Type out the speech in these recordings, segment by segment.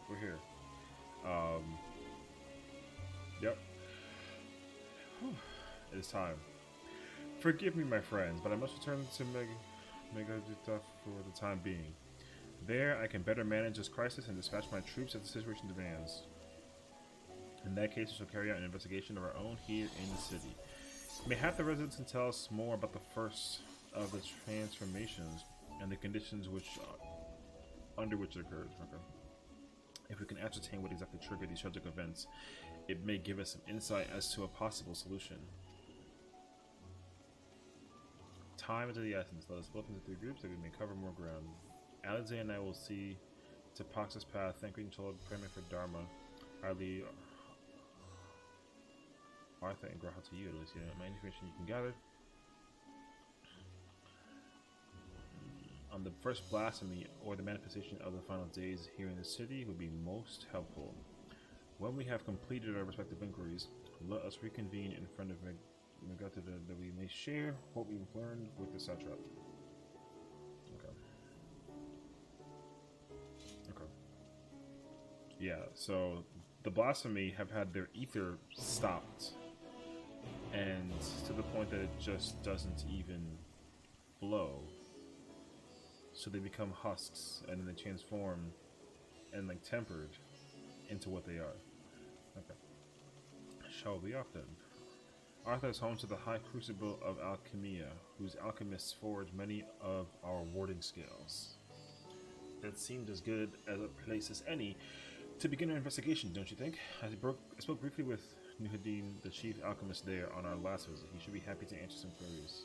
we're here. Um, yep. It is time. Forgive me, my friends, but I must return to Megadutha for the time being. There, I can better manage this crisis and dispatch my troops as the situation demands. In that case, we shall carry out an investigation of our own here in the city. Mayhap the residents can tell us more about the first of the transformations and the conditions under which it occurred. Okay. If we can ascertain what exactly triggered these tragic events, it may give us some insight as to a possible solution. Time is of the essence. Let us split into 3 groups so we may cover more ground. Alexei and I will see to Pax's path, thanking Cholo, praying for Dharma. I lead Arthur and Graha to you, at least. My information you can gather. On the first blasphemy or the manifestation of the final days here in the city would be most helpful. When we have completed our respective inquiries, let us reconvene in front of Megata that we may share what we've learned with the satrap. Okay. Okay. Yeah, so the blasphemy have had their ether stopped, and to the point that it just doesn't even flow. So they become husks, and then they transform and like tempered into what they are. Okay. Shall we be off then? Arthur is home to the High Crucible of Alchemia, whose alchemists forge many of our warding scales. That seemed as good as a place as any to begin our investigation, don't you think? I spoke briefly with Nuhadin, the chief alchemist there, on our last visit. He should be happy to answer some queries.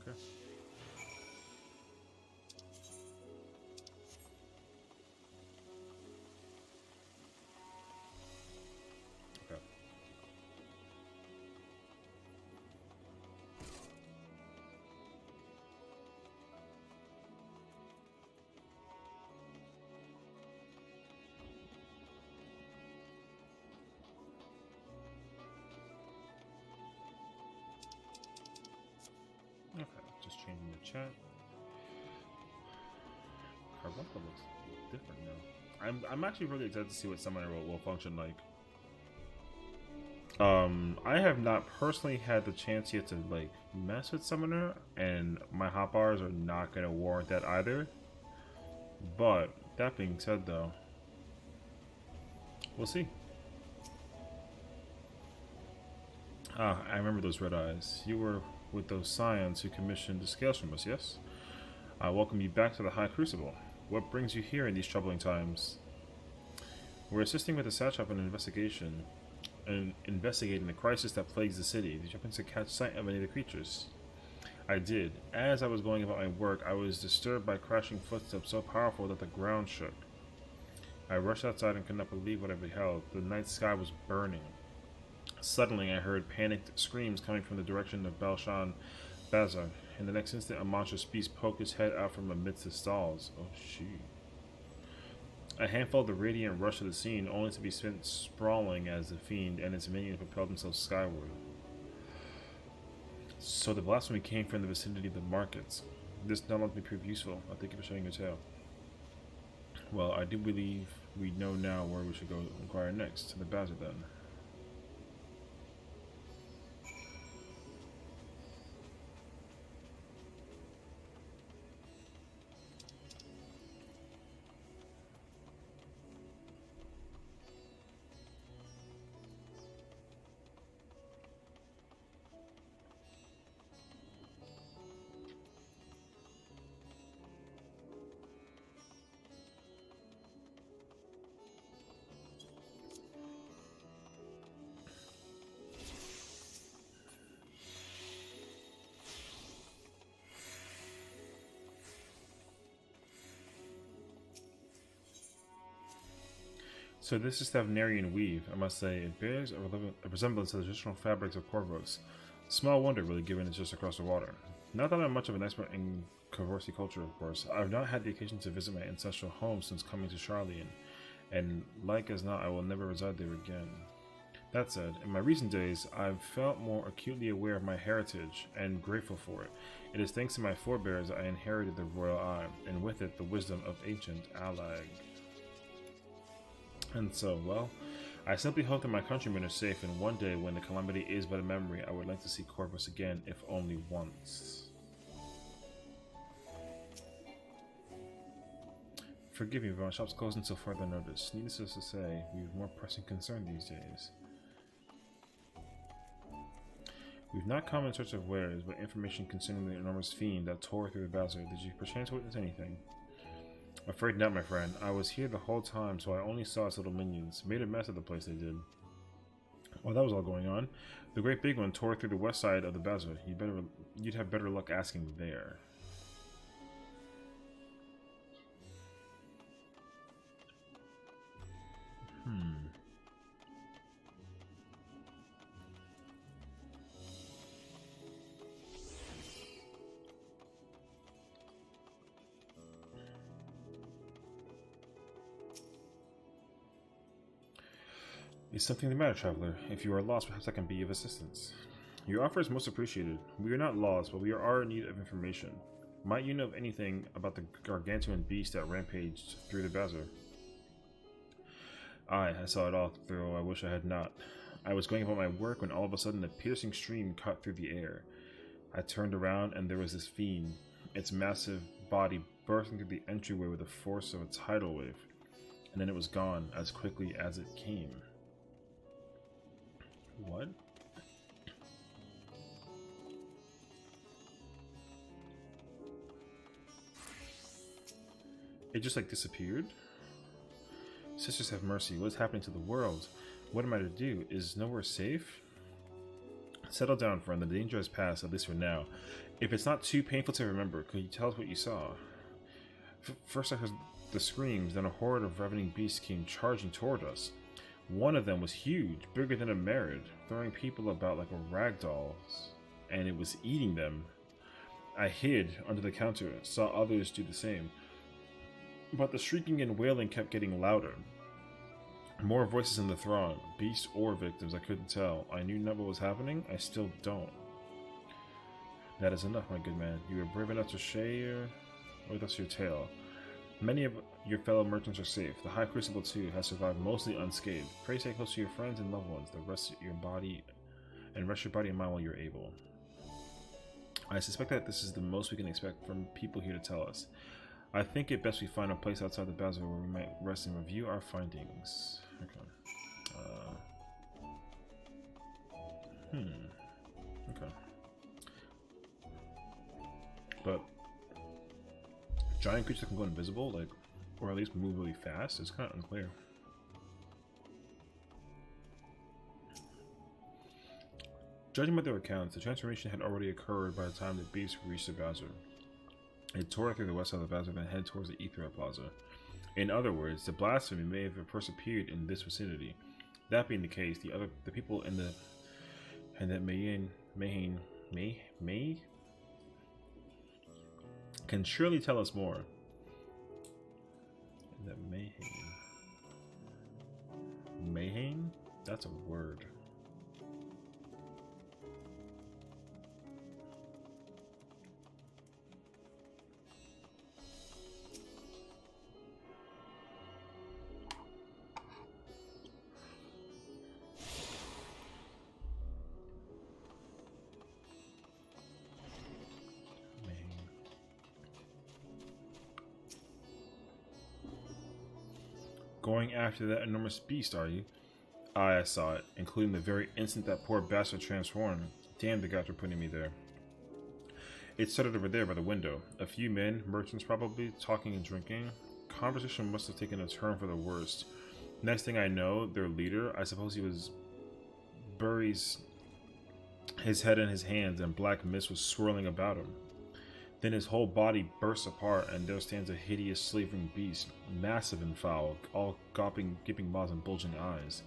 Okay. Okay. Okay, just changing the chat. Carbuncle looks different now. I'm actually really excited to see what Summoner will function like. I have not personally had the chance yet to like mess with Summoner, and my hotbars are not gonna warrant that either. But that being said, though, we'll see. Ah, I remember those red eyes. You were with those scions who commissioned the scales from us, yes? I welcome you back to the High Crucible. What brings you here in these troubling times? We're assisting with the satrap in an investigation and investigating the crisis that plagues the city. Did you happen to catch sight of any of the creatures? I did. As I was going about my work, I was disturbed by crashing footsteps so powerful that the ground shook. I rushed outside and could not believe what I beheld. The night sky was burning. Suddenly, I heard panicked screams coming from the direction of Balshan Bazar. In the next instant, a monstrous beast poked its head out from amidst the stalls. Oh, shoot. A handful of the Radiant rushed to the scene, only to be spent sprawling as the fiend and its minions propelled themselves skyward. So the blasphemy came from the vicinity of the markets. This not only proved useful. I thank you for sharing your tale. Well, I do believe we know now where we should go inquire next. To the Bazar, then. So this is Stavnarian weave, I must say. It bears a resemblance to the traditional fabrics of Corvos. Small wonder, really, given it's just across the water. Not that I'm much of an expert in Corvosi culture, of course. I've not had the occasion to visit my ancestral home since coming to Sharlayan, and like as not, I will never reside there again. That said, in my recent days, I've felt more acutely aware of my heritage and grateful for it. It is thanks to my forebears I inherited the royal eye, and with it the wisdom of ancient Allag. And so, well, I simply hope that my countrymen are safe, and one day when the calamity is but a memory, I would like to see Corvus again, if only once. Forgive me, but my shop's closed until further notice. Needless to say, we have more pressing concern these days. We've not come in search of wares, but information concerning the enormous fiend that tore through the bazaar. Did you perchance witness anything? Afraid not, my friend. I was here the whole time, so I only saw its little minions. Made a mess of the place, they did. While that was all going on, the great big one tore through the west side of the bazaar. You'd have better luck asking there. Is something the matter, traveler? If you are lost, perhaps I can be of assistance. Your offer is most appreciated. We are not lost, but we are in need of information. Might you know of anything about the gargantuan beast that rampaged through the bazaar? Aye, I saw it all, though I wish I had not. I was going about my work when all of a sudden a piercing scream cut through the air. I turned around and there was this fiend, its massive body bursting through the entryway with the force of a tidal wave, and then it was gone as quickly as it came. What? It just like disappeared? Sisters have mercy. What is happening to the world? What am I to do? Is nowhere safe? Settle down, friend. The danger has passed, at least for now. If it's not too painful to remember, could you tell us what you saw? First I heard the screams, then a horde of ravening beasts came charging toward us. One of them was huge, bigger than a Merid, throwing people about like a rag doll, and it was eating them. I hid under the counter, saw others do the same. But the shrieking and wailing kept getting louder. More voices in the throng, beast or victims, I couldn't tell. I knew not what was happening, I still don't. That is enough, my good man. You were brave enough to share with us your tale. Many of your fellow merchants are safe. The High Crucible, too, has survived mostly unscathed. Pray stay close to your friends and loved ones. Rest your body and mind while you're able. I suspect that this is the most we can expect from people here to tell us. I think it best we find a place outside the bazaar where we might rest and review our findings. Okay. Okay. But giant creatures that can go invisible, like, or at least move really fast, it's kind of unclear. Judging by their accounts, the transformation had already occurred by the time the beast reached the bazaar. It tore through the west side of the bazaar and headed towards the Aethra Plaza. In other words, the blasphemy may have first appeared in this vicinity. That being the case, the people in that May can surely tell us more. That Mayhane? That's a word. Going after that enormous beast, are you? Aye, I saw it, including the very instant that poor bastard transformed. Damn the gods for putting me there. It started over there by the window. A few men, merchants probably, talking and drinking. Conversation must have taken a turn for the worst. Next thing I know, their leader, I suppose he was, buries his head in his hands and black mist was swirling about him. Then his whole body bursts apart, and there stands a hideous, slavering beast, massive and foul, all gaping maws and bulging eyes.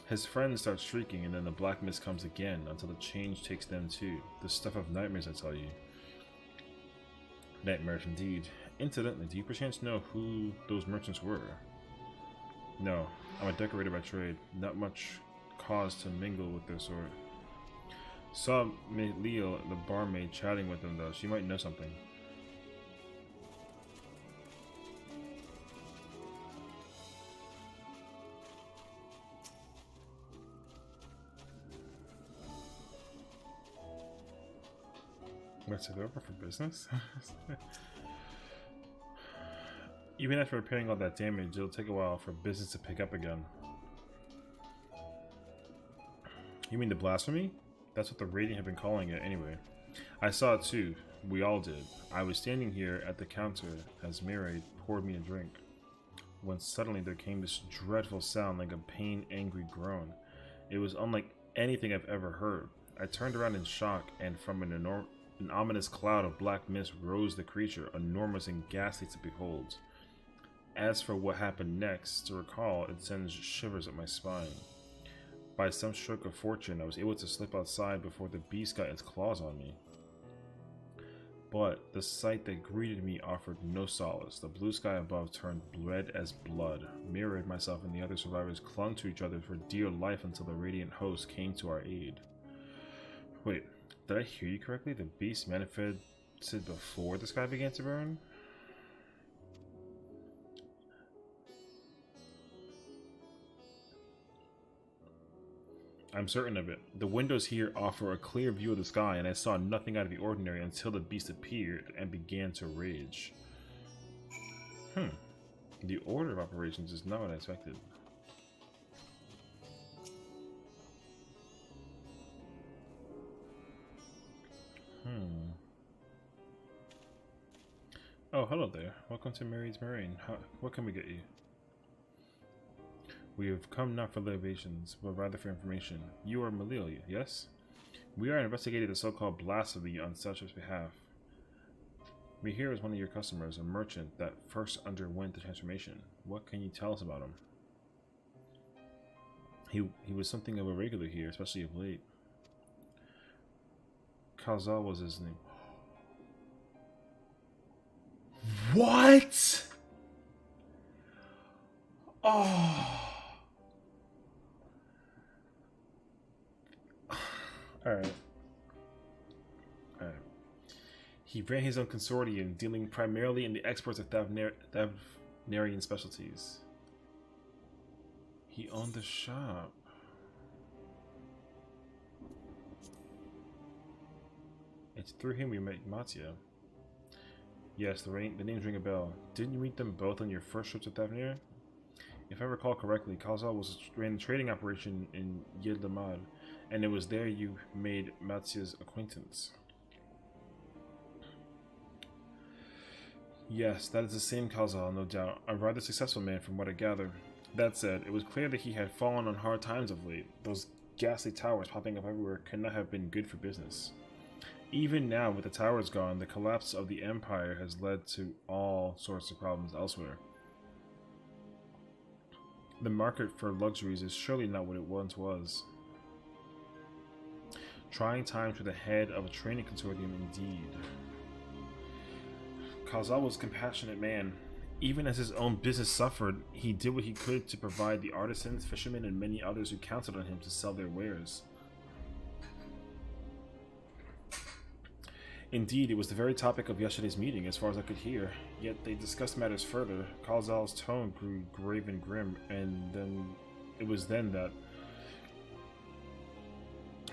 His friends start shrieking, and then the black mist comes again, until the change takes them too. The stuff of nightmares, I tell you. Nightmares indeed. Incidentally, do you perchance know who those merchants were? No, I'm a decorator by trade. Not much cause to mingle with their sort. Saw Leo, the barmaid, chatting with them though. She might know something. What's it over for business? Even after repairing all that damage, it'll take a while for business to pick up again. You mean the blasphemy? That's what the rating had been calling it anyway. I saw it too. We all did. I was standing here at the counter as Miraid poured me a drink, when suddenly there came this dreadful sound like a pain-angry groan. It was unlike anything I've ever heard. I turned around in shock, and from an ominous cloud of black mist rose the creature, enormous and ghastly to behold. As for what happened next, to recall, it sends shivers up my spine. By some stroke of fortune, I was able to slip outside before the beast got its claws on me. But the sight that greeted me offered no solace. The blue sky above turned red as blood. Mirrored, myself and the other survivors clung to each other for dear life until the radiant host came to our aid. Wait, did I hear you correctly? The beast manifested before the sky began to burn? I'm certain of it. The windows here offer a clear view of the sky, and I saw nothing out of the ordinary until the beast appeared and began to rage. The order of operations is not what I expected. Oh, hello there. Welcome to Mary's Marine. What can we get you? We have come not for libations, but rather for information. You are Malilia, yes? We are investigating the so-called blasphemy on Selchuk's behalf. We hear as one of your customers, a merchant that first underwent the transformation. What can you tell us about him? He was something of a regular here, especially of late. Kazal was his name. What? Oh. Alright. He ran his own consortium, dealing primarily in the exports of Thavnarian specialties. He owned the shop. It's through him we met Mattia. Yes, the names ring a bell. Didn't you meet them both on your first trip to Thavnir? If I recall correctly, Kazal ran a trading operation in Yedlamad, and it was there you made Mattia's acquaintance. Yes, that is the same Kazal, no doubt. A rather successful man from what I gather. That said, it was clear that he had fallen on hard times of late. Those ghastly towers popping up everywhere could not have been good for business. Even now, with the towers gone, the collapse of the Empire has led to all sorts of problems elsewhere. The market for luxuries is surely not what it once was. Trying times for the head of a training consortium indeed. Kazal was a compassionate man. Even as his own business suffered, he did what he could to provide the artisans, fishermen, and many others who counted on him to sell their wares. Indeed, it was the very topic of yesterday's meeting, as far as I could hear. Yet they discussed matters further. Kazal's tone grew grave and grim, and then it was then that...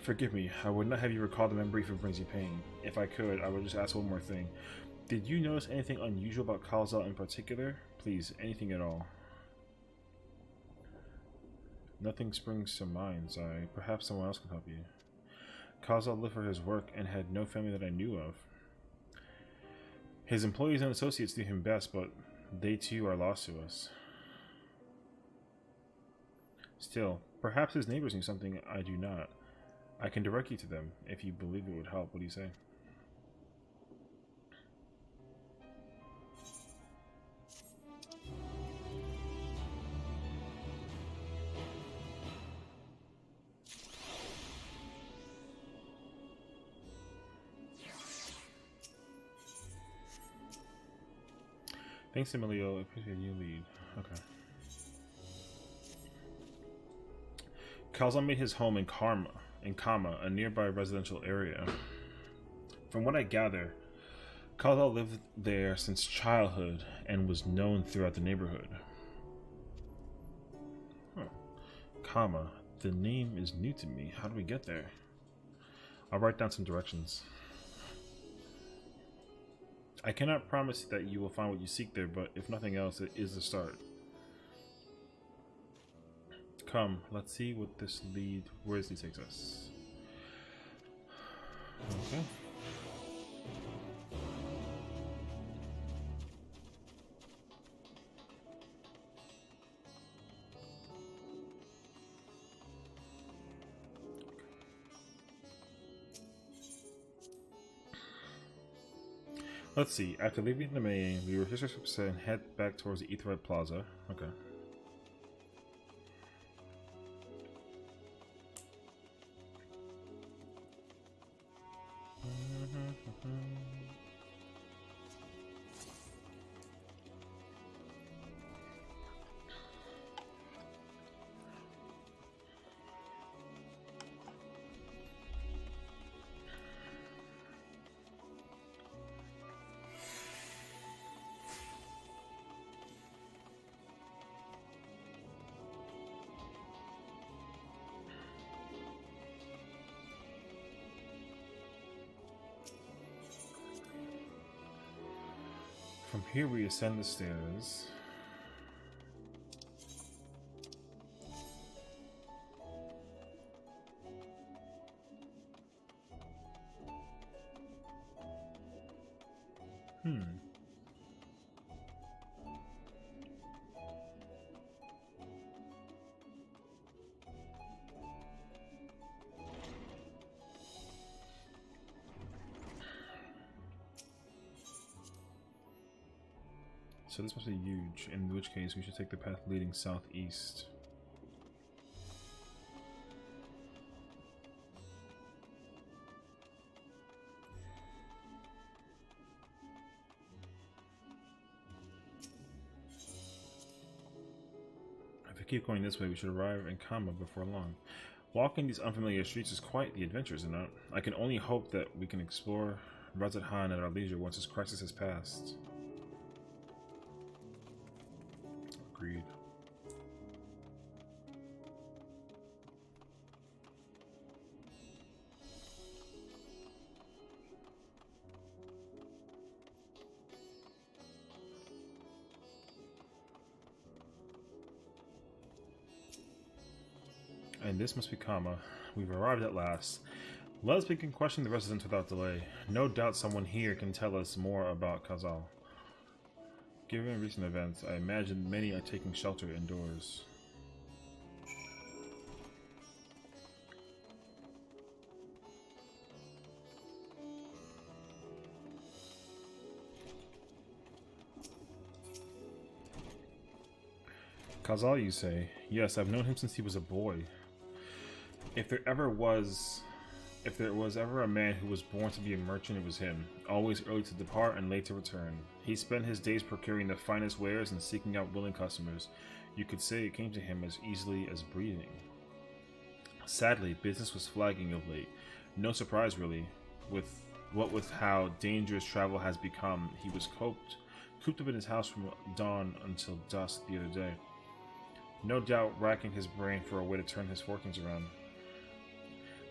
Forgive me, I would not have you recall the memory if it brings you pain. If I could, I would just ask one more thing. Did you notice anything unusual about Kazal in particular? Please, anything at all. Nothing springs to mind, Zai. Perhaps someone else can help you. Kazal lived for his work and had no family that I knew of. His employees and associates knew him best, but they too are lost to us. Still, perhaps his neighbors knew something I do not. I can direct you to them, if you believe it would help. What do you say? Thanks, Emilio. I appreciate you lead. Okay. Khalzal made his home in Kama, a nearby residential area. From what I gather, Khalzal lived there since childhood and was known throughout the neighborhood. Huh. Kama. The name is new to me. How do we get there? I'll write down some directions. I cannot promise that you will find what you seek there, but if nothing else, it is a start. Come, let's see what where this takes us. Okay. Let's see. After leaving the main, we were 66% and head back towards the Hitholidaes Plaza. Okay. From here we ascend the stairs. So this must be huge, in which case we should take the path leading southeast. If we keep going this way, we should arrive in Kama before long. Walking these unfamiliar streets is quite the adventure, isn't it? I can only hope that we can explore Razat Han at our leisure once this crisis has passed. Agreed. And this must be Kama. We've arrived at last. Let us begin questioning the residents without delay. No doubt someone here can tell us more about Khalzal. Given recent events, I imagine many are taking shelter indoors. Khalzal, you say? Yes, I've known him since he was a boy. If there was ever a man who was born to be a merchant, it was him. Always early to depart and late to return. He spent his days procuring the finest wares and seeking out willing customers. You could say it came to him as easily as breathing. Sadly, business was flagging of late. No surprise, really. With how dangerous travel has become, he was cooped up in his house from dawn until dusk the other day. No doubt racking his brain for a way to turn his fortunes around.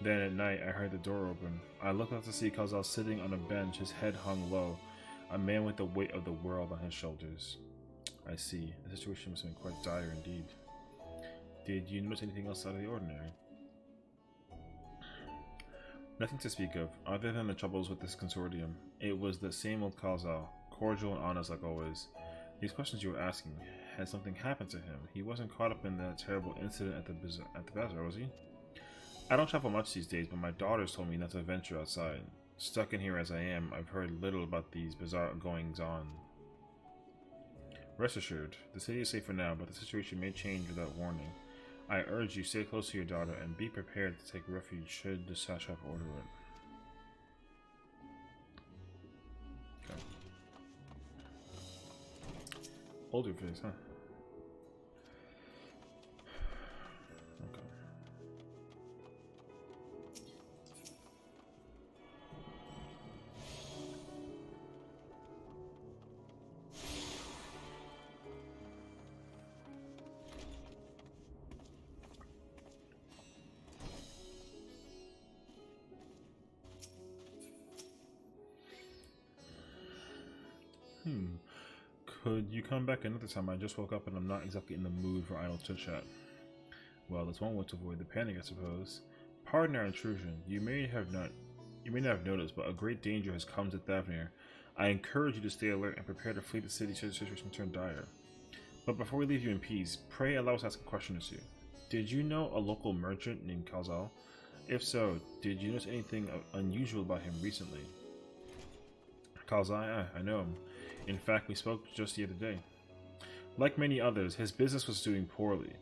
Then at night, I heard the door open. I looked out to see Khalzal sitting on a bench, his head hung low, a man with the weight of the world on his shoulders. I see. The situation must have been quite dire indeed. Did you notice anything else out of the ordinary? Nothing to speak of, other than the troubles with this consortium. It was the same old Khalzal, cordial and honest like always. These questions you were asking, had something happened to him? He wasn't caught up in that terrible incident at the bazaar, was he? I don't travel much these days, but my daughters told me not to venture outside. Stuck in here as I am, I've heard little about these bizarre goings-on. Rest assured, the city is safe for now, but the situation may change without warning. I urge you stay close to your daughter and be prepared to take refuge should the Satrap order it. Okay. Older face, huh? Okay. Hmm. Could you come back another time? I just woke up and I'm not exactly in the mood for idle chit-chat. Well, that's one way to avoid the panic, I suppose. Pardon our intrusion. You may not have noticed, but a great danger has come to Thavnir. I encourage you to stay alert and prepare to flee the city should the situation turn dire. But before we leave you in peace, pray allow us to ask a question or two. Did you know a local merchant named Kalzal? If so, did you notice anything unusual about him recently? Kalzal, I know him. In fact, we spoke just the other day. Like many others, his business was doing poorly.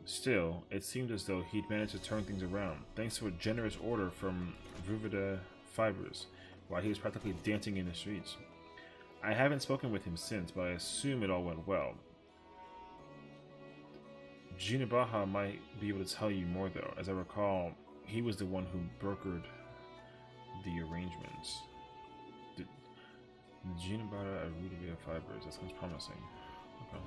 Still, it seemed as though he'd managed to turn things around, thanks to a generous order from Ruvida Fibers, while he was practically dancing in the streets. I haven't spoken with him since, but I assume it all went well. Jinabaha might be able to tell you more, though. As I recall, he was the one who brokered the arrangements. Jinabaha at Ruvida Fibers, that sounds promising. Okay.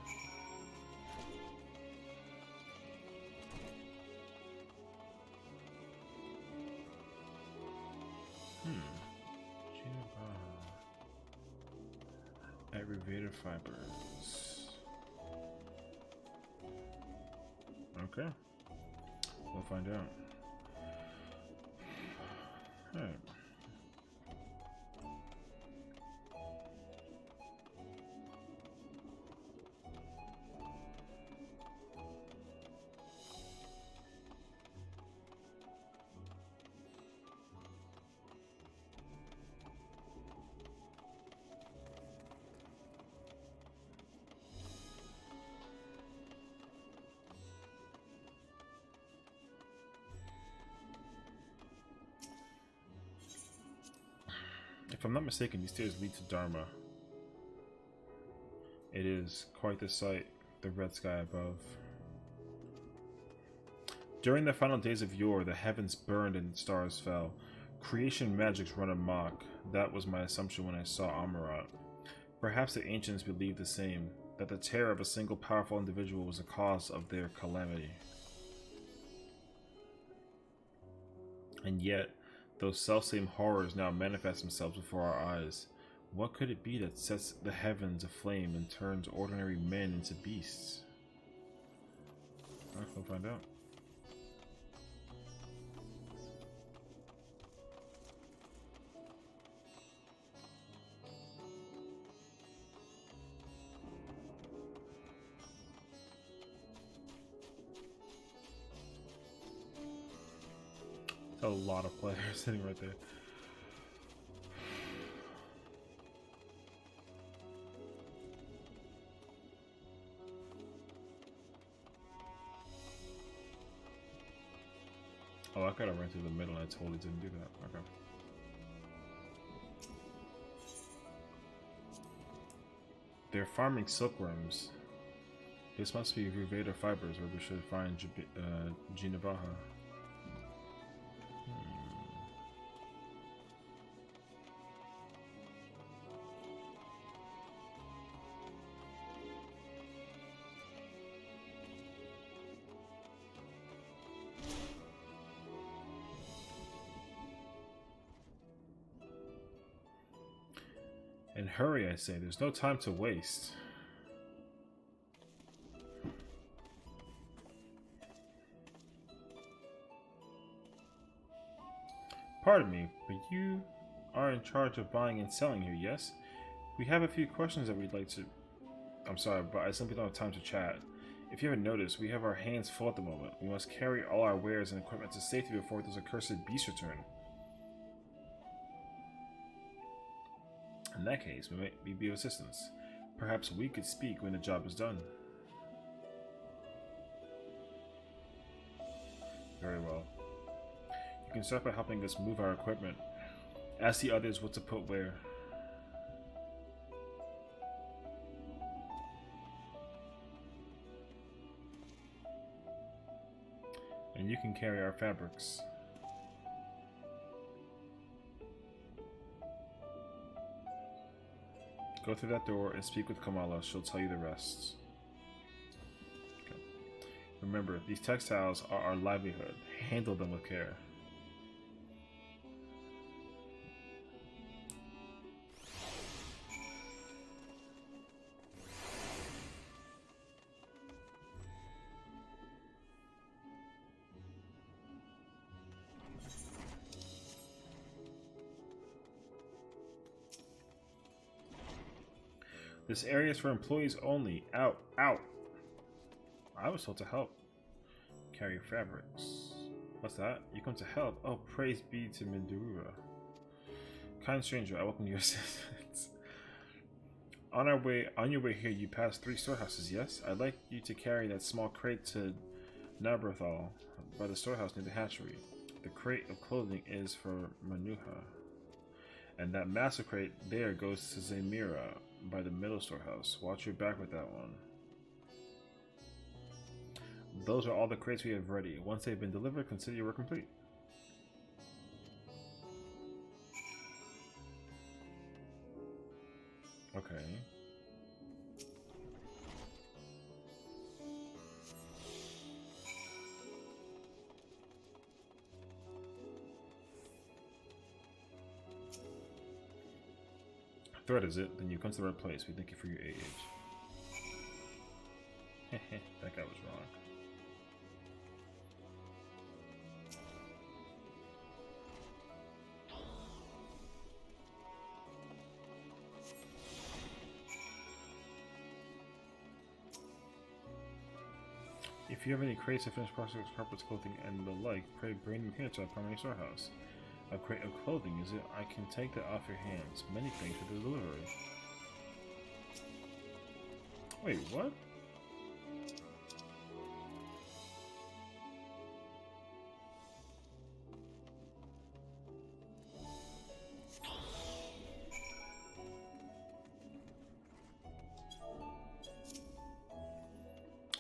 Aggravated fibers. Okay. We'll find out. Alright. If I'm not mistaken, these stairs lead to Dharma. It is quite the sight, the red sky above. During the final days of yore, the heavens burned and stars fell. Creation magics run amok. That was my assumption when I saw Amarat. Perhaps the ancients believed the same, that the terror of a single powerful individual was the cause of their calamity. And yet, those selfsame horrors now manifest themselves before our eyes. What could it be that sets the heavens aflame and turns ordinary men into beasts? Alright, we'll find out. A lot of players sitting right there. Oh, I could have ran through the middle and I totally didn't do that. Okay. They're farming silkworms. This must be Ruveda Fibers, where we should find Jinabaha. And hurry, I say, there's no time to waste. Pardon me, but you are in charge of buying and selling here, yes? We have a few questions that we'd like to... I'm sorry, but I simply don't have time to chat. If you haven't noticed, we have our hands full at the moment. We must carry all our wares and equipment to safety before those accursed beasts return. In that case, we might be of assistance. Perhaps we could speak when the job is done. Very well. You can start by helping us move our equipment. Ask the others what to put where. And you can carry our fabrics. Go through that door and speak with Kamala. She'll tell you the rest. Okay. Remember, these textiles are our livelihood. Handle them with care. This area is for employees only. Out, out. I was told to help. Carry fabrics. What's that? You come to help? Oh, praise be to Mindura. Kind stranger, I welcome your assistance. On your way here, you pass 3 storehouses, yes? I'd like you to carry that small crate to Nabrathal by the storehouse near the hatchery. The crate of clothing is for Manuha. And that massive crate there goes to Zamira by the middle storehouse. Watch your back with that one. Those are all the crates we have ready. Once they've been delivered, consider your work complete. Okay. Threat is it? Then you come to the right place. We thank you for your aid. That guy was wrong. If you have any crates of finished products, carpets, clothing, and the like, pray bring them here to our primary storehouse. A crate of clothing, is it? I can take that off your hands. Many thanks for the delivery. Wait, what?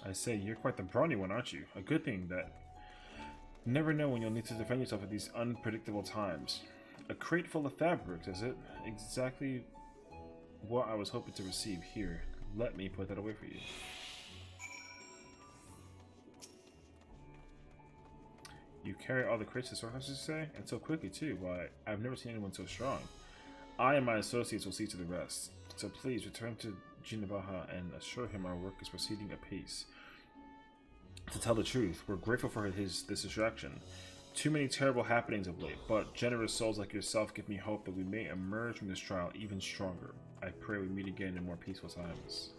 I say, you're quite the brawny one, aren't you? A good thing that you never know when you'll need to defend yourself at these unpredictable times. A crate full of fabrics, is it? Exactly what I was hoping to receive. Here, let me put that away for you. You carry all the crates to the storehouses, you say? And so quickly, too. Why, I've never seen anyone so strong. I and my associates will see to the rest. So please, return to Jinabaha and assure him our work is proceeding apace. To tell the truth, we're grateful for this distraction. Too many terrible happenings of late, but generous souls like yourself give me hope that we may emerge from this trial even stronger. I pray we meet again in more peaceful times.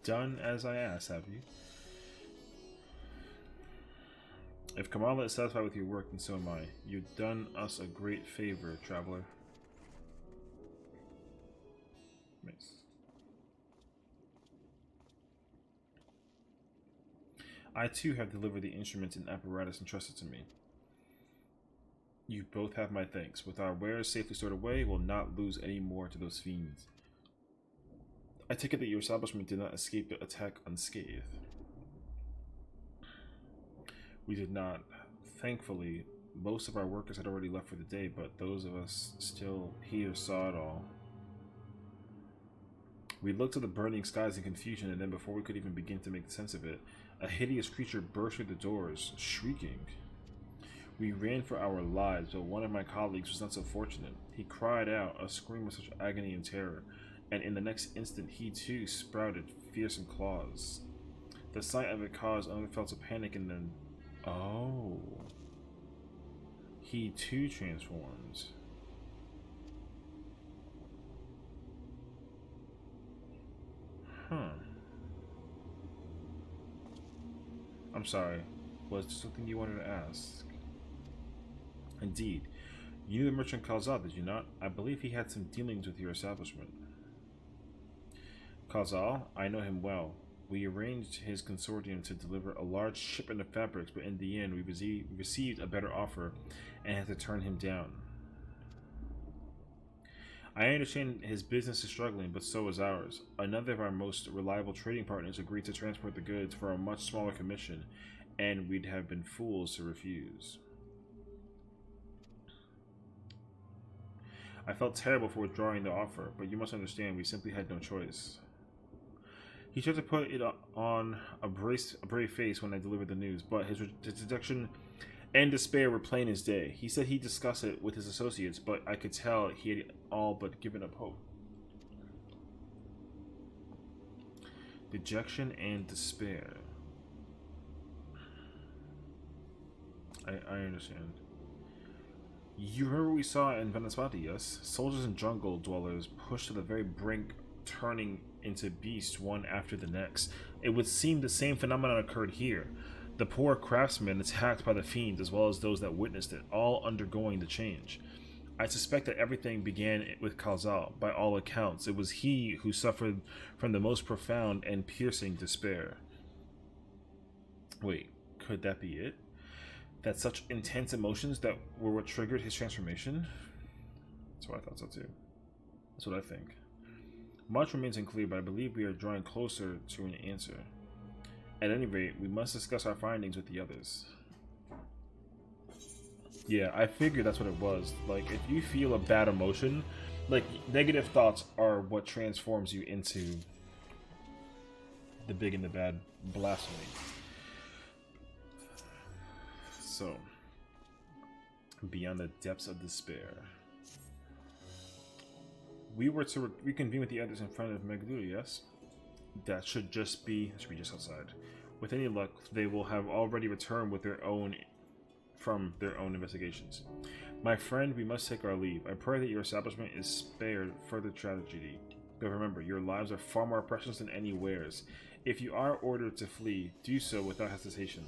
Done as I asked, have you? If Kamala is satisfied with your work, then so am I. You've done us a great favor, traveler. Nice. I too have delivered the instruments and apparatus entrusted to me. You both have my thanks. With our wares safely stored away, we'll not lose any more to those fiends. I take it that your establishment did not escape the attack unscathed. We did not. Thankfully, most of our workers had already left for the day, but those of us still here saw it all. We looked at the burning skies in confusion, and then before we could even begin to make sense of it, a hideous creature burst through the doors, shrieking. We ran for our lives, but one of my colleagues was not so fortunate. He cried out, a scream of such agony and terror, and in the next instant he too sprouted fearsome claws. The sight of it caused other fellows to panic, and then... Oh. He too transforms. Huh. I'm sorry. Was there something you wanted to ask? Indeed. You knew the merchant Kalzal, did you not? I believe he had some dealings with your establishment. Kalzal? I know him well. We arranged his consortium to deliver a large shipment of fabrics, but in the end we received a better offer and had to turn him down. I understand his business is struggling, but so is ours. Another of our most reliable trading partners agreed to transport the goods for a much smaller commission, and we'd have been fools to refuse. I felt terrible for withdrawing the offer, but you must understand we simply had no choice. He tried to put it on a brave face when I delivered the news, but his dejection and despair were plain as day. He said he'd discuss it with his associates, but I could tell he had all but given up hope. Dejection and despair. I understand. You remember what we saw in Venezuela, yes? Soldiers and jungle dwellers pushed to the very brink, turning into beasts one after the next. It would seem the same phenomenon occurred here. The poor craftsmen attacked by the fiends, as well as those that witnessed it, all undergoing the change. I suspect that everything began with Kalzal. By all accounts, it was he who suffered from the most profound and piercing despair. Wait, could that be it? That such intense emotions that were what triggered his transformation? That's what I thought so too. That's what I think. Much remains unclear, but I believe we are drawing closer to an answer. At any rate, we must discuss our findings with the others. Yeah, I figured that's what it was. Like, if you feel a bad emotion, like, negative thoughts are what transforms you into the big and the bad blasphemy. So, beyond the depths of despair. We were to reconvene with the others in front of Megduru, yes? That should be just outside. With any luck, they will have already returned with from their own investigations. My friend, we must take our leave. I pray that your establishment is spared further tragedy. But remember, your lives are far more precious than any wares. If you are ordered to flee, do so without hesitation.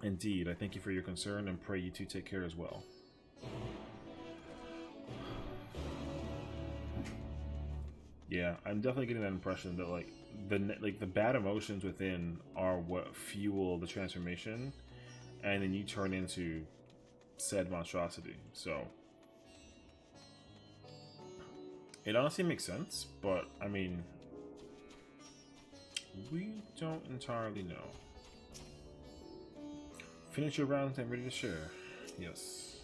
Indeed, I thank you for your concern and pray you two take care as well. Yeah, I'm definitely getting that impression that like the bad emotions within are what fuel the transformation, and then you turn into said monstrosity. So it honestly makes sense, but I mean, we don't entirely know. Finish your rounds and ready to share. Yes.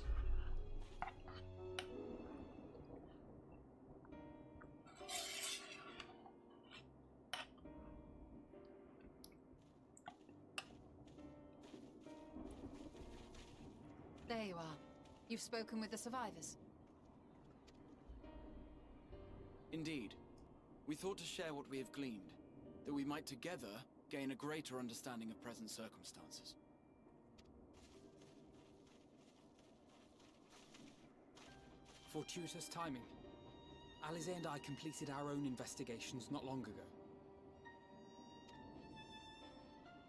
There you are. You've spoken with the survivors. Indeed. We thought to share what we have gleaned, that we might together gain a greater understanding of present circumstances. Fortuitous timing. Alize and I completed our own investigations not long ago.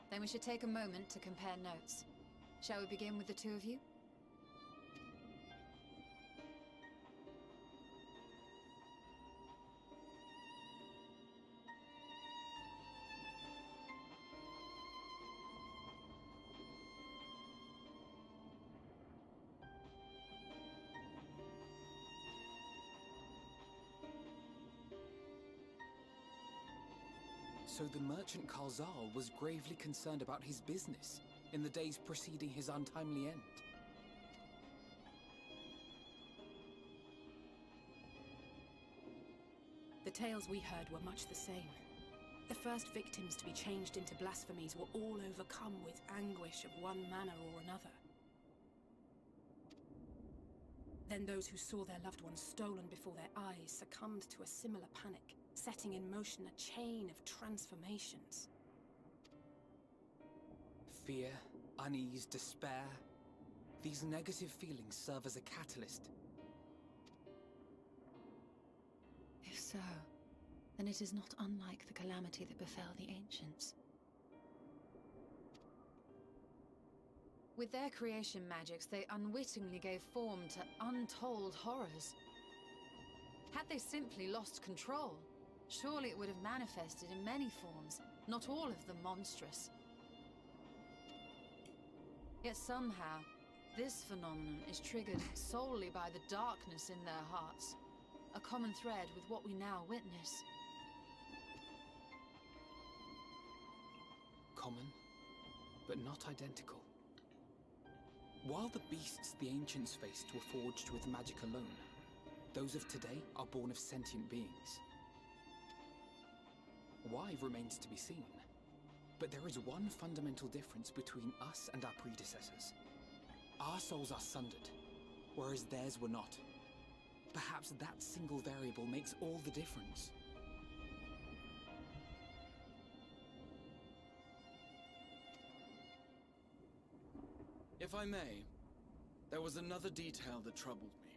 Then we should take a moment to compare notes. Shall we begin with the two of you? So the merchant Kalzal was gravely concerned about his business in the days preceding his untimely end. The tales we heard were much the same. The first victims to be changed into blasphemies were all overcome with anguish of one manner or another. Then those who saw their loved ones stolen before their eyes succumbed to a similar panic, setting in motion a chain of transformations. Fear, unease, despair. These negative feelings serve as a catalyst. If so, then it is not unlike the calamity that befell the ancients. With their creation magics, they unwittingly gave form to untold horrors. Had they simply lost control, surely it would have manifested in many forms, not all of them monstrous. Yet somehow, this phenomenon is triggered solely by the darkness in their hearts, a common thread with what we now witness. Common, but not identical. While the beasts the ancients faced were forged with magic alone, those of today are born of sentient beings. Why remains to be seen, but there is one fundamental difference between us and our predecessors. Our souls are sundered, whereas theirs were not. Perhaps that single variable makes all the difference. If I may, there was another detail that troubled me.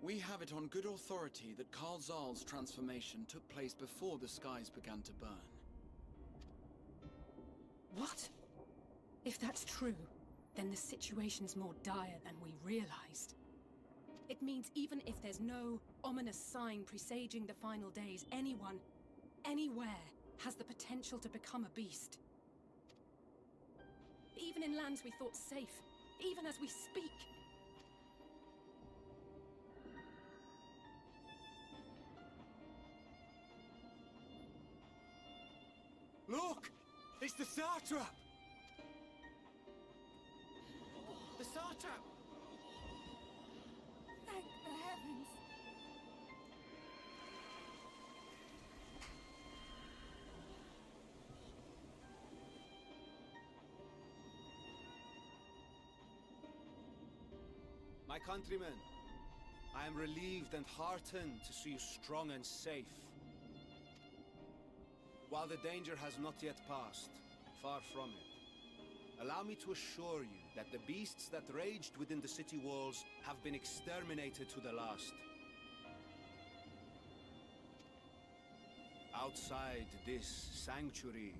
We have it on good authority that Karl Zahl's transformation took place before the skies began to burn. What? If that's true, then the situation's more dire than we realized. It means even if there's no ominous sign presaging the final days, anyone, anywhere, has the potential to become a beast. Even in lands we thought safe, even as we speak. Look! It's the Satrap! The Satrap! Thank the heavens! My countrymen, I am relieved and heartened to see you strong and safe. While the danger has not yet passed, far from it, allow me to assure you that the beasts that raged within the city walls have been exterminated to the last. Outside this sanctuary,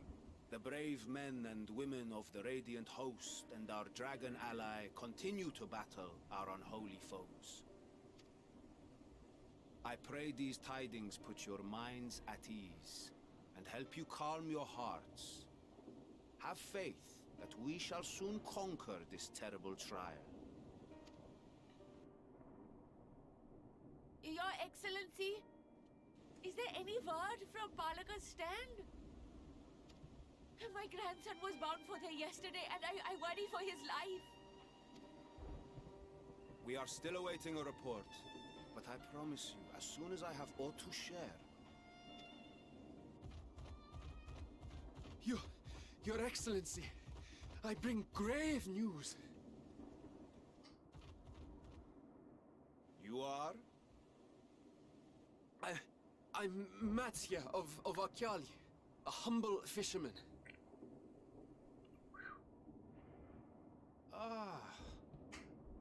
the brave men and women of the Radiant Host and our dragon ally continue to battle our unholy foes. I pray these tidings put your minds at ease and help you calm your hearts. Have faith that we shall soon conquer this terrible trial. Your Excellency, is there any word from Balaka's stand? My grandson was bound for there yesterday, and I worry for his life. We are still awaiting a report, but I promise you, as soon as I have aught to share. Your Excellency, I bring grave news. You are? I'm Matsya of Akyali, a humble fisherman. Ah,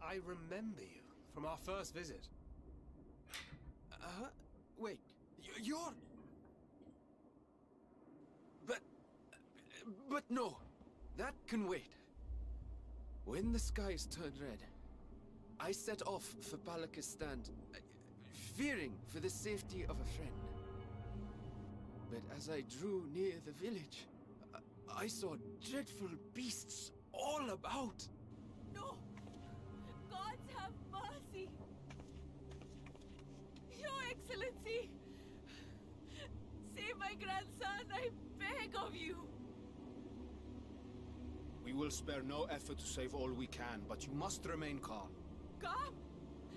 I remember you from our first visit. Wait, you're... But no, that can wait. When the skies turned red, I set off for Balaka's stand, fearing for the safety of a friend. But as I drew near the village, I saw dreadful beasts all about. No! Gods have mercy! Your Excellency! Save my grandson, I beg of you! We will spare no effort to save all we can, but you must remain calm. Calm?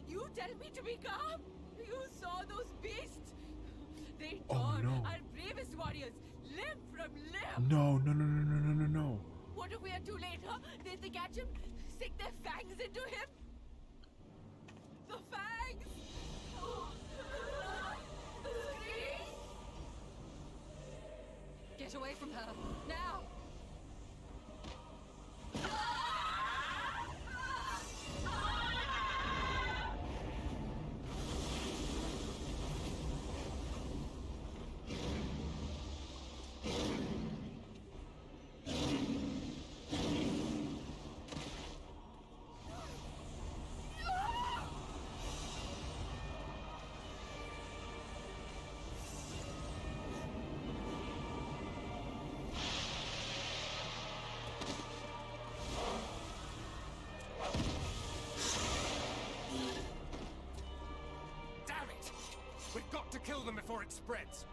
You tell me to be calm? You saw those beasts? They tore our bravest warriors, limb from limb! No. What if we are too late, huh? They catch him, stick their fangs into him? The fangs! Get away from her, now! We've got to kill them before it spreads.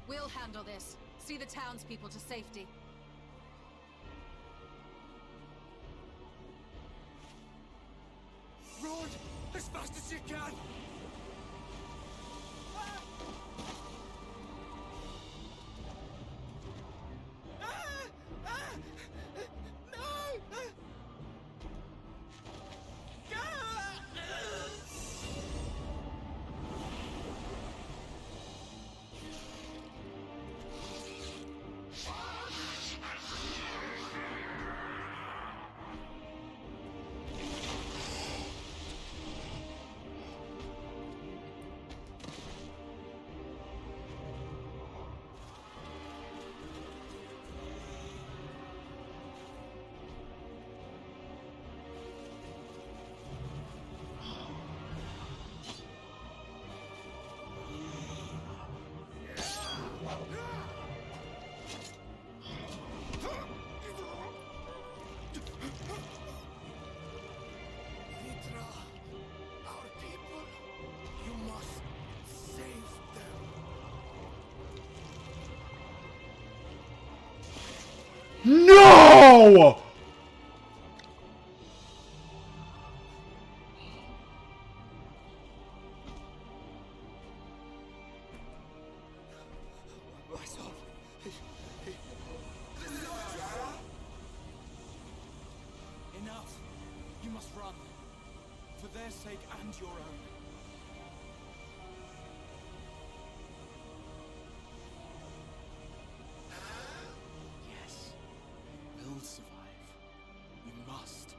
We'll handle this. See the townspeople to safety. Run! As fast as you can! No! Enough! You must run. For their sake and your own. Yes. We'll survive. You must.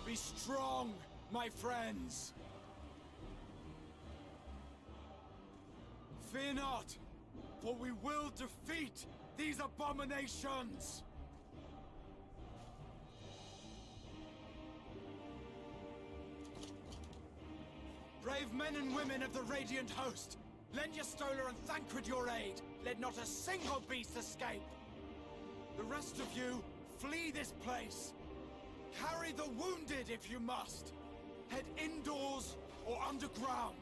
Be strong, my friends! Fear not, for we will defeat these abominations! Brave men and women of the Radiant Host, lend your Stola and Thancred your aid. Let not a single beast escape. The rest of you, flee this place. Carry the wounded if you must. Head indoors or underground.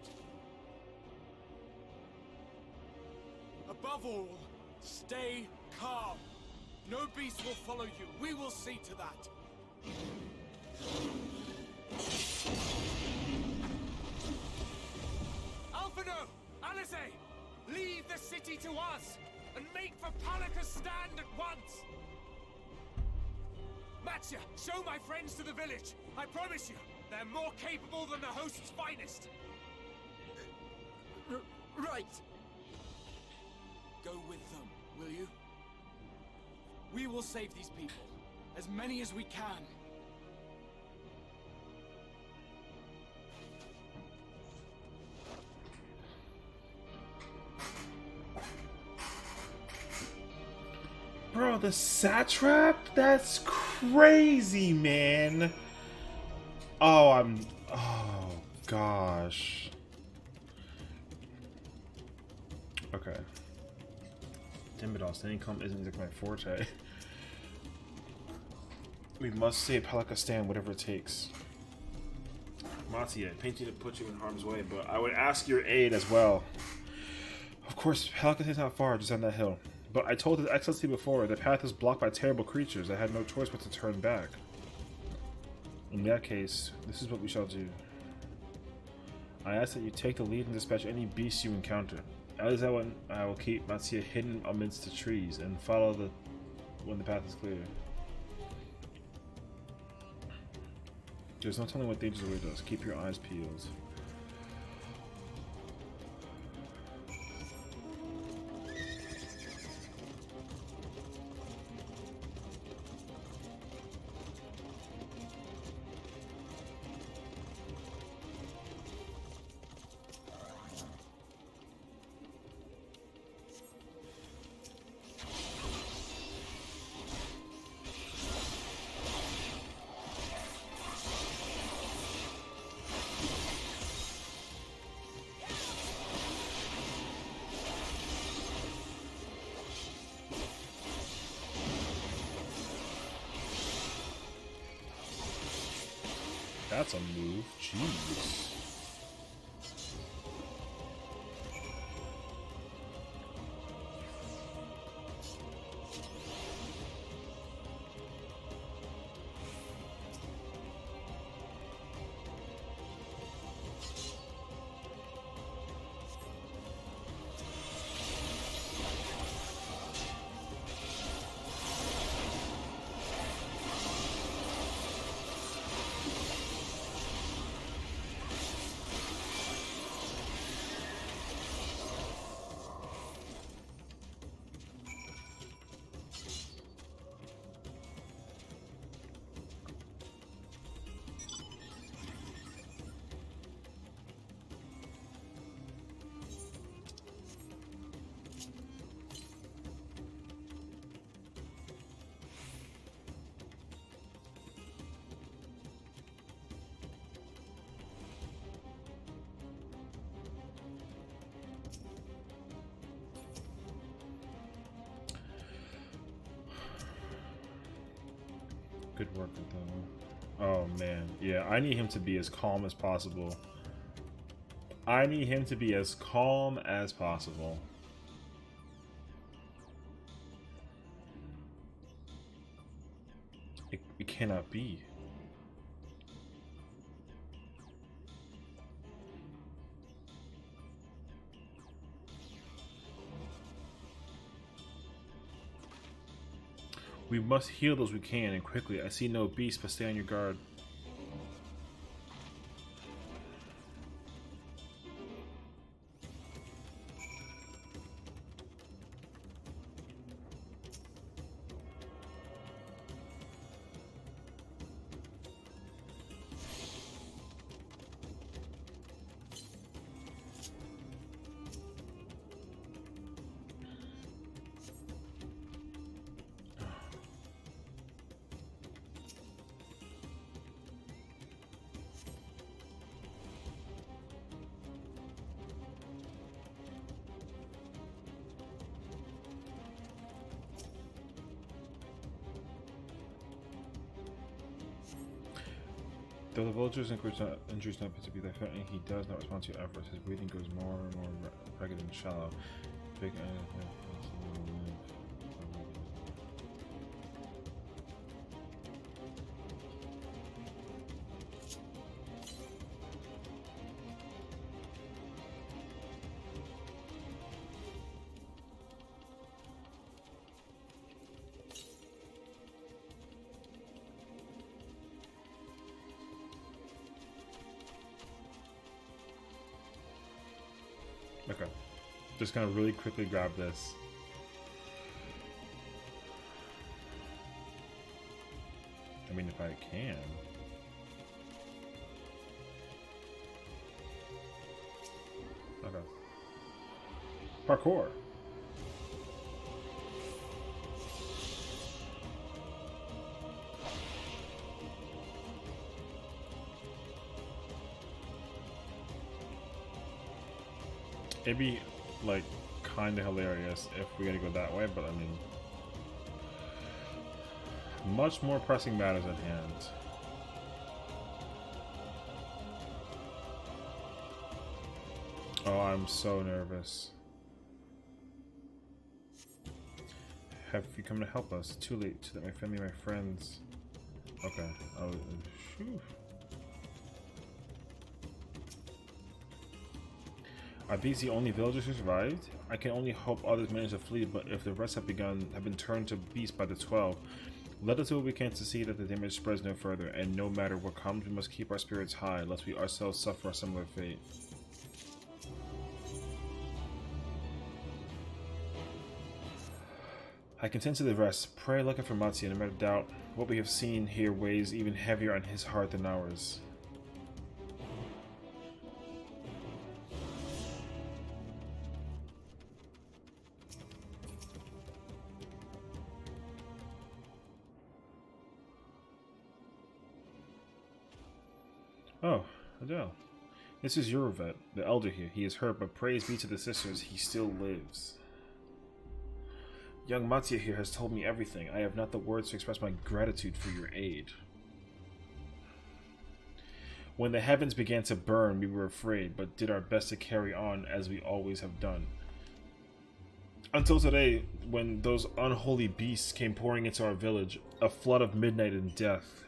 Above all, stay calm. No beast will follow you. We will see to that. Alphino! Alizé! Leave the city to us, and make for Palaka's stand at once! Matsya, show my friends to the village. I promise you, they're more capable than the host's finest. Right. Go with them, will you? We will save these people. As many as we can. Bro, the satrap? That's crazy, man. Oh, gosh. Okay. Timidal, staying calm isn't exactly my forte. We must save Palaka, whatever it takes. Mattia, painting to put you in harm's way, but I would ask your aid as well. Of course, Palaka is not far, just on that hill. But I told His Excellency before, the path is blocked by terrible creatures. I had no choice but to turn back. In that case, this is what we shall do. I ask that you take the lead and dispatch any beasts you encounter. As I will keep Matsuya hidden amidst the trees and follow when the path is clear. There's no telling what dangers await us. Keep your eyes peeled. That's a move. Jeez. Good work with them. Oh man, yeah, I need him to be as calm as possible. I need him to be as calm as possible. It cannot be. We must heal those we can, and quickly. I see no beast, but stay on your guard. Though the vulture's injuries not appear to be that threatening, he does not respond to your efforts. His breathing goes more and more ragged and shallow. Big Okay. Just gonna really quickly grab this. I mean, if I can. Okay. Parkour. It'd be, like, kind of hilarious if we're gonna go that way, but I mean... much more pressing matters at hand. Oh, I'm so nervous. Have you come to help us? Too late to let my family, my friends... Okay. Oh, phew. Are these the only villagers who survived? I can only hope others manage to flee, but if the rest have been turned to beasts by the 12, let us do what we can to see that the damage spreads no further, and no matter what comes, we must keep our spirits high, lest we ourselves suffer a similar fate. I consent to the rest. Pray looking for Matsuya, no matter doubt. What we have seen here weighs even heavier on his heart than ours. Oh, Adele. This is Eurovet, the elder here. He is hurt, but praise be to the sisters, he still lives. Young Matsuya here has told me everything. I have not the words to express my gratitude for your aid. When the heavens began to burn, we were afraid, but did our best to carry on as we always have done. Until today, when those unholy beasts came pouring into our village, a flood of midnight and death.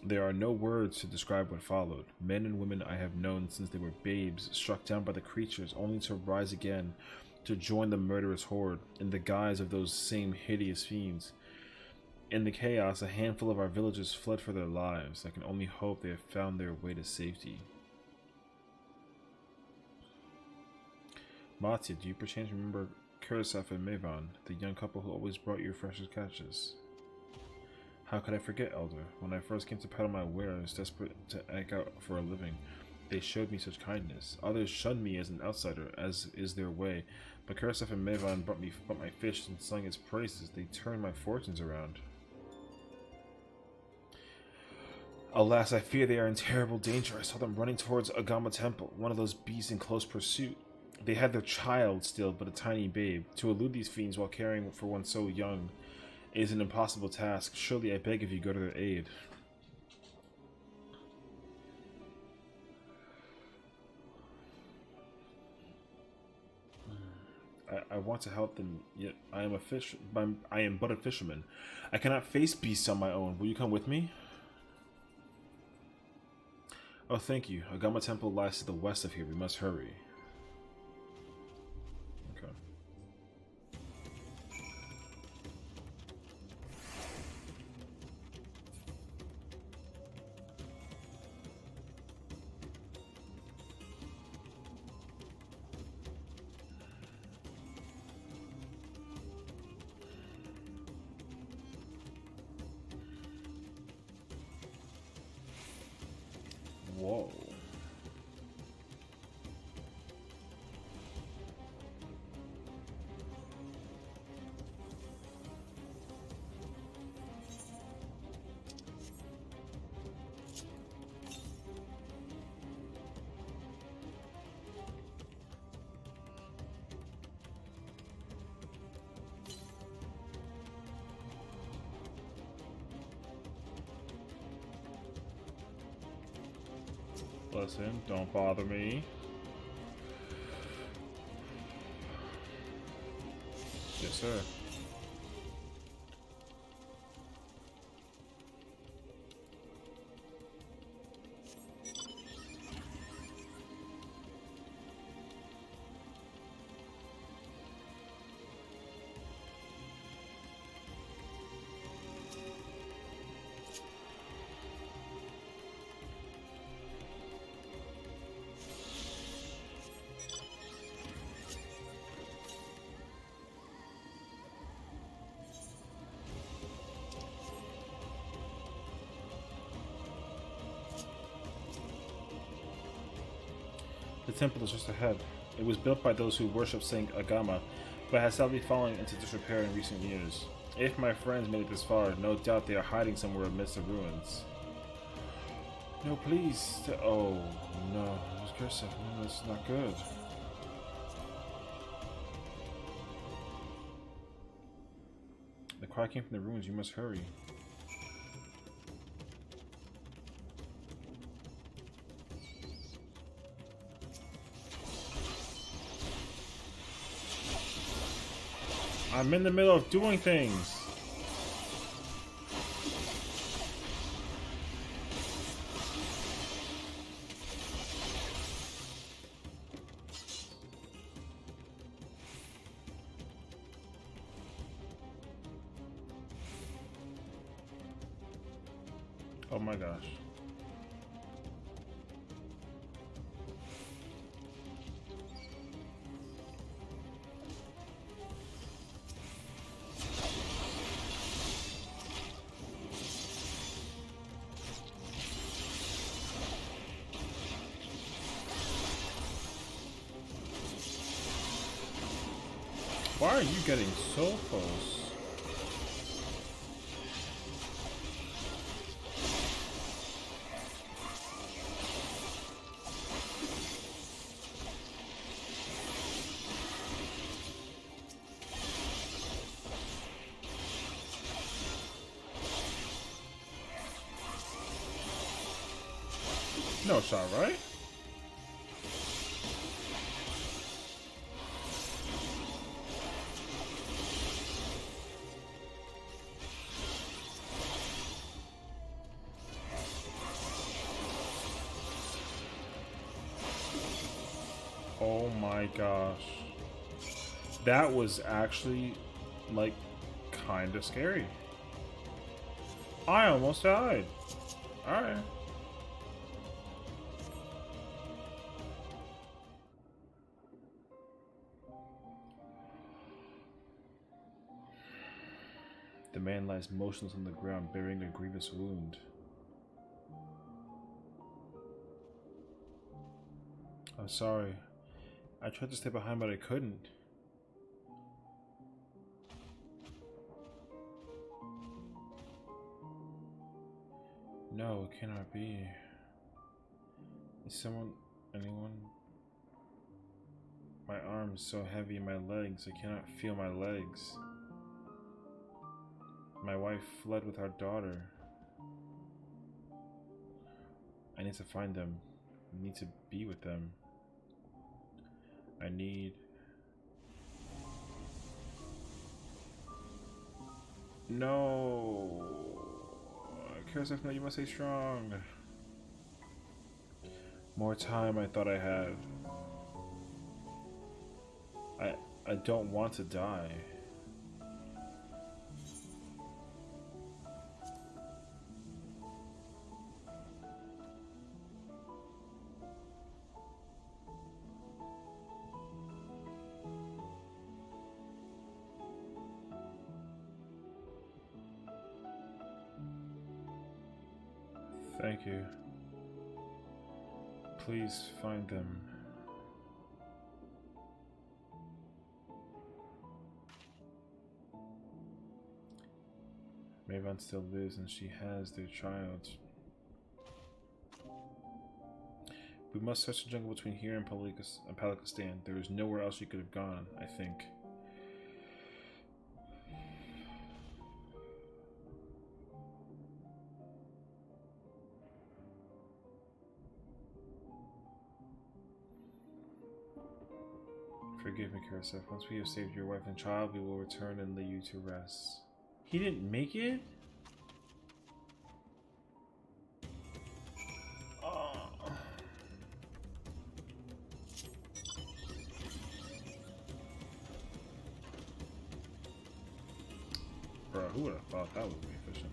There are no words to describe what followed. Men and women I have known since they were babes, struck down by the creatures, only to rise again, to join the murderous horde, in the guise of those same hideous fiends. In the chaos, a handful of our villagers fled for their lives. I can only hope they have found their way to safety. Matsuya, do you perchance remember Kurisef and Meivan, the young couple who always brought you freshest catches? How could I forget, Elder? When I first came to peddle my wares, desperate to eke out for a living, they showed me such kindness. Others shunned me as an outsider, as is their way, but Kurisef and Meivan brought my fish and sung its praises. They turned my fortunes around. Alas, I fear they are in terrible danger. I saw them running towards Agama Temple, one of those beasts in close pursuit. They had their child still, but a tiny babe. To elude these fiends while caring for one so young is an impossible task. Surely I beg of you, go to their aid. I want to help them, yet I am but a fisherman. I cannot face beasts on my own. Will you come with me? Oh, thank you. Agama Temple lies to the west of here. We must hurry. Okay. Whoa. Listen, don't bother me. Yes, sir. The temple is just ahead. It was built by those who worship Saint Agama, but has sadly fallen into disrepair in recent years. If my friends made it this far, no doubt they are hiding somewhere amidst the ruins. No, please. Oh, no. It's cursive. No, that's not good. The cry came from the ruins. You must hurry. I'm in the middle of doing things. Oh my gosh. Why are you getting so close? No shot, right? Oh my gosh. That was actually, like, kinda scary. I almost died. Alright. The man lies motionless on the ground, bearing a grievous wound. I'm sorry. I tried to stay behind, but I couldn't. No, it cannot be. Is anyone? My arms so heavy, my legs, I cannot feel my legs. My wife fled with our daughter. I need to find them. I need to be with them. I need... No! Karasef, no, you must stay strong. More time I thought I had. I don't want to die. Thank you. Please find them. Maven still lives and she has their child. We must search the jungle between here and Palakistan. There is nowhere else you could have gone, I think. Forgive me, Karasef. Once we have saved your wife and child, we will return and lay you to rest. He didn't make it? Oh. Bro, who would have thought that would be efficient?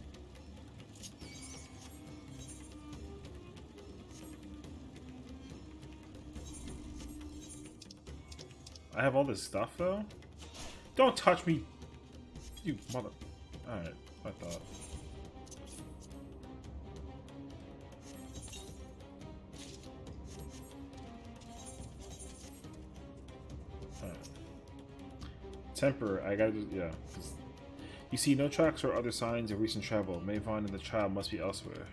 I have all this stuff though? Don't touch me! You mother... Alright, I thought. Alright. Temper, I gotta just... yeah. You see no tracks or other signs of recent travel. Maven and the child must be elsewhere.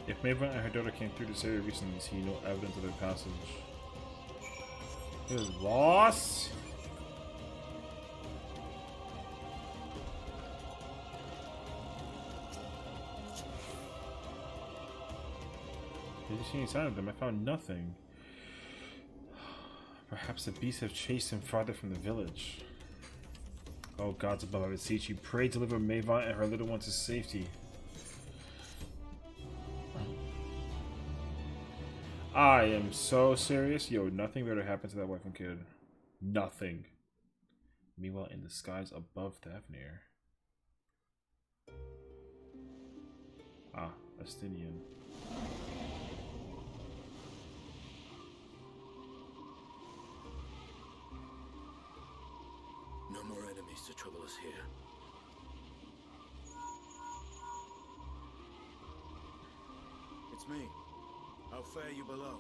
If Maven and her daughter came through this area recently, see no evidence of their passage. It was lost. Did you see any sign of them? I found nothing. Perhaps the beasts have chased him farther from the village. Oh gods above, I beseech you, pray deliver Maven and her little one to safety. I am so serious. Yo, nothing better happened to that wife and kid. Nothing. Meanwhile, in the skies above Thavnir. Ah, Sessiion. No more enemies to trouble us here. It's me. How fare you below?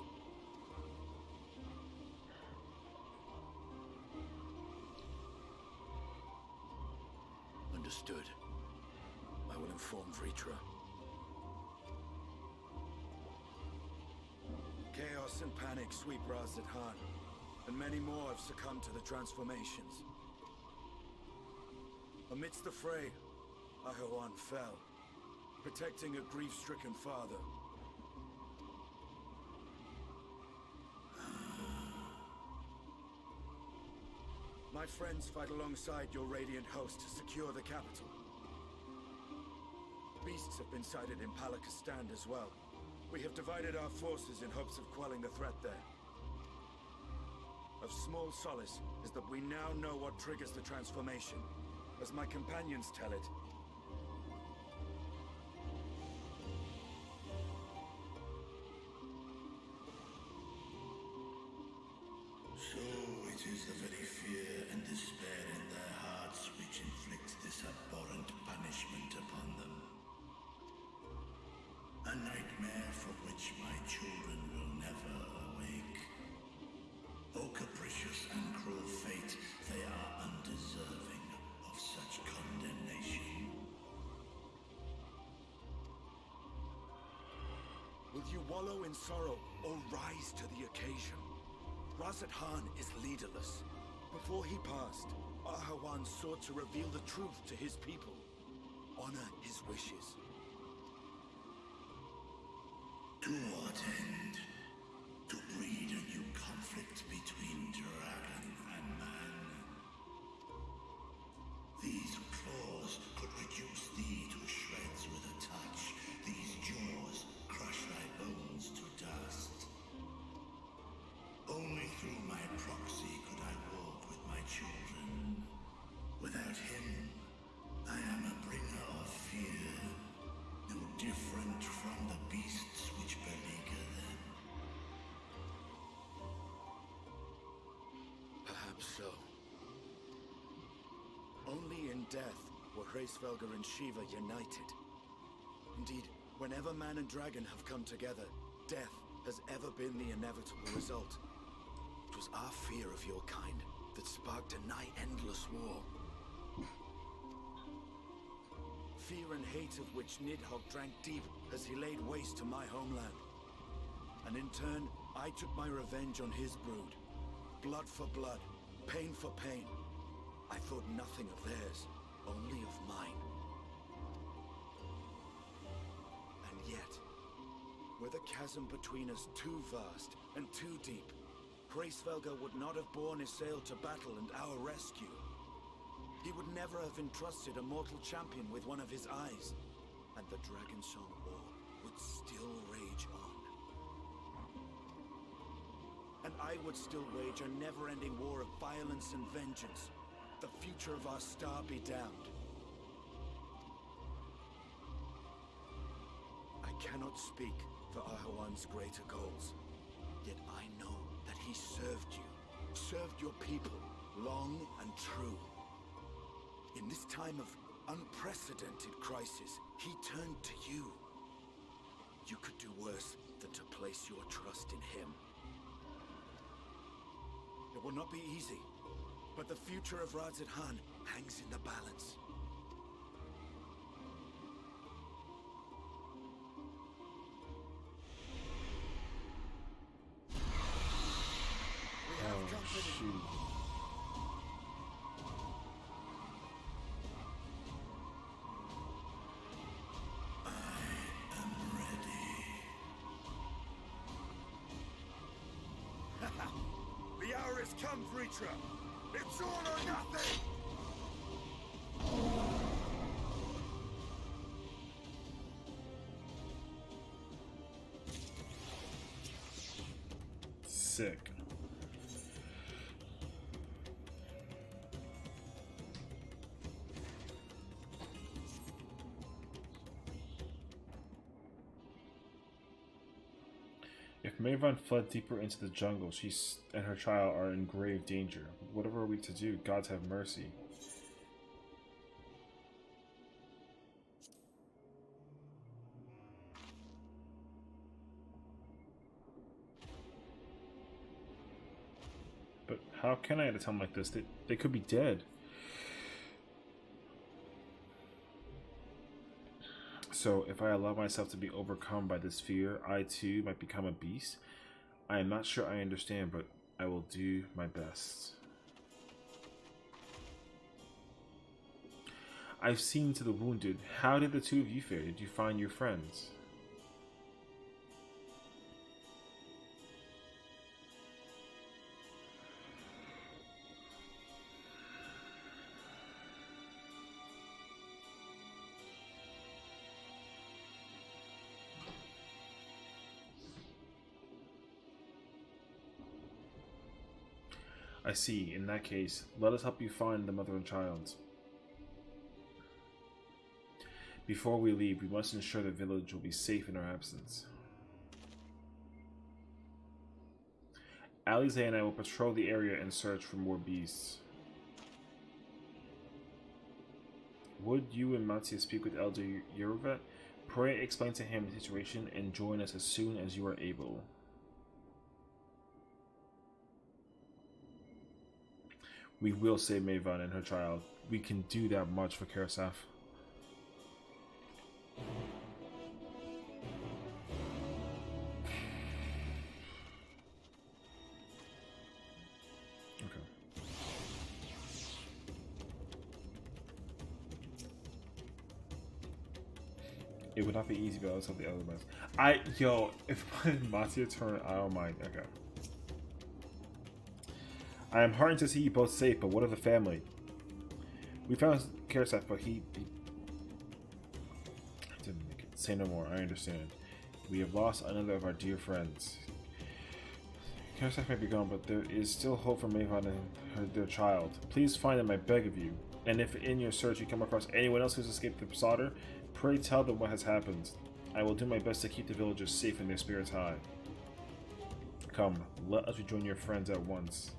Understood. I will inform Vritra. Chaos and panic sweep Ras Khan, and many more have succumbed to the transformations. Amidst the fray, Ahawan fell, protecting a grief-stricken father. My friends fight alongside your Radiant host to secure the capital. Beasts have been sighted in Palakistan as well. We have divided our forces in hopes of quelling the threat there. Of small solace is that we now know what triggers the transformation. As my companions tell it, so it is the very fear and despair in their hearts which inflicts this abhorrent punishment upon them. A nightmare from which my children will never awake. O capricious and cruel fate, they are undeserving of such condemnation. will you wallow in sorrow or rise to the occasion? Razat Khan is leaderless. Before he passed, Ahawan sought to reveal the truth to his people. Honor his wishes. To what end? To breed a new conflict between dragon and man. These claws could reduce thee to shreds with a touch. These jaws crush thy bones to dust. Only through my proxy could I walk with my children. Without him, I am a bringer of fear, no different from the beasts which beleaguer them. Perhaps so. Only in death were Hraesvelgr and Shiva united. Indeed, whenever man and dragon have come together, death has ever been the inevitable result. It was our fear of your kind that sparked a nigh-endless war. Fear and hate of which Nidhogg drank deep as he laid waste to my homeland. And in turn, I took my revenge on his brood. Blood for blood, pain for pain. I thought nothing of theirs, only of mine. And yet, were the chasm between us too vast and too deep, Hraesvelgr would not have borne Isael to battle and our rescue. He would never have entrusted a mortal champion with one of his eyes, and the Dragonsong War would still rage on. And I would still wage a never-ending war of violence and vengeance. The future of our star be damned. I cannot speak for Ahawan's greater goals, yet I know that he served you, served your people, long and true. In this time of unprecedented crisis, he turned to you. You could do worse than to place your trust in him. It will not be easy, but the future of Razat Khan hangs in the balance. We have company. Shoot. The hour has come, Vritra! It's all or nothing! Sick. If Maven fled deeper into the jungle, she and her child are in grave danger. Whatever are we to do? Gods have mercy. But how can I at a time like this? They could be dead. So, if I allow myself to be overcome by this fear, I too might become a beast. I am not sure I understand, but I will do my best. I've seen to the wounded. How did the two of you fare? Did you find your friends? I see. In that case, let us help you find the mother and child. Before we leave, we must ensure the village will be safe in our absence. Alize and I will patrol the area and search for more beasts. Would you and Mattia speak with Elder Yerovet? Pray explain to him the situation and join us as soon as you are able. We will save Maven and her child. We can do that much for Karasaf. It would not be easy, but I'll tell the other ones. Yo, if Mattia turn, I don't mind. Okay. I am heartened to see you both safe, but what of the family? We found Karasaf, but he didn't make it. Say no more, I understand. We have lost another of our dear friends. Karasaf may be gone, but there is still hope for Maven and their child. Please find them, I beg of you. And if in your search you come across anyone else who's escaped the slaughter, pray tell them what has happened. I will do my best to keep the villagers safe and their spirits high. Come, let us rejoin your friends at once.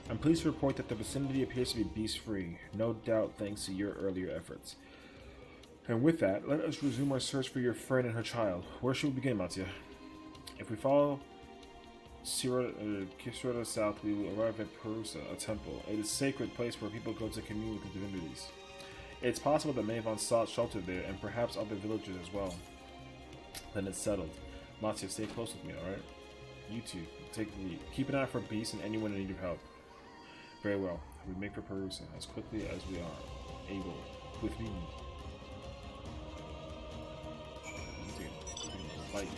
I'm pleased to report that the vicinity appears to be beast-free, no doubt thanks to your earlier efforts. And with that, let us resume our search for your friend and her child. Where should we begin, Mattia? If we follow Kisrota south, we will arrive at Perusa, a temple. It is a sacred place where people go to commune with the divinities. It's possible that Maven sought shelter there, and perhaps other villagers as well. Then it's settled. Mattia, stay close with me, alright? You two, take the lead. Keep an eye for beasts and anyone in need of help. Very well. We make for Perusa as quickly as we are able. With me. Fight.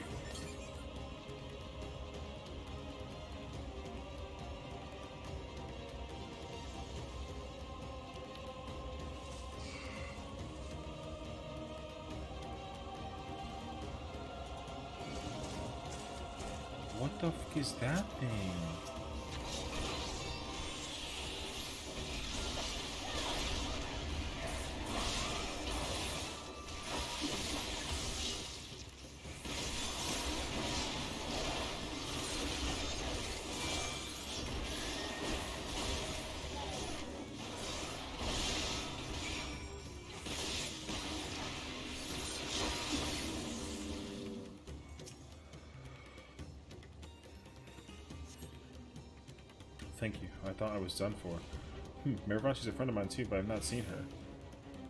What the fuck is that thing? Thank you. I thought I was done for. Maven, she's a friend of mine too, but I've not seen her.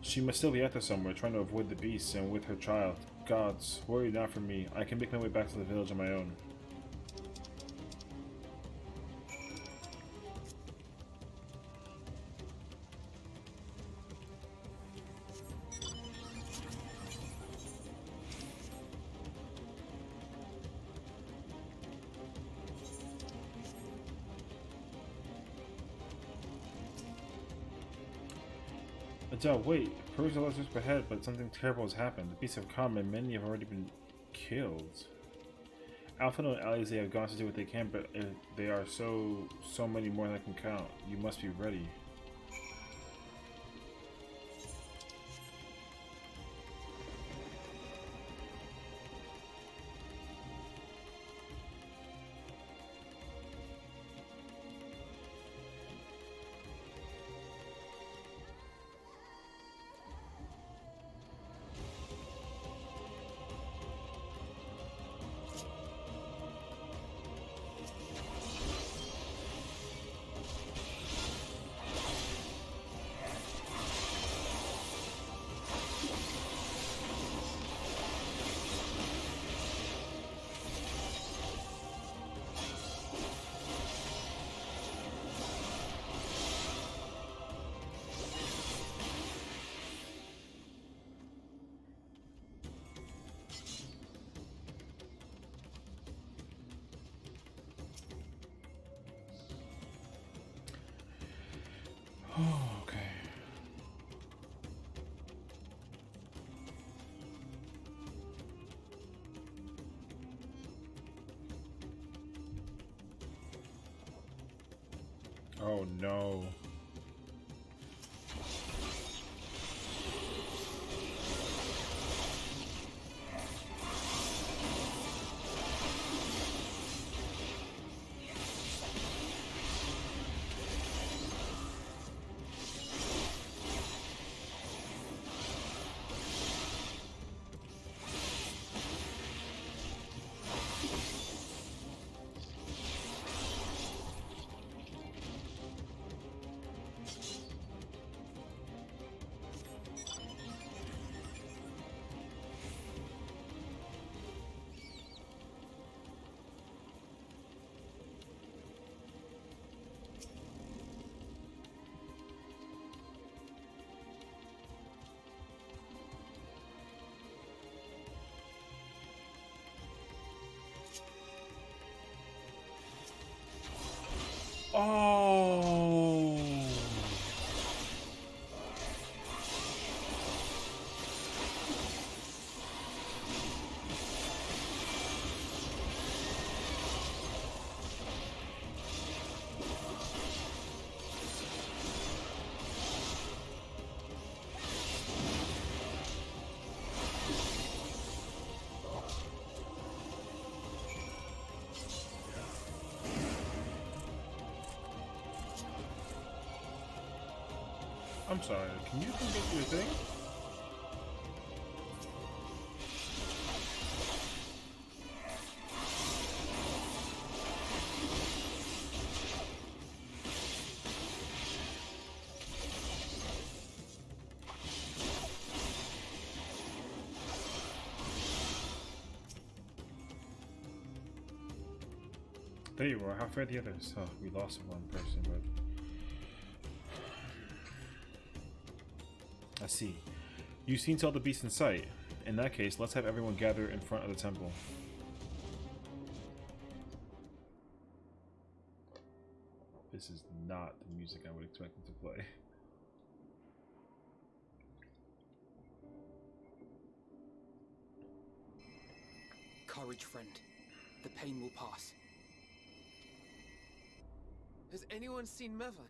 She must still be out there somewhere, trying to avoid the beasts and with her child. Gods, worry not for me. I can make my way back to the village on my own. Adele, wait. Perusa was just ahead, but something terrible has happened. The beasts have come, and many have already been killed. Alphino and Alize have gone to do what they can, but they are so many more than I can count. You must be ready. Okay. Oh no. Oh. I'm sorry, can you complete your thing? There you are, how fare the others? Oh, we lost one person, but... I see. You've seen to all the beasts in sight. In that case, let's have everyone gather in front of the temple. This is not the music I would expect them to play. Courage, friend. The pain will pass. Has anyone seen Mevan?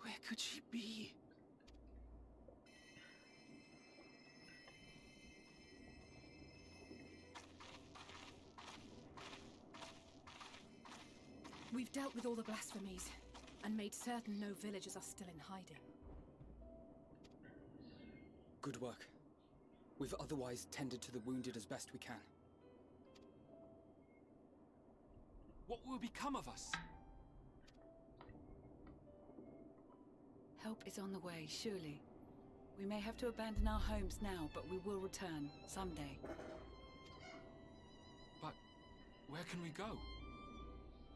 Where could she be? We've dealt with all the blasphemies, and made certain no villagers are still in hiding. Good work. We've otherwise tended to the wounded as best we can. What will become of us? Help is on the way, surely. We may have to abandon our homes now, but we will return, someday. But where can we go?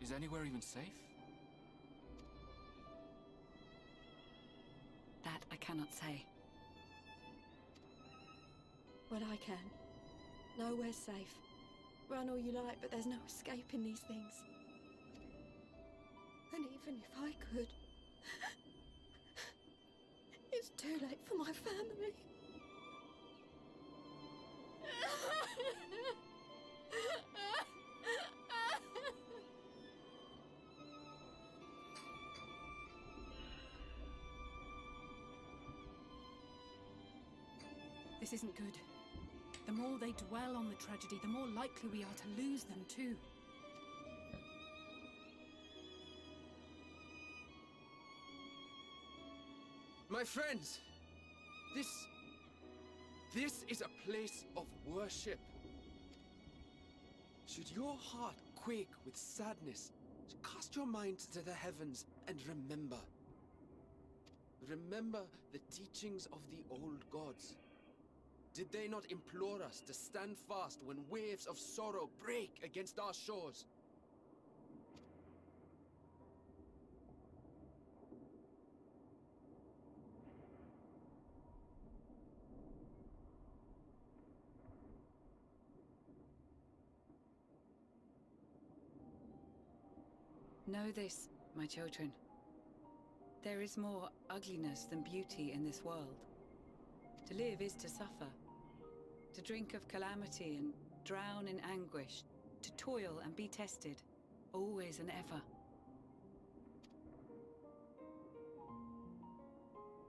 Is anywhere even safe? That I cannot say. Well, I can. Nowhere's safe. Run all you like, but there's no escaping these things. And even if I could... it's too late for my family. This isn't good. The more they dwell on the tragedy, the more likely we are to lose them too. My friends, this is a place of worship. Should your heart quake with sadness, cast your mind to the heavens and remember. Remember the teachings of the old gods. Did they not implore us to stand fast when waves of sorrow break against our shores? Know this, my children. There is more ugliness than beauty in this world. To live is to suffer. To drink of calamity and drown in anguish. To toil and be tested, always and ever.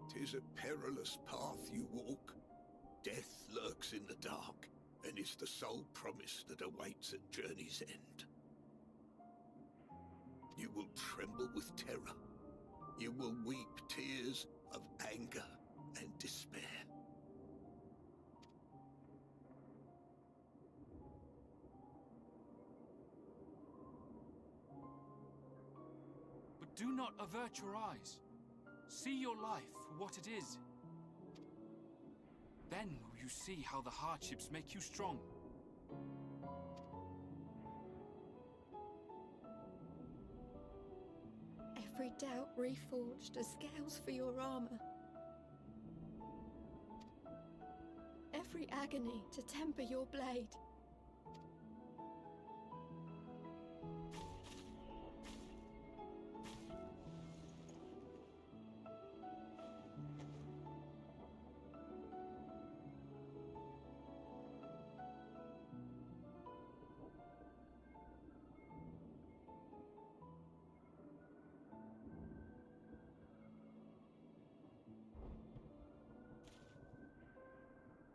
'Tis a perilous path you walk. Death lurks in the dark, and is the sole promise that awaits at journey's end. You will tremble with terror. You will weep tears of anger and despair. But do not avert your eyes. See your life for what it is. Then will you see how the hardships make you strong. Every doubt reforged as scales for your armor. Every agony to temper your blade.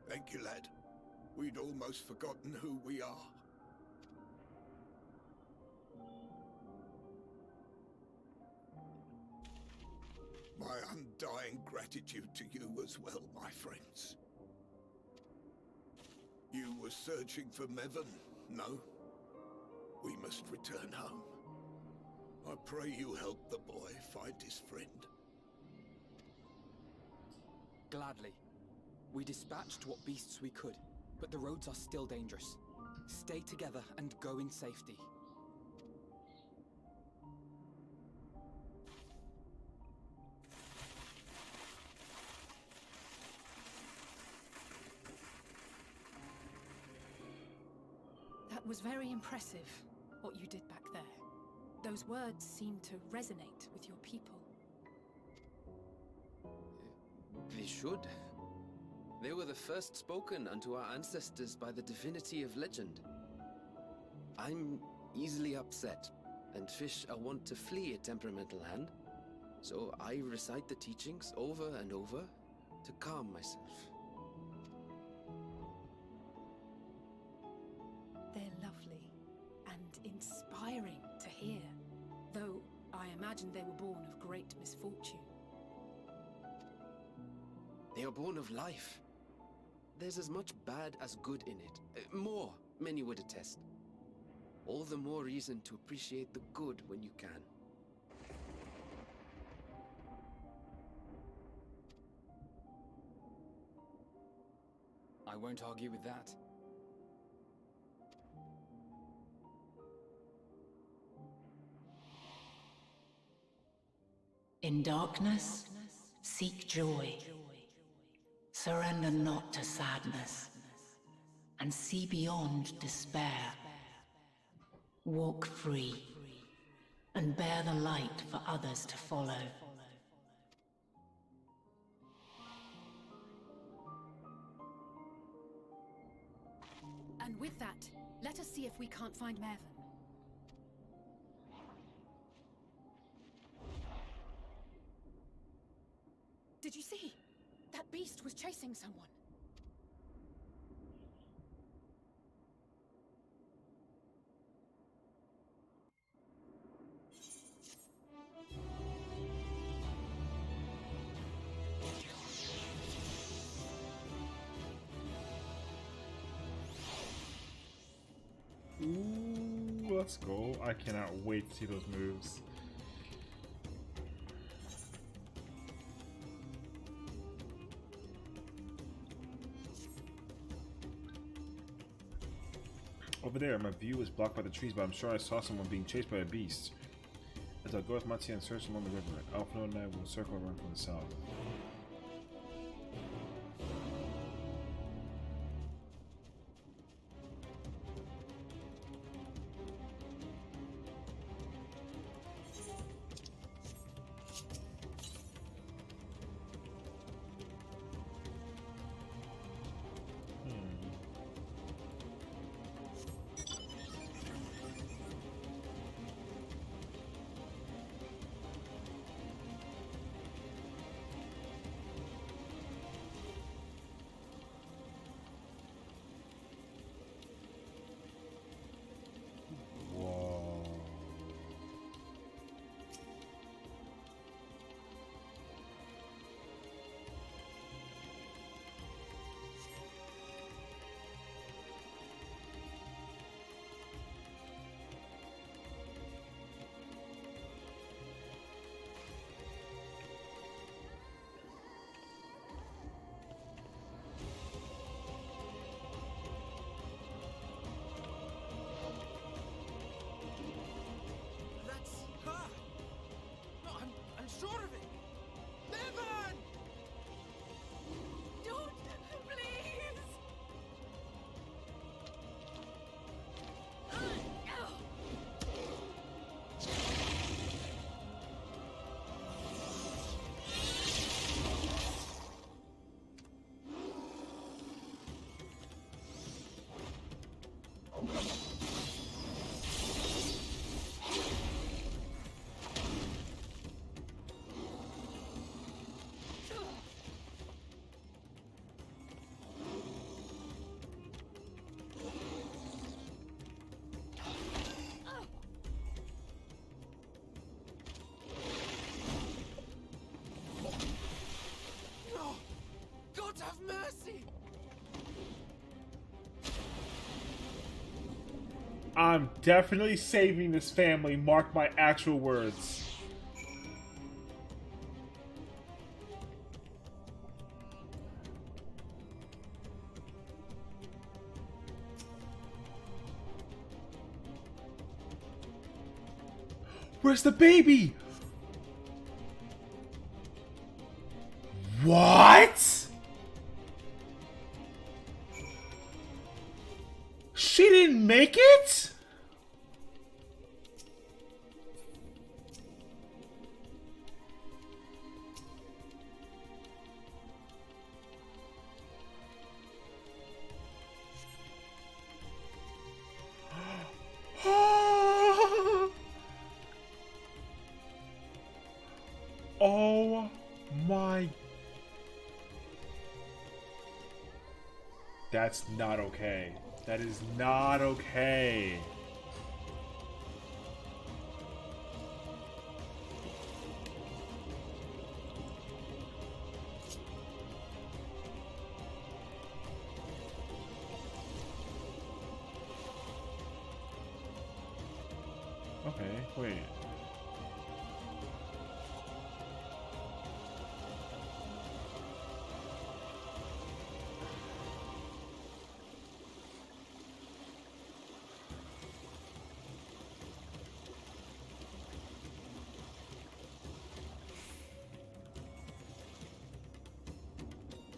Thank you, lad. We'd almost forgotten who we are. My undying gratitude to you as well, my friends. You were searching for Mevon, no? We must return home. I pray you help the boy find his friend. Gladly. We dispatched what beasts we could, but the roads are still dangerous. Stay together and go in safety. That was very impressive, what you did back there. Those words seem to resonate with your people. They should. They were the first spoken unto our ancestors by the divinity of legend. I'm easily upset, and fish are wont to flee a temperamental hand, so I recite the teachings over and over to calm myself. They're lovely and inspiring to hear, though I imagine they were born of great misfortune. They are born of life. There's as much bad as good in it. More, many would attest. All the more reason to appreciate the good when you can. I won't argue with that. In darkness, seek joy. Surrender not to sadness, and see beyond despair. Walk free, and bear the light for others to follow. And with that, let us see if we can't find Mervyn. Did you see? That beast was chasing someone. Ooh, let's go. I cannot wait to see those moves. Over there, my view is blocked by the trees, but I'm sure I saw someone being chased by a beast. As I'll go with Mattia and search along the river, Alfno and I will circle around from the south. I'm definitely saving this family. Mark my actual words. Where's the baby? What? She didn't make it? Oh my. That's not okay. That is not okay. Okay, wait.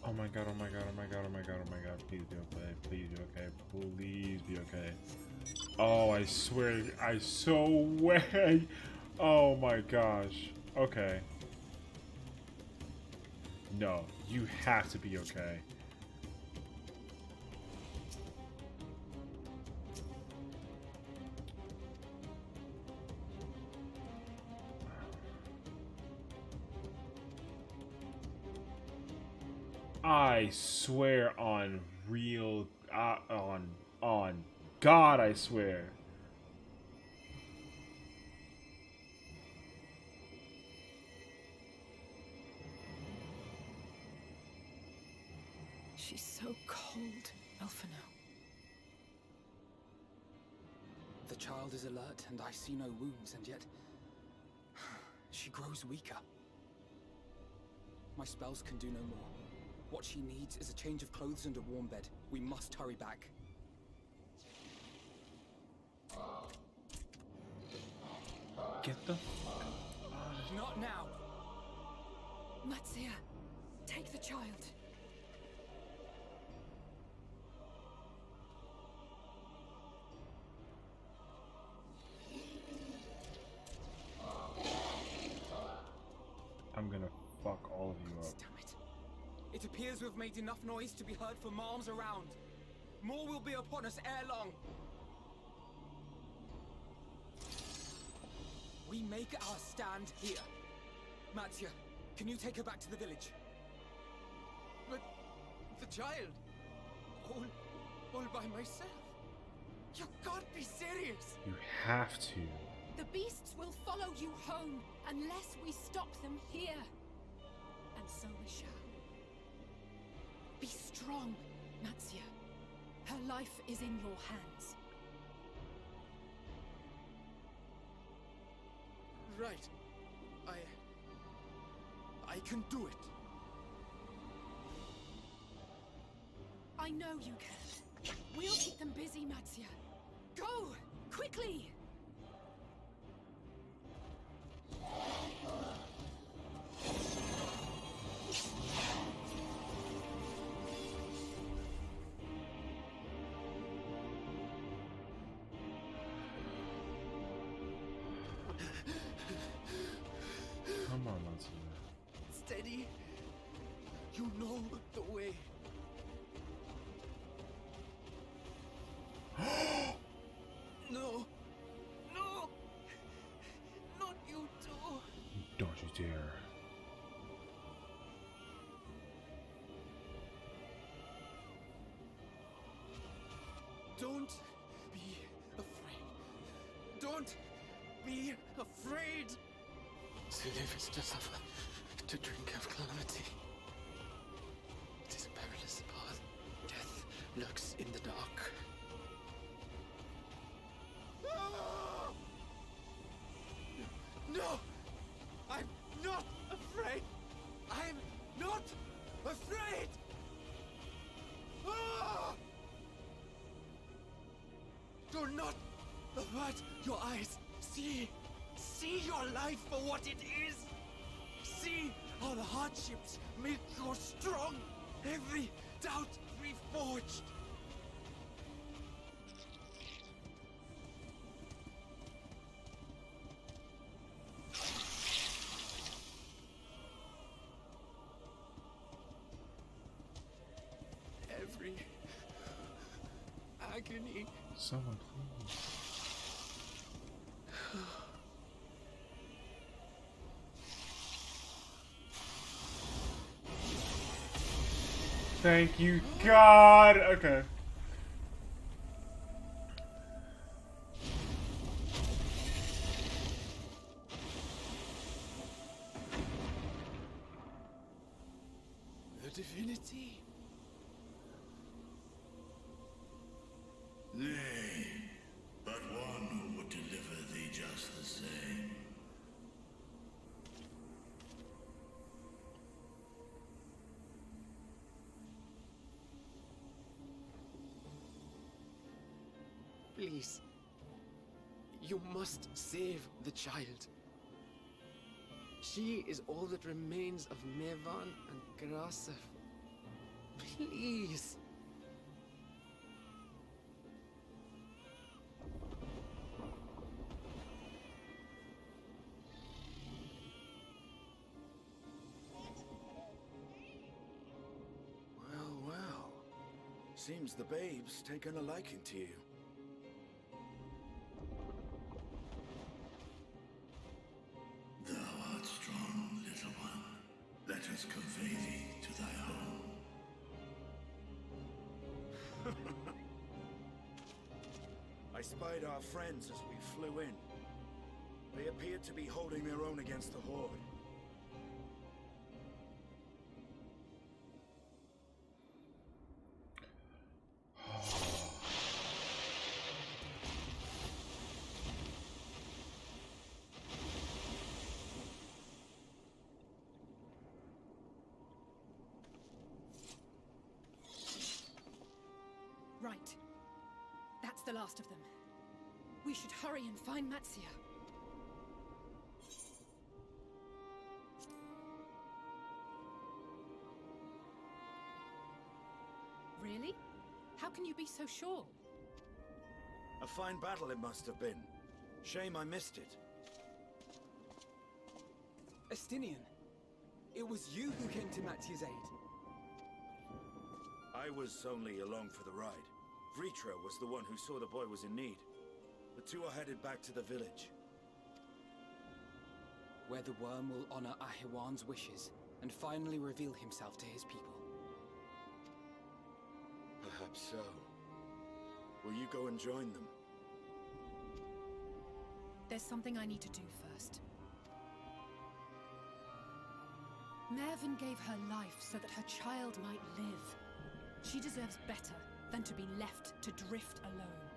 Oh my god, oh my god, oh my god, oh my god, oh my god, please be okay, please be okay, please be okay. Oh, I swear, I swear. Oh my gosh. Okay. No, you have to be okay. I swear on real, on God, I swear. She's so cold, Elfino. The child is alert, and I see no wounds, and yet she grows weaker. My spells can do no more. What she needs is a change of clothes and a warm bed. We must hurry back. Get the Not now! Matsia, take the child. I'm gonna fuck all of you up. Damn it. It appears we've made enough noise to be heard from arms around. More will be upon us ere long. We make our stand here. Matsia, can you take her back to the village? But the child, all by myself. You can't be serious. You have to. The beasts will follow you home unless we stop them here. And so we shall. Be strong, Matsia. Her life is in your hands. Right. I can do it. I know you can. We'll keep them busy, Matsia. Go! Quickly! Come on, Matsuda. Steady. You know the way. No. No. Not you too. Don't you dare. Don't be afraid. Don't be afraid. To live is to suffer, to drink of calamity. It is a perilous path. Death lurks in the dark. Do not avert your eyes. See your life for what it is. See how the hardships make you strong. Every doubt reforged. Every agony. Someone, please. Thank you, God. Okay. The divinity. Nay, but one who would deliver thee just the same. Please. You must save the child. She is all that remains of Mevan and Grasef. Please. Well, well. Seems the babe's taken a liking to you. Thou art strong, little one. Let us convey thee to thy home. I spied our friends as we flew in. They appeared to be holding their own against the Horde. Right. That's the last of them. We should hurry and find Matsia. Really? How can you be so sure? A fine battle it must have been. Shame I missed it. Estinian, it was you who came to Mattia's aid. I was only along for the ride. Vritra was the one who saw the boy was in need. The two are headed back to the village. Where the worm will honor Ahiwan's wishes and finally reveal himself to his people. Perhaps so. Will you go and join them? There's something I need to do first. Mervyn gave her life so that her child might live. She deserves better than to be left to drift alone.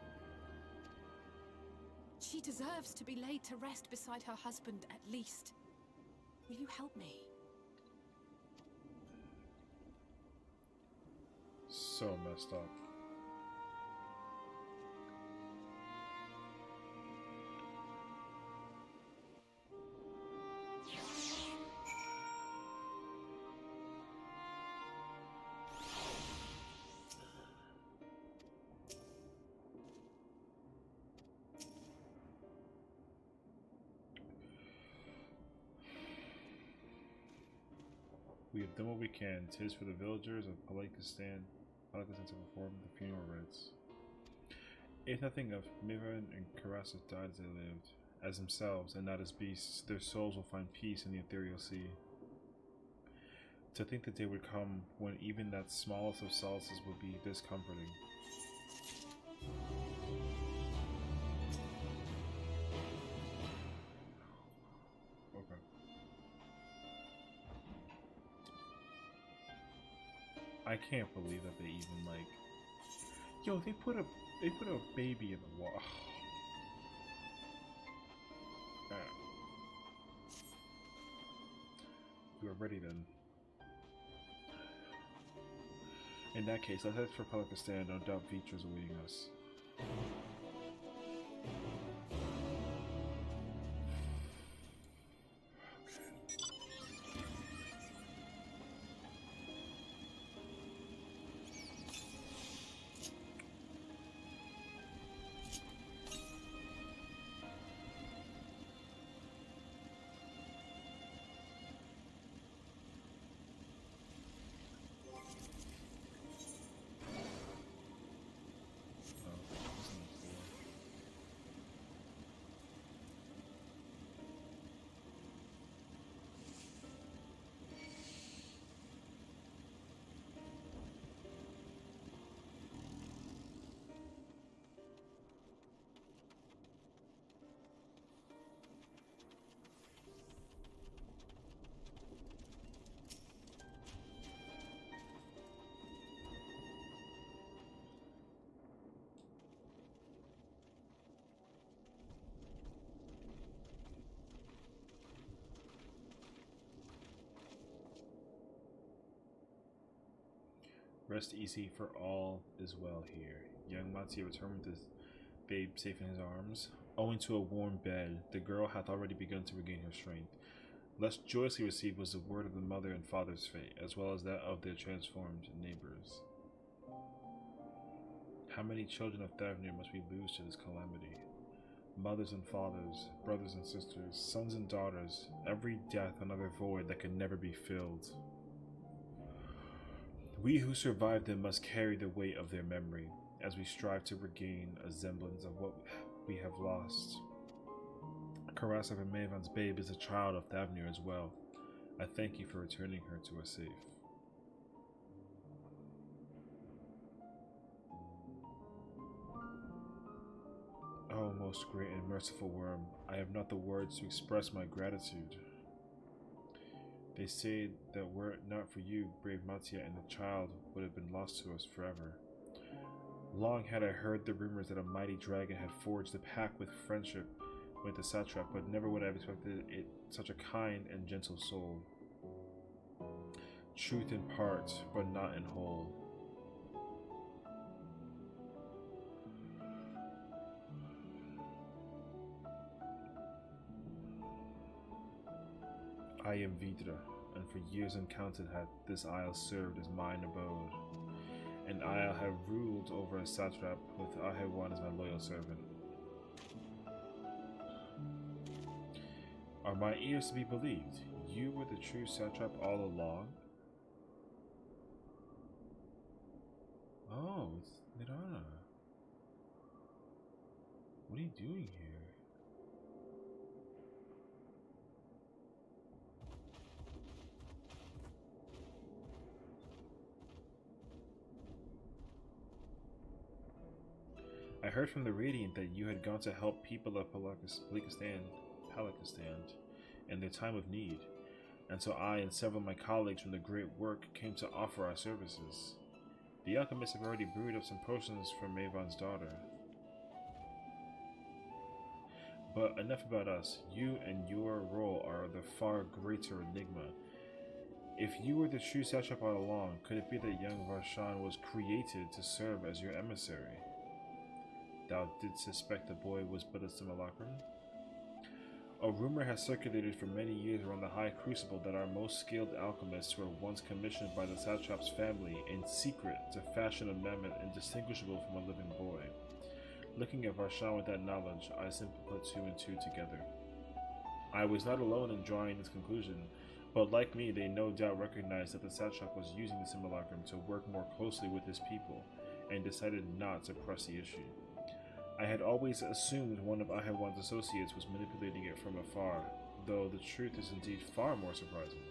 She deserves to be laid to rest beside her husband, at least. Will you help me? So messed up. We have done what we can. 'Tis for the villagers of Palakistan to perform the funeral rites. If nothing of Miran and Karasas died as they lived, as themselves and not as beasts, their souls will find peace in the ethereal sea. To think that day would come when even that smallest of solaces would be this comforting. Okay. I can't believe that they even like. Yo, they put a baby in the water. You are ready then. In that case, let's head for Palakistan. No doubt Vitra's awaiting us. Rest easy, for all is well here. Young Mattia returned with his babe safe in his arms. Owing to a warm bed, the girl hath already begun to regain her strength. Less joyously received was the word of the mother and father's fate, as well as that of their transformed neighbors. How many children of Thavnir must we lose to this calamity? Mothers and fathers, brothers and sisters, sons and daughters, every death another void that can never be filled. We who survived them must carry the weight of their memory, as we strive to regain a semblance of what we have lost. Karasov and Mavan's babe is a child of Thavnir as well. I thank you for returning her to us safe. Oh, most great and merciful worm, I have not the words to express my gratitude. They say that were it not for you, brave Mattia, and the child would have been lost to us forever. Long had I heard the rumors that a mighty dragon had forged a pact with friendship with the satrap, but never would I have expected it such a kind and gentle soul. Truth in part, but not in whole. I am Vidra, and for years uncounted hath this isle served as mine abode. And I have ruled over a satrap with Ahewan as my loyal servant. Are my ears to be believed? You were the true satrap all along? Oh, it's Nirana. What are you doing here? I heard from the Radiant that you had gone to help people of Palakistan in their time of need, and so I and several of my colleagues from the Great Work came to offer our services. The alchemists have already brewed up some potions for Mavan's daughter. But enough about us. You and your role are the far greater enigma. If you were the true satrap all along, could it be that young Varshan was created to serve as your emissary? Thou didst suspect the boy was but a simulacrum? A rumor has circulated for many years around the High Crucible that our most skilled alchemists were once commissioned by the satrap's family in secret to fashion a mammoth indistinguishable from a living boy. Looking at Varshan with that knowledge, I simply put two and two together. I was not alone in drawing this conclusion, but like me, they no doubt recognized that the satrap was using the simulacrum to work more closely with his people, and decided not to press the issue. I had always assumed one of Ahewan's associates was manipulating it from afar, though the truth is indeed far more surprising.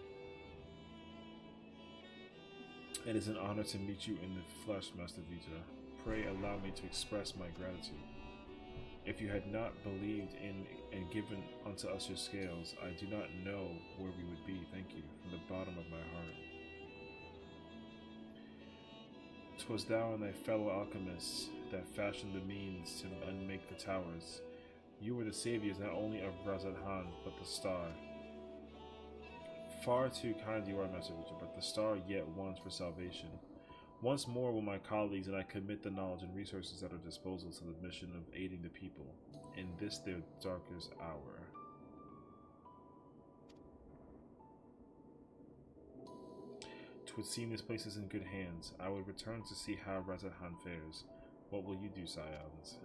It is an honor to meet you in the flesh, Master Vita. Pray allow me to express my gratitude. If you had not believed in and given unto us your scales, I do not know where we would be. Thank you, from the bottom of my heart. 'Twas thou and thy fellow alchemists that fashioned the means to unmake the towers. You were the saviors not only of Razadhan, but the star. Far too kind you are, Master Richard, but the star yet wants for salvation. Once more will my colleagues and I commit the knowledge and resources at our disposal to the mission of aiding the people in this their darkest hour. Would seem this place is in good hands. I would return to see how Razadhan fares. What will you do, Scions?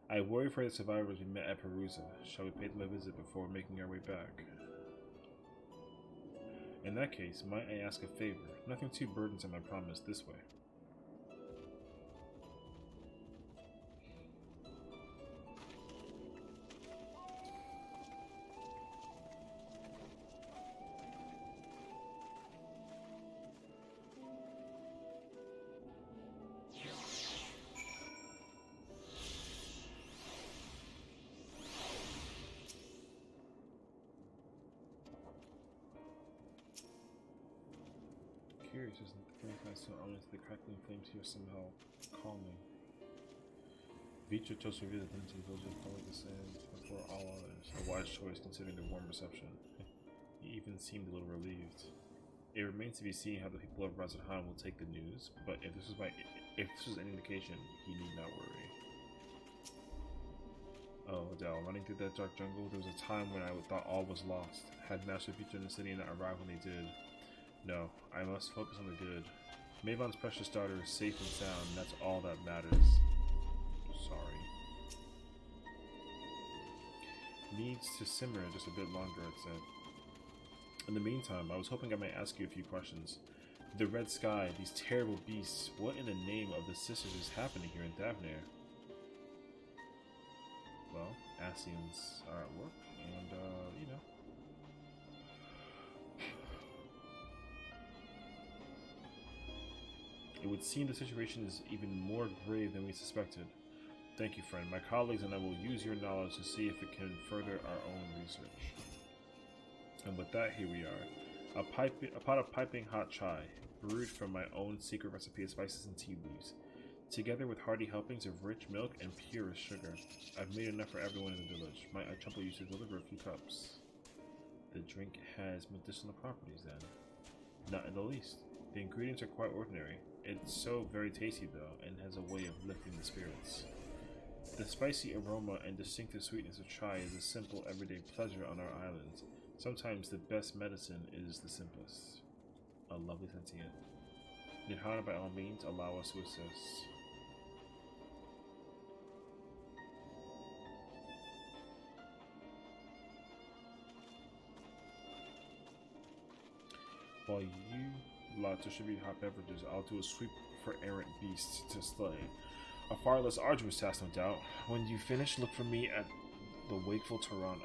I worry for the survivors we met at Perusa. Shall we pay them a visit before making our way back? In that case, might I ask a favor? Nothing too burdensome, I promise, this way. Curious, isn't the flames so ominous the crackling flames here somehow calming? Vitra chose to visit them to the village of Hitholidaes before all others. A wise choice considering the warm reception. He even seemed a little relieved. It remains to be seen how the people of Razadhan will take the news, but if this was any indication, he need not worry. Oh, Adele, running through that dark jungle, there was a time when I thought all was lost. Had Master Future in the city and not arrived when they did. No, I must focus on the good. Mavon's precious daughter is safe and sound, and that's all that matters. Sorry. Needs to simmer just a bit longer, it said. In the meantime, I was hoping I might ask you a few questions. The red sky, these terrible beasts, what in the name of the sisters is happening here in Thavnair? Well, Sessiions are at work, and, you know. It would seem the situation is even more grave than we suspected. Thank you, friend. My colleagues and I will use your knowledge to see if it can further our own research. And with that, here we are. A pot of piping hot chai, brewed from my own secret recipe of spices and tea leaves, together with hearty helpings of rich milk and purest sugar. I've made enough for everyone in the village. My Chumpo used to deliver a few cups. The drink has medicinal properties, then? Not in the least. The ingredients are quite ordinary. It's so very tasty, though, and has a way of lifting the spirits. The spicy aroma and distinctive sweetness of chai is a simple, everyday pleasure on our islands. Sometimes the best medicine is the simplest. A lovely sentient. Nirhana, by all means, allow us to assist. While you lot distribute hot beverages, I'll do a sweep for errant beasts to slay. A far less arduous task, no doubt. When you finish, look for me at the wakeful Tirana.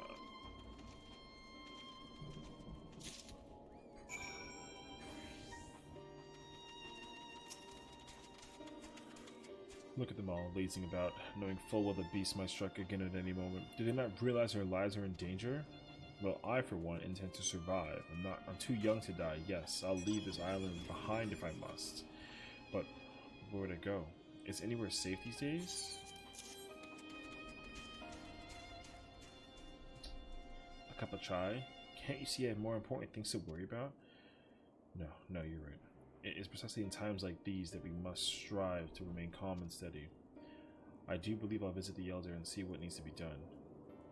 Look at them all, lazing about, knowing full well the beast might strike again at any moment. Do they not realize their lives are in danger? Well, I, for one, intend to survive. I'm too young to die. Yes, I'll leave this island behind if I must. But where to go? Is anywhere safe these days? A cup of chai? Can't you see I have more important things to worry about? No, you're right. It is precisely in times like these that we must strive to remain calm and steady. I do believe I'll visit the Elder and see what needs to be done.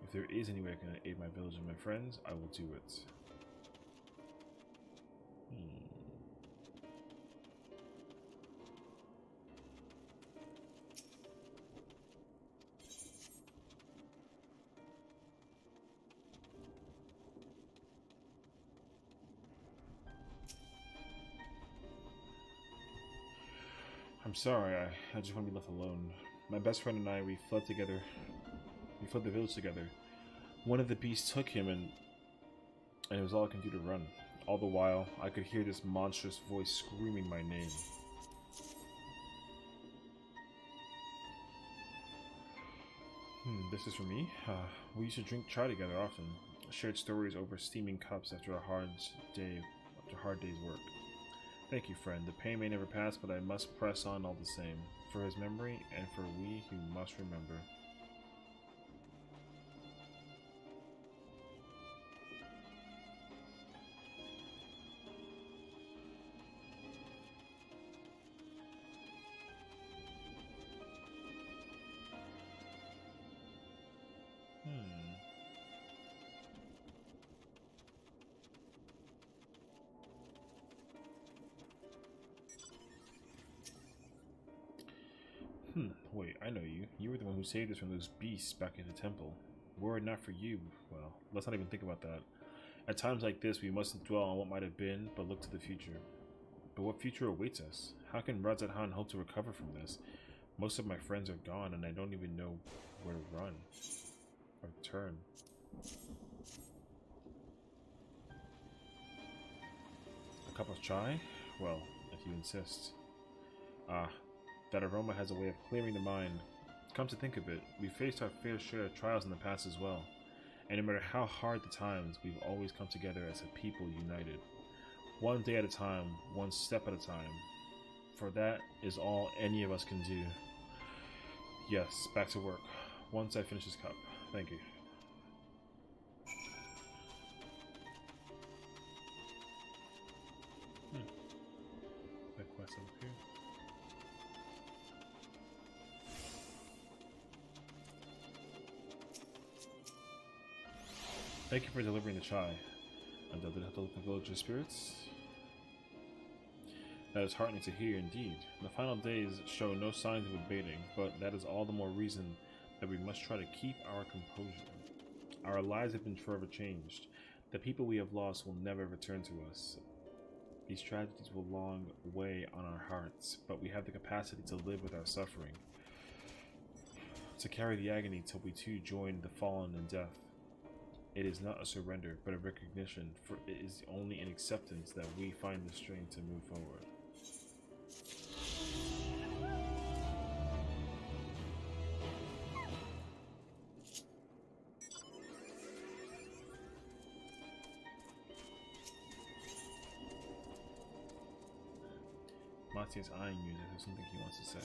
If there is any way I can aid my village and my friends, I will do it. I'm sorry, I just want to be left alone. My best friend and I, we fled together. We fled the village together. One of the beasts took him, and it was all I could do to run. All the while, I could hear this monstrous voice screaming my name. This is for me? We used to drink chai together often. Shared stories over steaming cups after a hard day's work. Thank you, friend. The pain may never pass, but I must press on all the same. For his memory, and for we who must remember. Wait, I know you. You were the one who saved us from those beasts back in the temple. Were it not for you, well, let's not even think about that. At times like this, we mustn't dwell on what might have been, but look to the future. But what future awaits us? How can Razadhan hope to recover from this? Most of my friends are gone, and I don't even know where to run. Or turn. A cup of chai? Well, if you insist. That aroma has a way of clearing the mind. Come to think of it, we've faced our fair share of trials in the past as well. And no matter how hard the times, we've always come together as a people united. One day at a time, one step at a time. For that is all any of us can do. Yes, back to work. Once I finish this cup. Thank you. Thank you for delivering the chai. Until the village of spirits? That is heartening to hear indeed. The final days show no signs of abating, but that is all the more reason that we must try to keep our composure. Our lives have been forever changed. The people we have lost will never return to us. These tragedies will long weigh on our hearts, but we have the capacity to live with our suffering, to carry the agony till we too join the fallen in death. It is not a surrender, but a recognition, for it is only in acceptance that we find the strength to move forward. Mattia is eyeing you as if there's something he wants to say.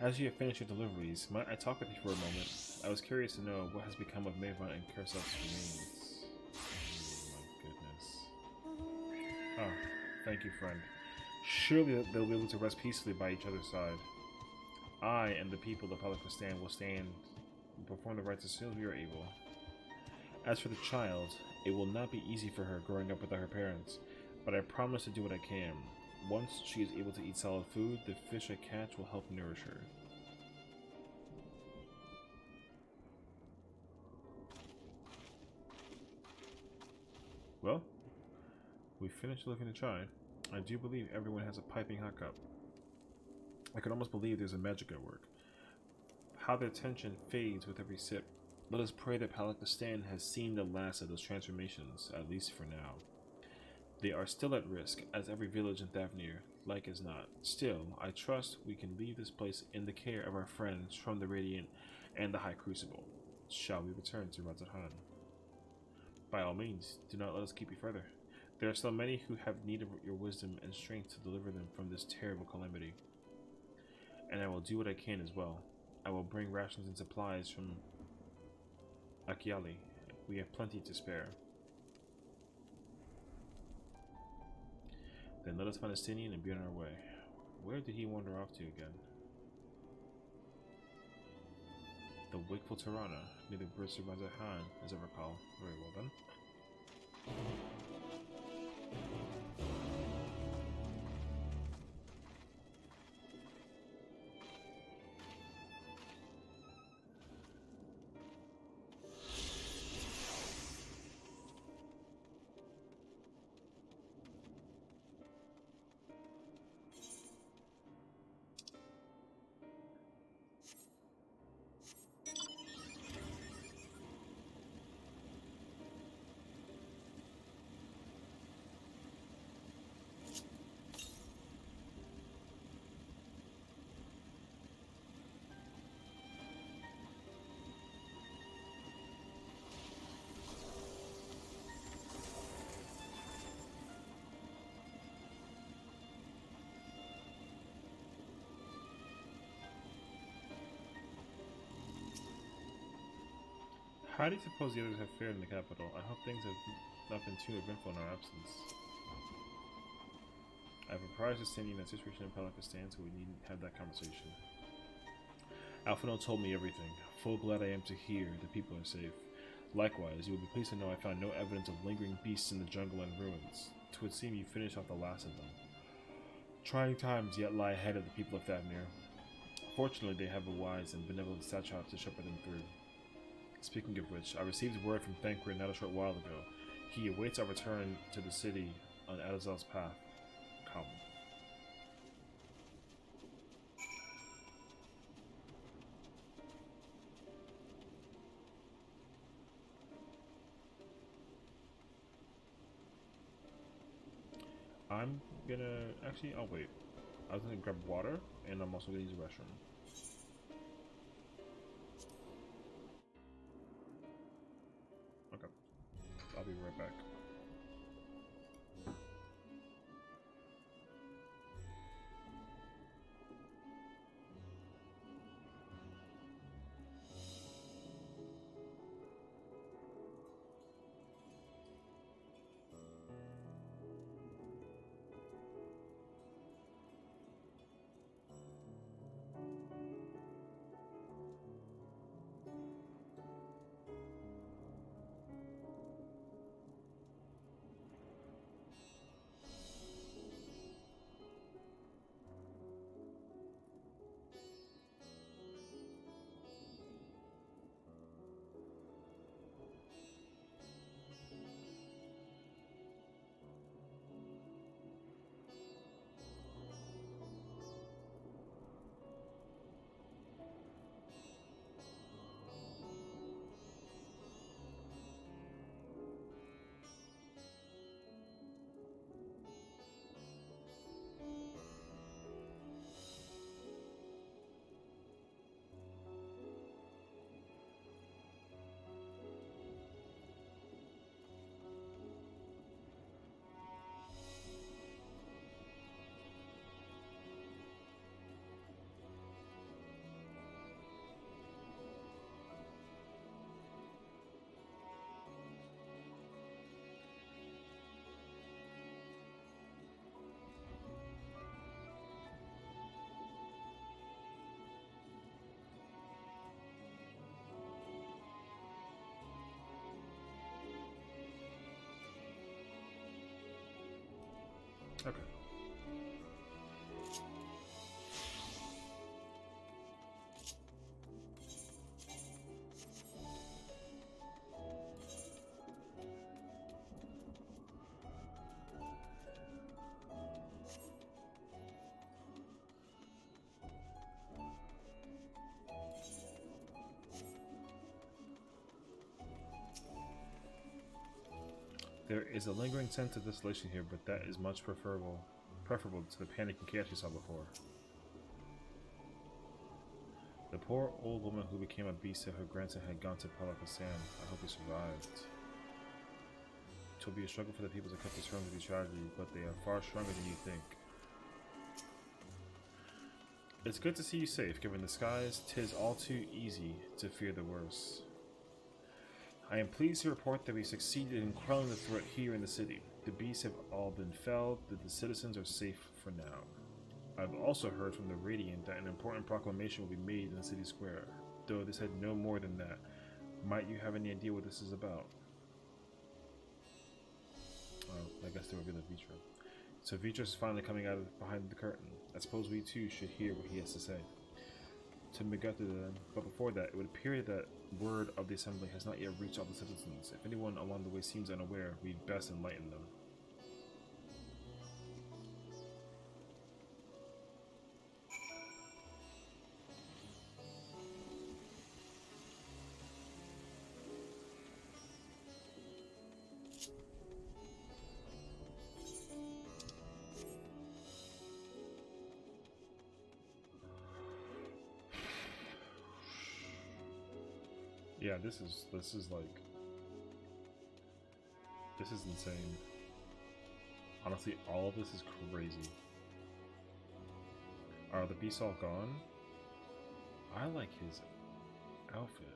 As you have finished your deliveries, might I talk with you for a moment? I was curious to know what has become of Mavon and Kersov's remains. Oh my goodness. Ah, thank you, friend. Surely they'll be able to rest peacefully by each other's side. I and the people of Palakistan will stand and perform the rites as soon as we are able. As for the child, it will not be easy for her growing up without her parents, but I promise to do what I can. Once she is able to eat solid food, the fish I catch will help nourish her. Well, we finished looking the chai. I do believe everyone has a piping hot cup. I can almost believe there's a magic at work. How their tension fades with every sip. Let us pray that Palakistan has seen the last of those transformations, at least for now. They are still at risk, as every village in Thavnir, like as not. Still, I trust we can leave this place in the care of our friends from the Radiant and the High Crucible. Shall we return to Radz-at-Han? By all means, do not let us keep you further. There are still many who have need of your wisdom and strength to deliver them from this terrible calamity. And I will do what I can as well. I will bring rations and supplies from Akiali. We have plenty to spare. Then let us find a Sessiion and be on our way. Where did he wander off to again? The wakeful Tirana, near the bridge of Radz-at-Han, as I recall. Very well then. How do you suppose the others have fared in the capital? I hope things have not been too eventful in our absence. I have apprised the Sessiion that situation in Palakistan, so we needn't have that conversation. Alphino told me everything. Full glad I am to hear the people are safe. Likewise, you will be pleased to know I found no evidence of lingering beasts in the jungle and ruins. 'Twould seem you finished off the last of them. Trying times yet lie ahead of the people of Thavnir. Fortunately, they have a wise and benevolent Satrap to shepherd them through. Speaking of which, I received word from Thancred not a short while ago. He awaits our return to the city on Adazal's path. Come. I'm gonna... Actually, I'll wait. I was gonna grab water, and I'm also gonna use the restroom. Okay. I'll be right back. Okay. There is a lingering sense of desolation here, but that is much preferable to the panic and chaos you saw before. The poor old woman who became a beast said her grandson had gone to Palakastan. I hope he survived. It will be a struggle for the people to cut this run with these tragedy, but they are far stronger than you think. It's good to see you safe, given the skies. 'Tis all too easy to fear the worst. I am pleased to report that we succeeded in quelling the threat here in the city. The beasts have all been felled, that the citizens are safe for now. I've also heard from the Radiant that an important proclamation will be made in the city square, though they said no more than that. Might you have any idea what this is about? Oh, I guess they will be the Vitra. So Vitra's finally coming out of behind the curtain. I suppose we too should hear what he has to say. To Megutha then, but before that, it would appear that word of the assembly has not yet reached all the citizens. If anyone along the way seems unaware, we'd best enlighten them. Yeah, this is insane. Honestly, all of this is crazy. Are the beasts all gone? I like his outfit.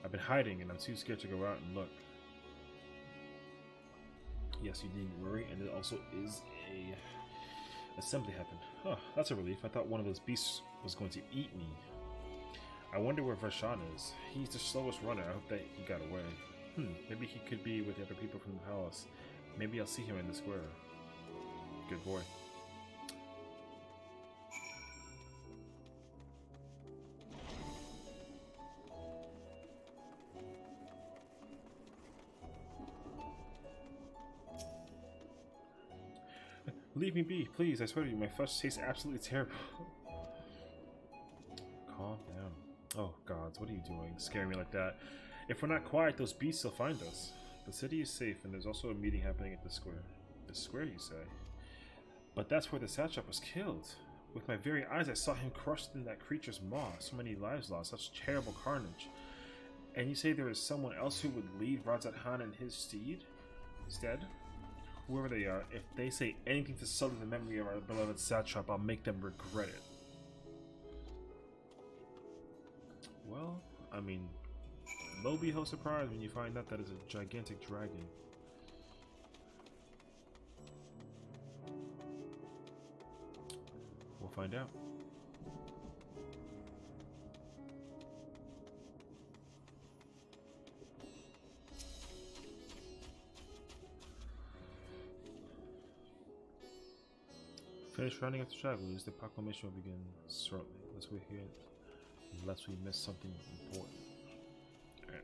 I've been hiding and I'm too scared to go out and look. Yes, you needn't worry, and it also is a assembly happened. Huh, that's a relief. I thought one of those beasts was going to eat me. I wonder where Vershan is. He's the slowest runner. I hope that he got away. Maybe he could be with the other people from the palace. Maybe I'll see him in the square. Good boy. Leave me be, please. I swear to you, my flesh tastes absolutely terrible. Calm down. Oh, gods, what are you doing? Scaring me like that. If we're not quiet, those beasts will find us. The city is safe, and there's also a meeting happening at the square. The square, you say? But that's where the satrap was killed. With my very eyes, I saw him crushed in that creature's maw. So many lives lost, such terrible carnage. And you say there is someone else who would lead Razat Khan in his stead? Whoever they are, if they say anything to sully the memory of our beloved satrap, I'll make them regret it. Well, I mean, lo behold surprise when you find out that it's a gigantic dragon. We'll find out. Finish rounding up the travelers, the proclamation will begin shortly. Let's wait here unless we miss something important. Alright.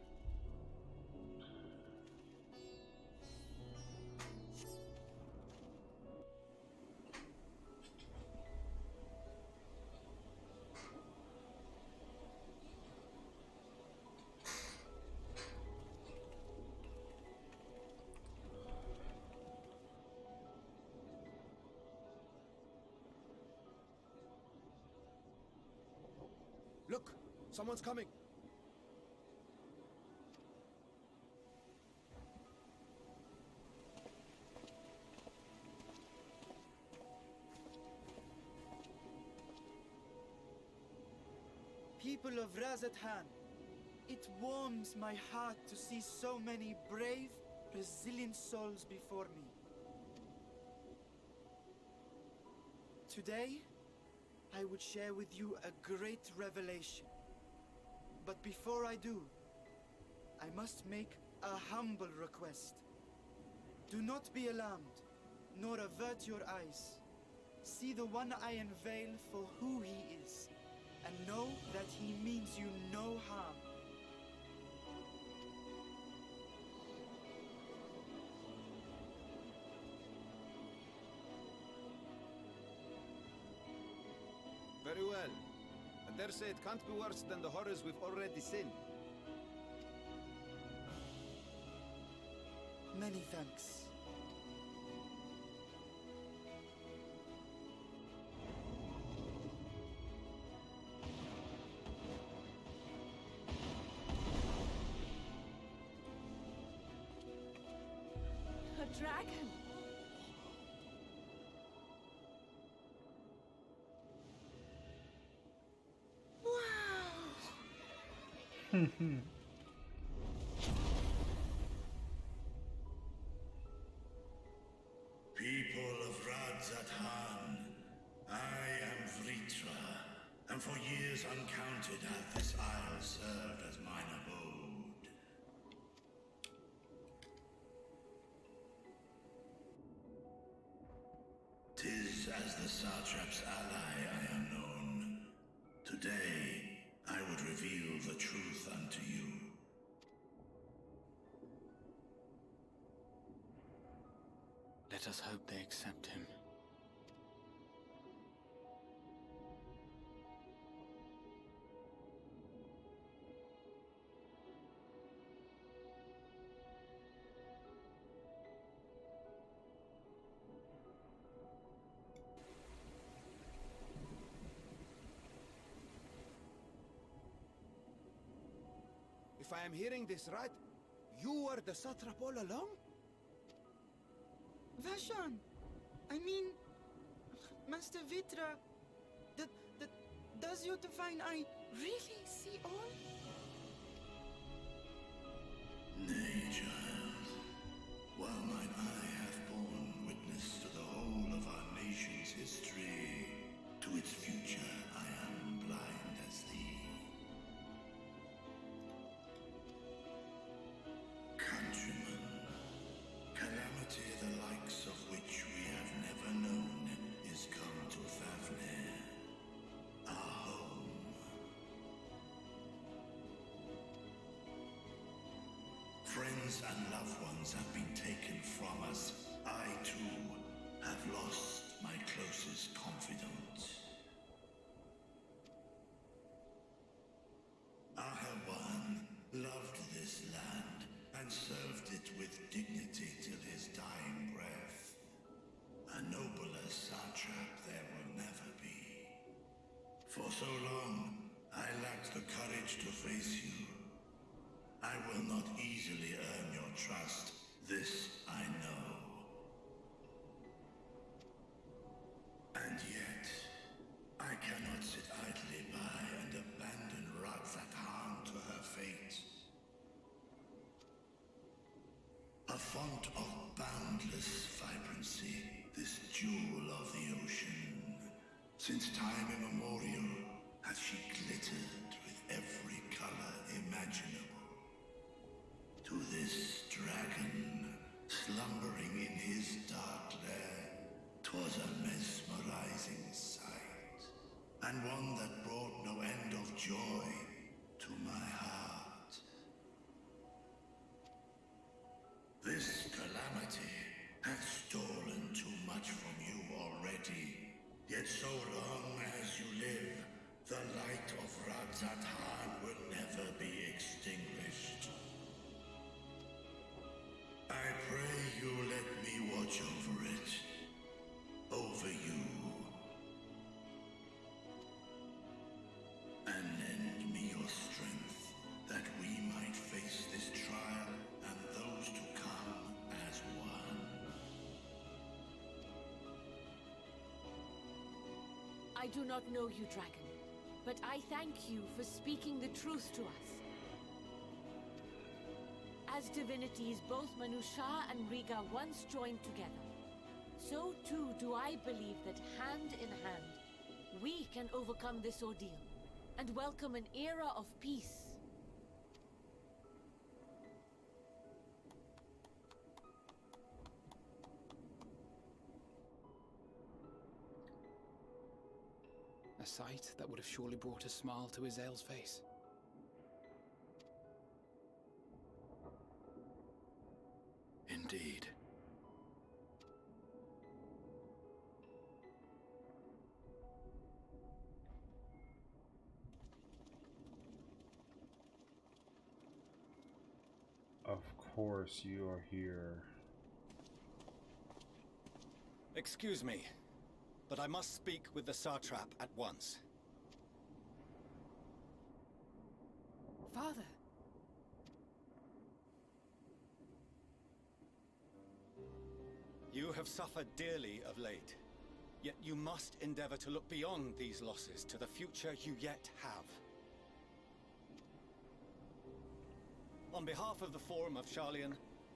Look! Someone's coming! People of Razat Khan, it warms my heart to see so many brave, resilient souls before me. Today, I would share with you a great revelation. But before I do, I must make a humble request. Do not be alarmed. nor avert your eyes. See the one I unveil for who he is, and know that he means you no harm. Very well. I dare say it can't be worse than the horrors we've already seen. Many thanks. A dragon! People of Radzathan, I am Vritra, and for years uncounted hath this isle served as mine abode. Tis as the Satrap's ally I am known. Today, I would reveal the truth unto you. Let us hope they accept him. If I am hearing this right, you were the satrap all along? Vashon! I mean, Master Vitra, does your divine eye really see all? Nay, child. While mine eye hath borne witness to the whole of our nation's history, to its future I am blind as thee. Countrymen, calamity the likes of which we have never known is come to Fafnir, our home. Friends and loved ones have been taken from us. I, too, have lost my closest confidant. Ahawan loved this land and served it with dignity till his dying breath. A nobler satrap there will never be. For so long, I lacked the courage to face you. I will not easily earn your trust, this I know. And yet, I cannot sit idly by and abandon Radzathan to her fate. A font of boundless vibrancy, this jewel of the ocean. Since time immemorial, hath she glittered with every color imaginable. To this dragon, slumbering in his dark lair, 'twas a mesmerizing sight, and one that brought no end of joy to my heart. This calamity hath stolen too much from you already, yet so long as you live, the light of Radzathan will never be extinguished. I pray you let me watch over it. Over you. And lend me your strength, that we might face this trial and those to come as one. I do not know you, dragon, but I thank you for speaking the truth to us. As divinities, both Manusha and Riga once joined together. So too do I believe that hand in hand, we can overcome this ordeal and welcome an era of peace. A sight that would have surely brought a smile to Izael's face. Indeed. Of course you are here. Excuse me, but I must speak with the Satrap at once. Father! You have suffered dearly of late, yet you must endeavor to look beyond these losses to the future you yet have. On behalf of the Forum of Sessiion,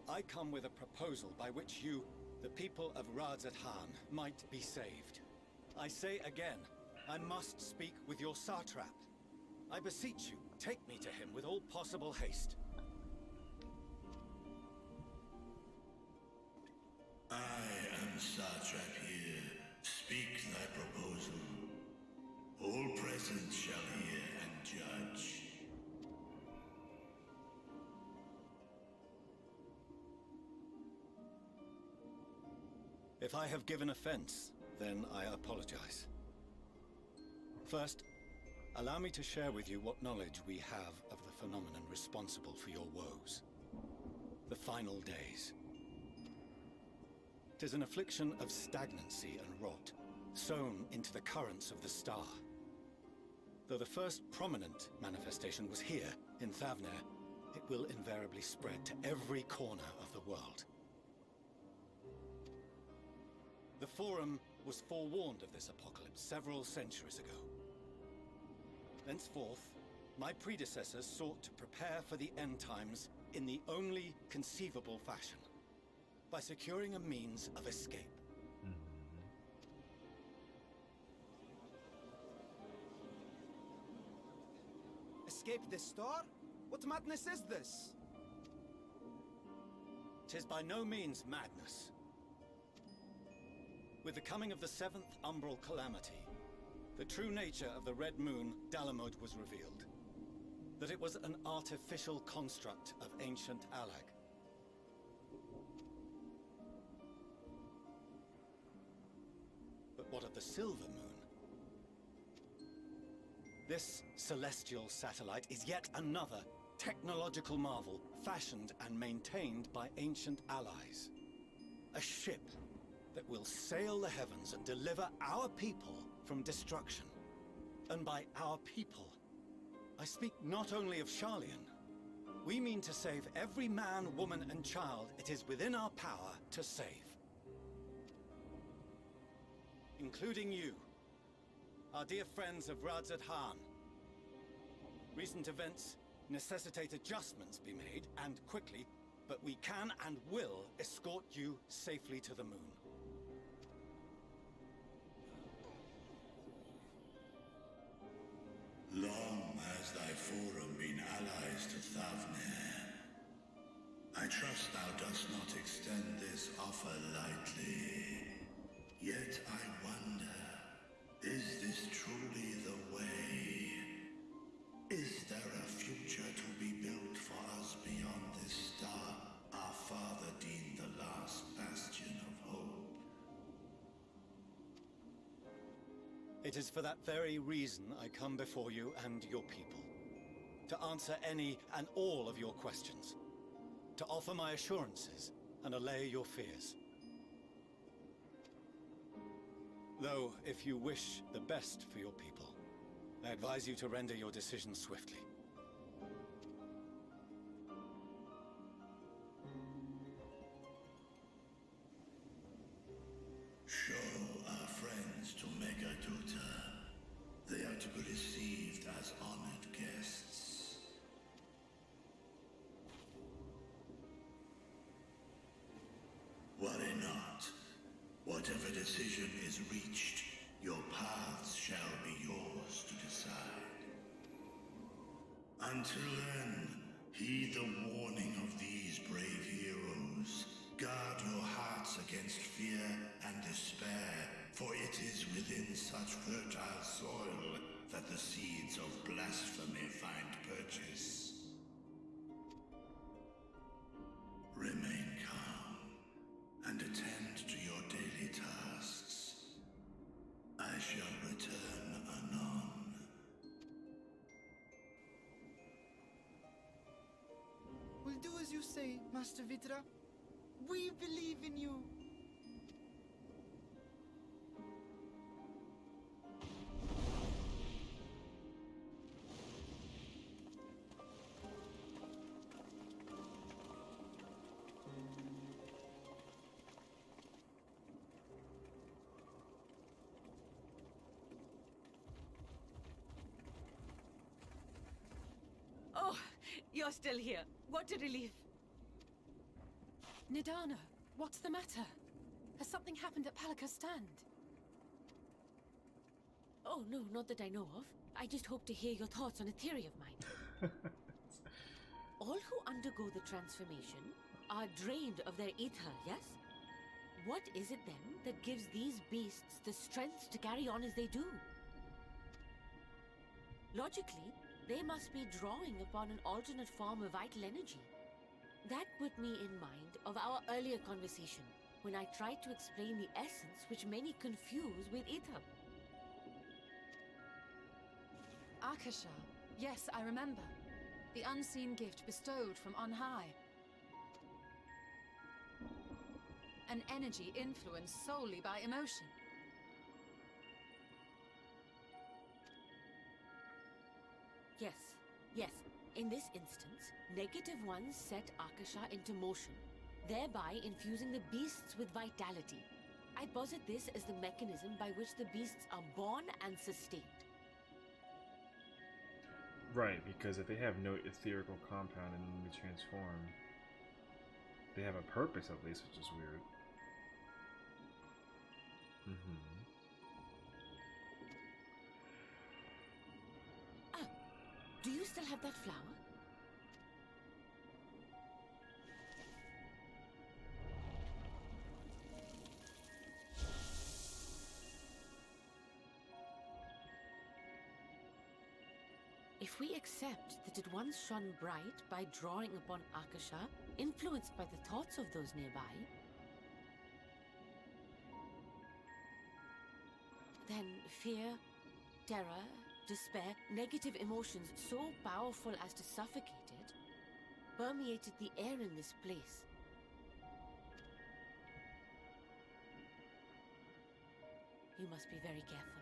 I come with a proposal by which you, the people of Radzat-Han, might be saved. I say again, I must speak with your Satrap. I beseech you, take me to him with all possible haste. I am Satrap here. Speak thy proposal. All present shall hear and judge. If I have given offense, then I apologize. First, allow me to share with you what knowledge we have of the phenomenon responsible for your woes. The final days. 'Tis an affliction of stagnancy and rot, sown into the currents of the star. Though the first prominent manifestation was here, in Thavnair, it will invariably spread to every corner of the world. The Forum was forewarned of this apocalypse several centuries ago. Thenceforth, my predecessors sought to prepare for the end times in the only conceivable fashion, by securing a means of escape. Escape this star? What madness is this? 'Tis by no means madness. With the coming of the 7th Umbral Calamity, the true nature of the Red Moon, Dalamod, was revealed. That it was an artificial construct of ancient Alag. But what of the Silver Moon? This celestial satellite is yet another technological marvel fashioned and maintained by ancient allies. A ship that will sail the heavens and deliver our people from destruction. And by our people, I speak not only of Sessiion. We mean to save every man, woman, and child it is within our power to save. Including you, our dear friends of Radzat-Han. Recent events necessitate adjustments be made, and quickly, but we can and will escort you safely to the moon. Long has thy Forum been allies to Thavnair. I trust thou dost not extend this offer lightly. Yet I wonder, is this truly the way? Is there a future to be built for us beyond this star, our father deemed the last bastion of hope? It is for that very reason I come before you and your people. To answer any and all of your questions. To offer my assurances and allay your fears. Though, if you wish the best for your people, I advise you to render your decision swiftly. Show our friends to Megaduta. They are to be received as honored guests. Worry not. Whatever decision is reached, your paths shall be yours to decide. Until then, heed the warning of these brave heroes. Guard your hearts against fear and despair, for it is within such fertile soil that the seeds of blasphemy find purchase. Remain calm and attend to your daily tasks. I shall return anon. We'll do as you say, Master Vitra. We believe in you. Oh, you're still here. What a relief. Nidana, what's the matter? Has something happened at Palaka's stand? Oh, no, not that I know of. I just hope to hear your thoughts on a theory of mine. All who undergo the transformation are drained of their ether, yes? What is it then that gives these beasts the strength to carry on as they do? Logically, they must be drawing upon an alternate form of vital energy. That put me in mind of our earlier conversation, when I tried to explain the essence which many confuse with ether. Akasha. Yes, I remember. The unseen gift bestowed from on high. An energy influenced solely by emotion. Yes, yes. In this instance, negative ones set Akasha into motion, thereby infusing the beasts with vitality. I posit this as the mechanism by which the beasts are born and sustained. Right, because if they have no etherical compound and then they transform, they have a purpose at least, which is weird. Do you still have that flower? If we accept that it once shone bright by drawing upon Akasha, influenced by the thoughts of those nearby, then fear, terror, despair, negative emotions so powerful as to suffocate it, permeated the air in this place. You must be very careful.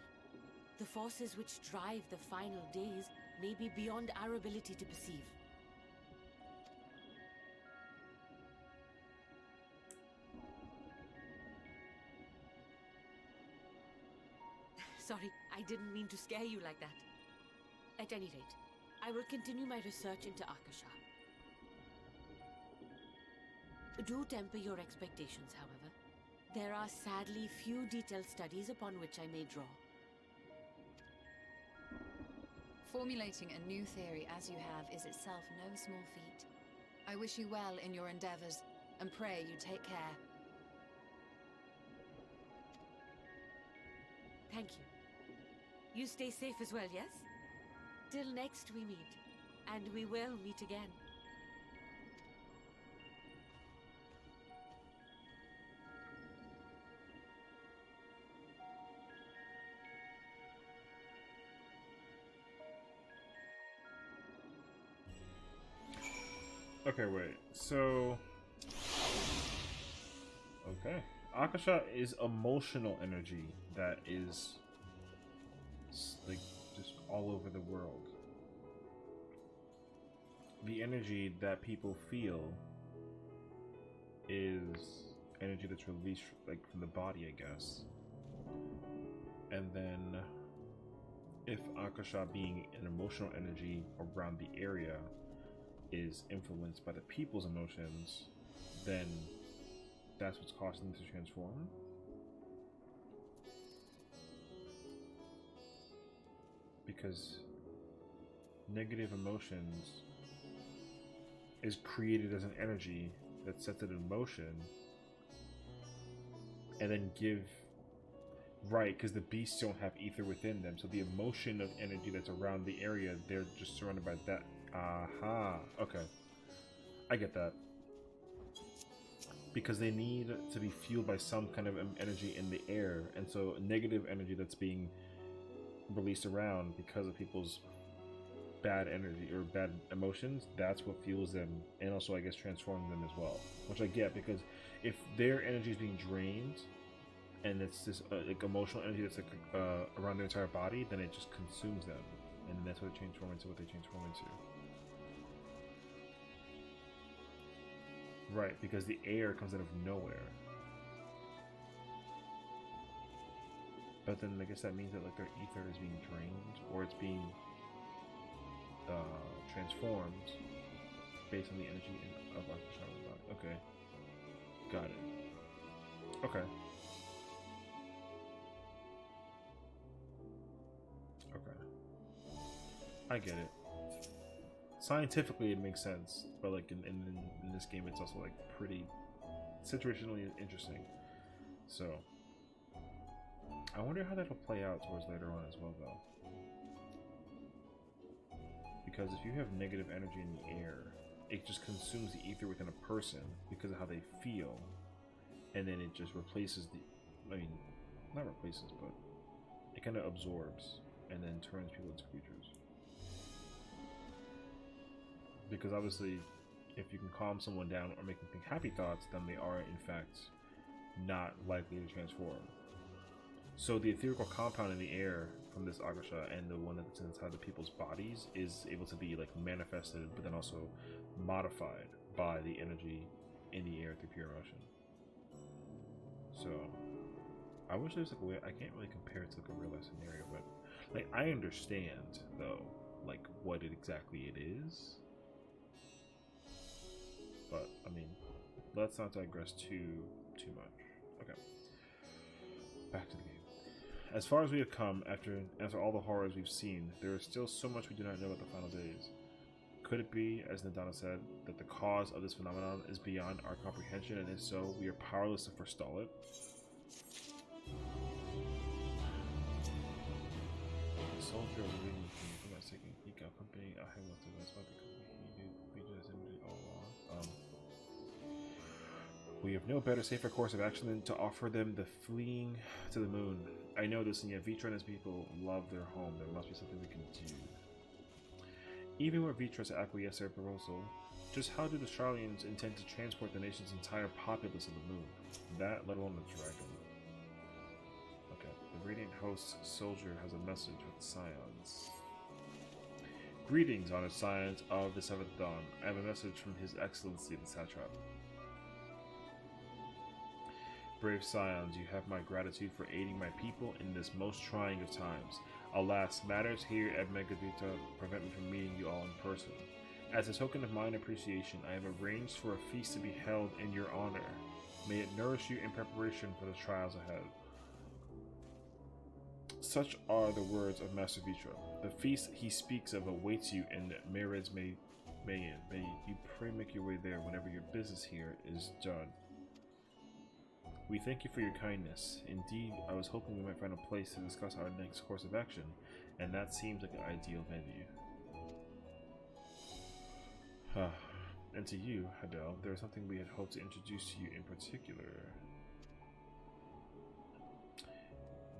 The forces which drive the final days may be beyond our ability to perceive. Sorry, I didn't mean to scare you like that. At any rate, I will continue my research into Akasha. Do temper your expectations, however. There are sadly few detailed studies upon which I may draw. Formulating a new theory as you have is itself no small feat. I wish you well in your endeavors, and pray you take care. Thank you. You stay safe as well, yes? Till next we meet, and we will meet again. Okay, wait. So... Okay. Akasha is emotional energy that is... like, just all over the world. The energy that people feel is energy that's released, like, from the body, I guess. And then... if Akasha being an emotional energy around the area is influenced by the people's emotions, then that's what's causing them to transform. Because negative emotions is created as an energy that sets it in motion and then Right, because the beasts don't have ether within them, so the emotion of energy that's around the area, they're just surrounded by that. Aha. Okay. I get that. Because they need to be fueled by some kind of energy in the air, and so negative energy that's being released around because of people's bad energy or bad emotions, that's what fuels them, and also I guess transforms them as well, which I get, because if their energy is being drained and it's this like emotional energy that's like around their entire body, then it just consumes them, and that's what they transform into, what they transform into. Right, because the air comes out of nowhere. But then I guess that means that like their ether is being drained, or it's being transformed based on the energy of our body. Okay, got it. Okay. Okay. I get it. Scientifically, it makes sense, but like in this game, it's also like pretty situationally interesting. So I wonder how that'll play out towards later on as well, though. Because if you have negative energy in the air, it just consumes the ether within a person because of how they feel, and then it just replaces the, I mean, not replaces, but it kind of absorbs and then turns people into creatures. Because obviously, if you can calm someone down or make them think happy thoughts, then they are in fact not likely to transform. So the etherical compound in the air from this Agasha and the one that's inside the people's bodies is able to be like manifested, but then also modified by the energy in the air through pure emotion. So I wish there's like a way, I can't really compare it to like a real life scenario, but like I understand though, like what it exactly it is. But I mean, let's not digress too much. Okay, back to the game. As far as we have come, after all the horrors we've seen, there is still so much we do not know about the final days. Could it be, as Nadana said, that the cause of this phenomenon is beyond our comprehension, and if so, we are powerless to forestall it? The soldier was leading from my second peak company. I have left it. That's why the company we just ended all along. We have no better, safer course of action than to offer them the fleeing to the moon. I know this, and yet Vitra and his people love their home. There must be something we can do. Even were Vitra to acquiesce their proposal, just how do the Sharlians intend to transport the nation's entire populace to the moon? That, let alone the dragon. Okay, the Radiant Host soldier has a message with the Scions. Greetings, honored Scions of the 7th Dawn. I have a message from His Excellency the Satrap. Brave Scions, you have my gratitude for aiding my people in this most trying of times. Alas, matters here at Megadita prevent me from meeting you all in person. As a token of mine appreciation, I have arranged for a feast to be held in your honor. May it nourish you in preparation for the trials ahead. Such are the words of Master Vitra. The feast he speaks of awaits you in Mered's May you pray make your way there whenever your business here is done. We thank you for your kindness. Indeed, I was hoping we might find a place to discuss our next course of action, and that seems like an ideal venue. And to you, Hadel, there is something we had hoped to introduce to you in particular.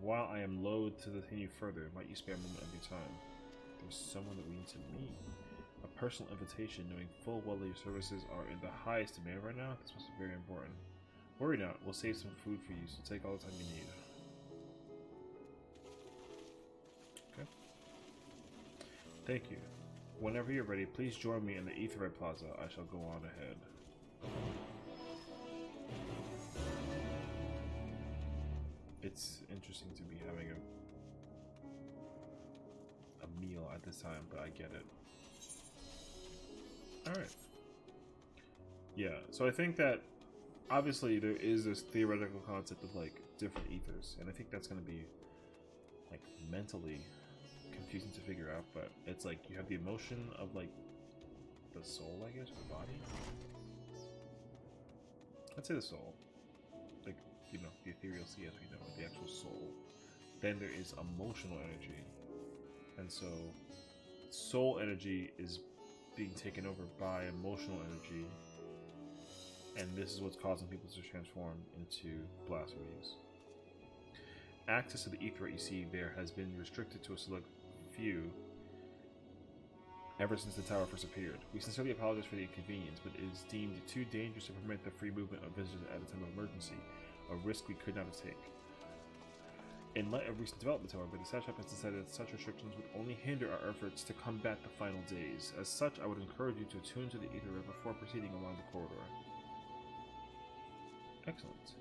While I am loath to continue further, might you spare a moment of your time? There's someone that we need to meet. A personal invitation, knowing full well that your services are in the highest demand right now. This must be very important. Worry not, we'll save some food for you, so take all the time you need. Okay. Thank you. Whenever you're ready, please join me in the Aetherite Plaza. I shall go on ahead. It's interesting to be having a meal at this time, but I get it. Alright. Yeah, so I think that obviously there is this theoretical concept of like different ethers, and I think that's going to be like mentally confusing to figure out, but it's like you have the emotion of like the soul, I guess, or the body. I'd say the soul, like, you know, the ethereal sea as we know it, the actual soul, then there is emotional energy. And so soul energy is being taken over by emotional energy, and this is what's causing people to transform into blasphemies. Access to the Aetheryte, you see, there has been restricted to a select few ever since the tower first appeared. We sincerely apologize for the inconvenience, but it is deemed too dangerous to permit the free movement of visitors at a time of emergency, a risk we could not take. In light of recent developments, however, the Satrap has decided that such restrictions would only hinder our efforts to combat the final days. As such, I would encourage you to attune to the Aetheryte before proceeding along the corridor. Excellent.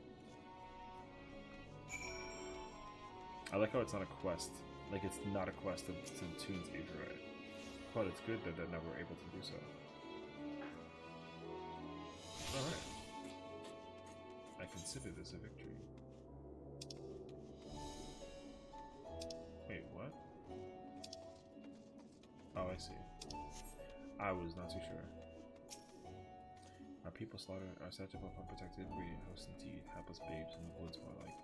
I like how it's not a quest. Like, it's not a quest to tune to the Aetheryte. But it's good that now we're able to do so. Alright. I consider this a victory. Wait, what? Oh, I see. I was not too sure. Our people slaughtered our satrap of unprotected radiant hosts indeed, hapless babes in the woods more like.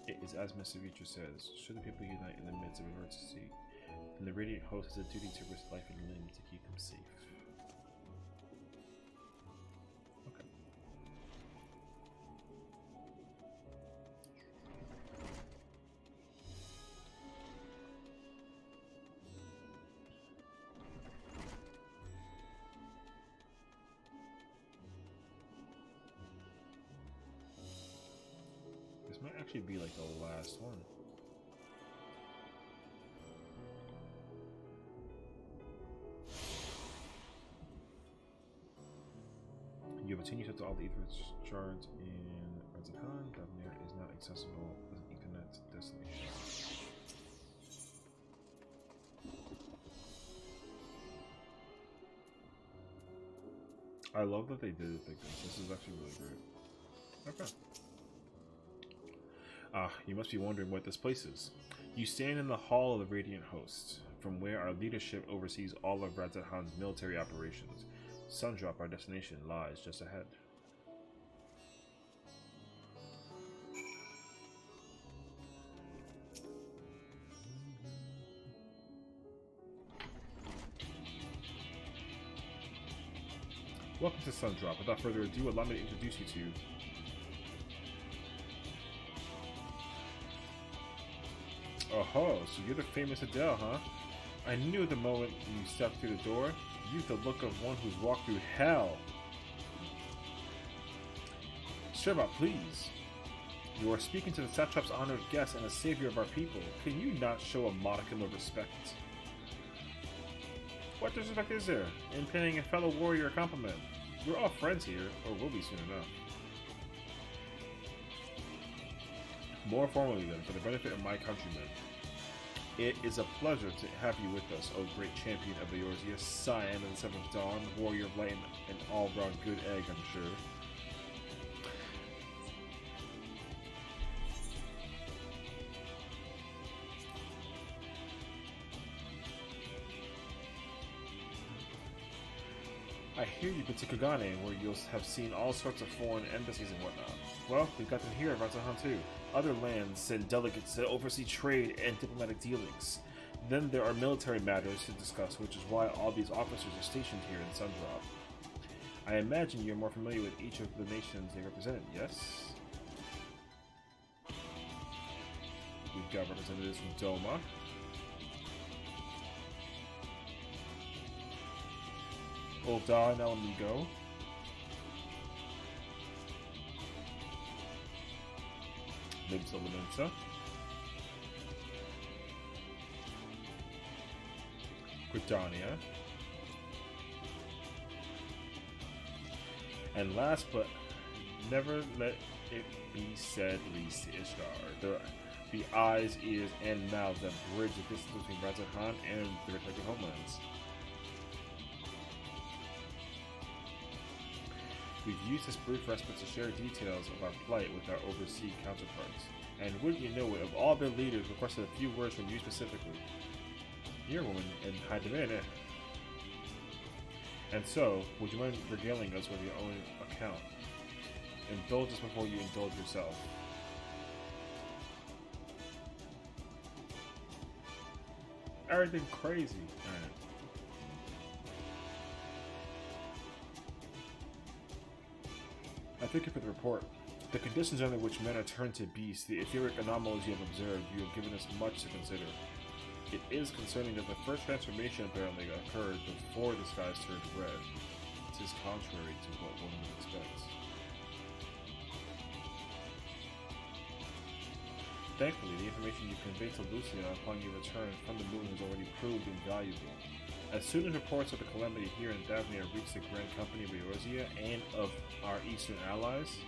It is as Mr. Vitra says, should the people unite in the midst of emergency, then the radiant host has a duty to risk life and limb to keep them safe. Okay. This might actually be like the last one. You have attained yourself to all the Aetheryte shards in Radzahan. Davnir is not accessible as an Ethernet destination. I love that they did it like this. This is actually really great. Okay. You must be wondering what this place is. You stand in the Hall of the Radiant Host, from where our leadership oversees all of Radzahan's military operations. Sundrop, our destination, lies just ahead. Welcome to Sundrop. Without further ado, allow me to introduce you to... Oh, so you're the famous Adele, huh? I knew the moment you stepped through the door. You've the look of one who's walked through hell. Sheva, please. You are speaking to the Satrap's honored guest and the savior of our people. Can you not show a modicum of respect? What disrespect is there in paying a fellow warrior a compliment? We're all friends here, or will be soon enough. More formally then, for the benefit of my countrymen, it is a pleasure to have you with us, O great champion of the Eorzea, Scion of the Seventh Dawn, warrior of light, and an all-round good egg, I'm sure. I hear you've been to Kugane, where you'll have seen all sorts of foreign embassies and whatnot. Well, we've got them here at Radzahan too. Other lands send delegates to oversee trade and diplomatic dealings. Then there are military matters to discuss, which is why all these officers are stationed here in Sundrop. I imagine you're more familiar with each of the nations they represent, yes? We've got representatives from Doma, Ul'dah and Elamigo, Libs Elemensa, Gridania, and last but never let it be said least, Ishtar, the eyes, ears, and mouths that bridge the distance between Radzahan and the respective homelands. We've used this brief respite to share details of our plight with our overseas counterparts, and wouldn't you know it, of all their leaders requested a few words from you specifically. You're a woman in high demand, eh? And so, would you mind regaling us with your own account? Indulge us before you indulge yourself. Everything crazy. Alright. I thank you for the report. The conditions under which men are turned to beasts, the etheric anomalies you have observed, you have given us much to consider. It is concerning that the first transformation apparently occurred before the skies turned red. It is contrary to what one would expect. Thankfully, the information you conveyed to Lucia upon your return from the moon has already proved invaluable. As soon as reports of the calamity here in Daphne reached the Grand Company of Eorzea and of our eastern allies,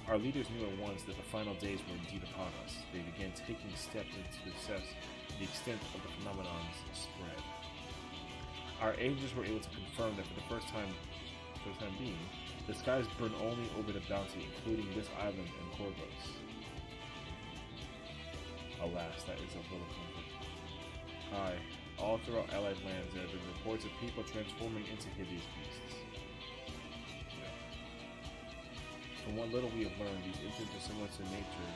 our leaders knew at once that the final days were indeed upon us. They began taking steps to assess the extent of the phenomenon's spread. Our agents were able to confirm that for the first time being, the skies burn only over the bounty, including this island and Corvus. Alas, that is of little comfort. Aye, all throughout allied lands there have been reports of people transforming into hideous beasts. Yeah. From what little we have learned, these incidents are similar to nature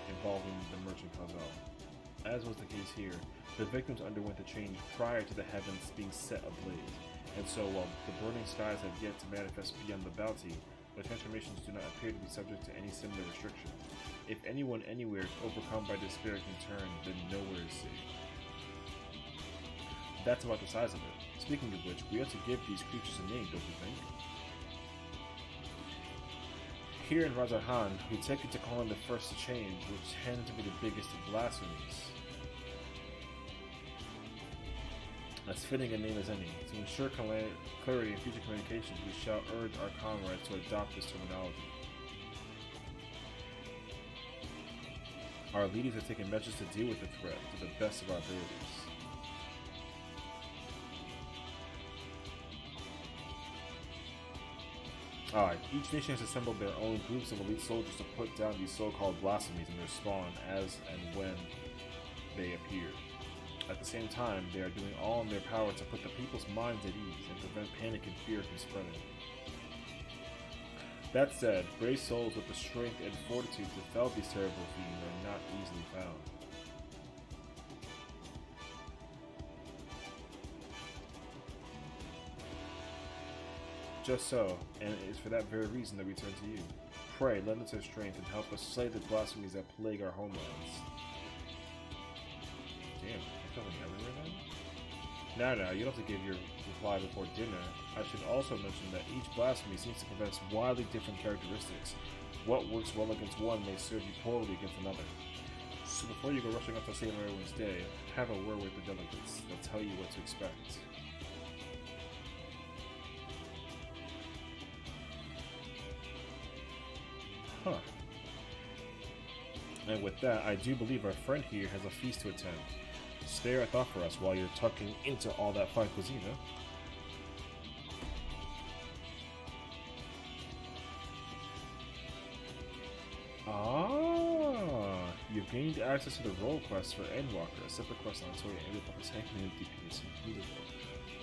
involving the merchant Cazal. As was the case here, the victims underwent the change prior to the heavens being set ablaze, and so while the burning skies have yet to manifest beyond the bounty, the transformations do not appear to be subject to any similar restriction. If anyone anywhere is overcome by despair can turn, then nowhere is safe. That's about the size of it. Speaking of which, we ought to give these creatures a name, don't you think? Here in Razahan, we take it to calling the first to change, which tend to be the biggest of blasphemies. As fitting a name as any. To ensure clarity in future communications, we shall urge our comrades to adopt this terminology. Our leaders have taken measures to deal with the threat to the best of our abilities. Alright, each nation has assembled their own groups of elite soldiers to put down these so-called blasphemies and their spawn as and when they appear. At the same time, they are doing all in their power to put the people's minds at ease and prevent panic and fear from spreading. That said, brave souls with the strength and fortitude to fell these terrible fiends are not easily found. Just so, and it is for that very reason that we turn to you. Pray, lend us your strength and help us slay the blasphemies that plague our homelands. Damn, I'm traveling everywhere then? Now, you don't have to give your reply before dinner. I should also mention that each blasphemy seems to possess wildly different characteristics. What works well against one may serve you poorly against another. So before you go rushing off to save everyone's day, have a word with the delegates. They'll tell you what to expect. Huh. And with that, I do believe our friend here has a feast to attend. Spare a thought for us while you're tucking into all that fine cuisine, huh? Ah, you've gained access to the role quest for Endwalker, a separate quest on Toya Endwalker's Hackman DPS includable.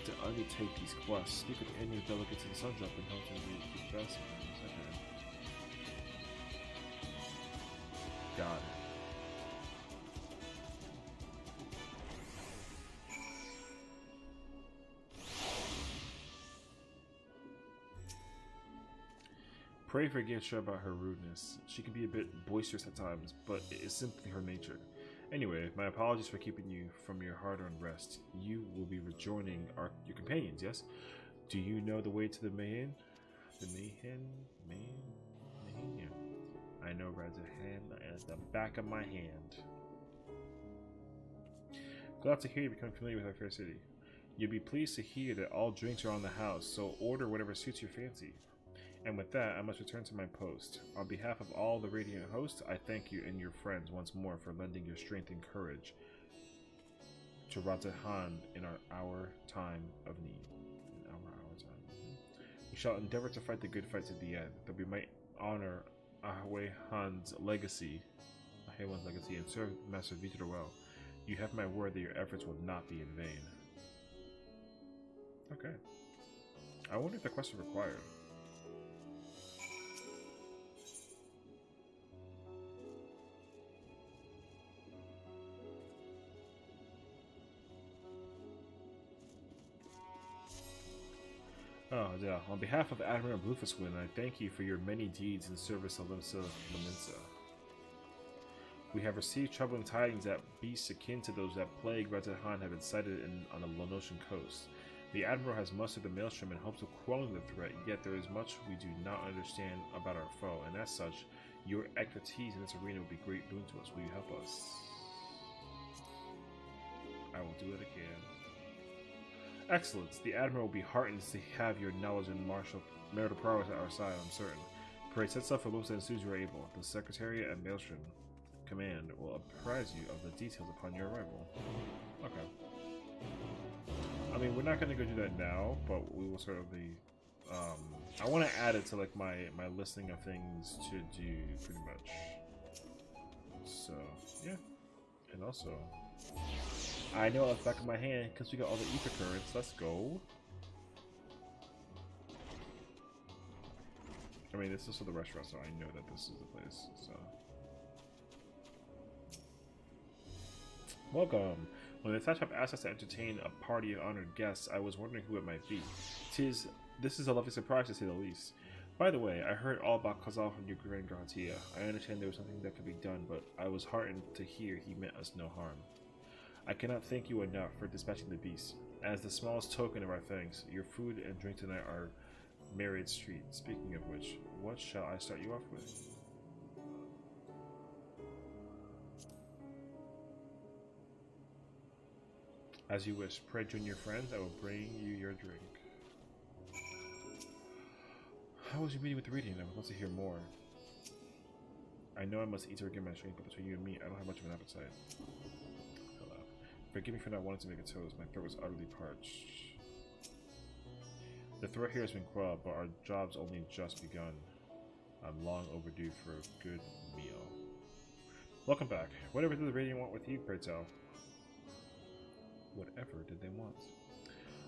To undertake these quests, speak with any of the delegates in Sundrop and help them do the best. Okay. Got it. Pray forgive her about her rudeness. She can be a bit boisterous at times, but it is simply her nature. Anyway, my apologies for keeping you from your hard-earned rest. You will be rejoining your companions, yes? Do you know the way to the Mahan? The Mahan? Yeah. I know Razahan at the back of my hand. Glad to hear you become familiar with our fair city. You'll be pleased to hear that all drinks are on the house, so order whatever suits your fancy. And with that, I must return to my post. On behalf of all the Radiant hosts, I thank you and your friends once more for lending your strength and courage to Razahan in our hour time of need. We shall endeavor to fight the good fight to the end, that we might honor Ahwehan's legacy, and serve Master Vitor well. You have my word that your efforts will not be in vain. Okay. I wonder if the quest is required. Oh, yeah. On behalf of Admiral Bluefuswind, I thank you for your many deeds in service of Limsa Laminsa. We have received troubling tidings that beasts akin to those that plague Ratahan have been sighted on the Lonotian coast. The Admiral has mustered the Maelstrom in hopes of quelling the threat, yet there is much we do not understand about our foe, and as such, your expertise in this arena would be great boon to us. Will you help us? I will do what I can. Excellence. The Admiral will be heartened to have your knowledge and marital prowess at our side, I'm certain. Pray set stuff for Limsa as soon as you are able. The Secretariat and Maelstrom Command will apprise you of the details upon your arrival. Okay. I mean, we're not going to go do that now, but we will certainly... I want to add it to like my listing of things to do, pretty much. So, yeah. And also... I know it's back of my hand because we got all the ether currents. Let's go. I mean, this is for the restaurant, so I know that this is the place. So, welcome. When the Tatchop asked us to entertain a party of honored guests, I was wondering who it might be. This is a lovely surprise to say the least. By the way, I heard all about Khazal from your Grand Garantia. I understand there was something that could be done, but I was heartened to hear he meant us no harm. I cannot thank you enough for dispatching the beast. As the smallest token of our thanks, your food and drink tonight are Marriott Street. Speaking of which, what shall I start you off with? As you wish. Pray join your friends. I will bring you your drink. How was your meeting with the reading? I would love to hear more. I know I must eat to regain my strength, but between you and me, I don't have much of an appetite. Forgive me for not wanting to make a toast. My throat was utterly parched. The threat here has been quelled, but our job's only just begun. I'm long overdue for a good meal. Welcome back. Whatever did the Radiant want with you, pray tell? Whatever did they want?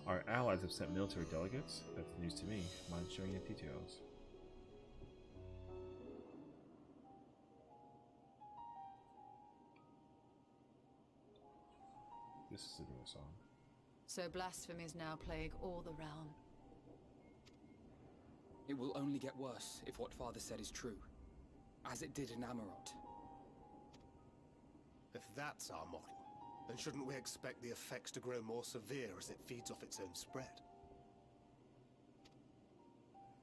Our allies have sent military delegates. That's news to me. Mind showing you details? This is a new song. So blasphemies now plague all the realm. It will only get worse if what Father said is true. As it did in Amarot. If that's our model, then shouldn't we expect the effects to grow more severe as it feeds off its own spread?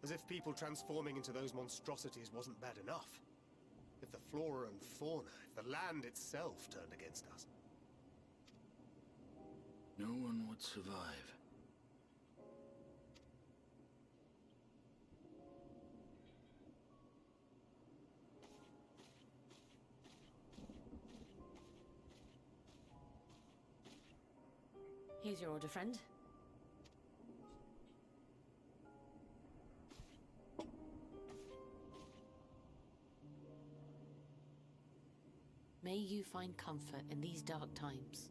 As if people transforming into those monstrosities wasn't bad enough. If the flora and fauna, if the land itself turned against us. No one would survive. Here's your order, friend. May you find comfort in these dark times.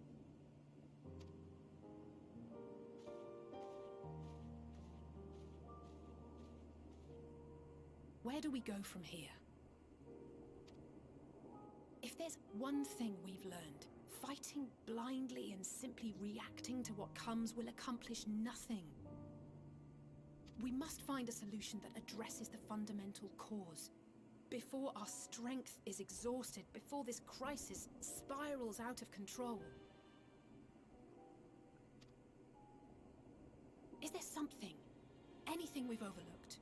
Where do we go from here? If there's one thing we've learned, fighting blindly and simply reacting to what comes will accomplish nothing. We must find a solution that addresses the fundamental cause. Before our strength is exhausted, before this crisis spirals out of control. Is there something, anything we've overlooked?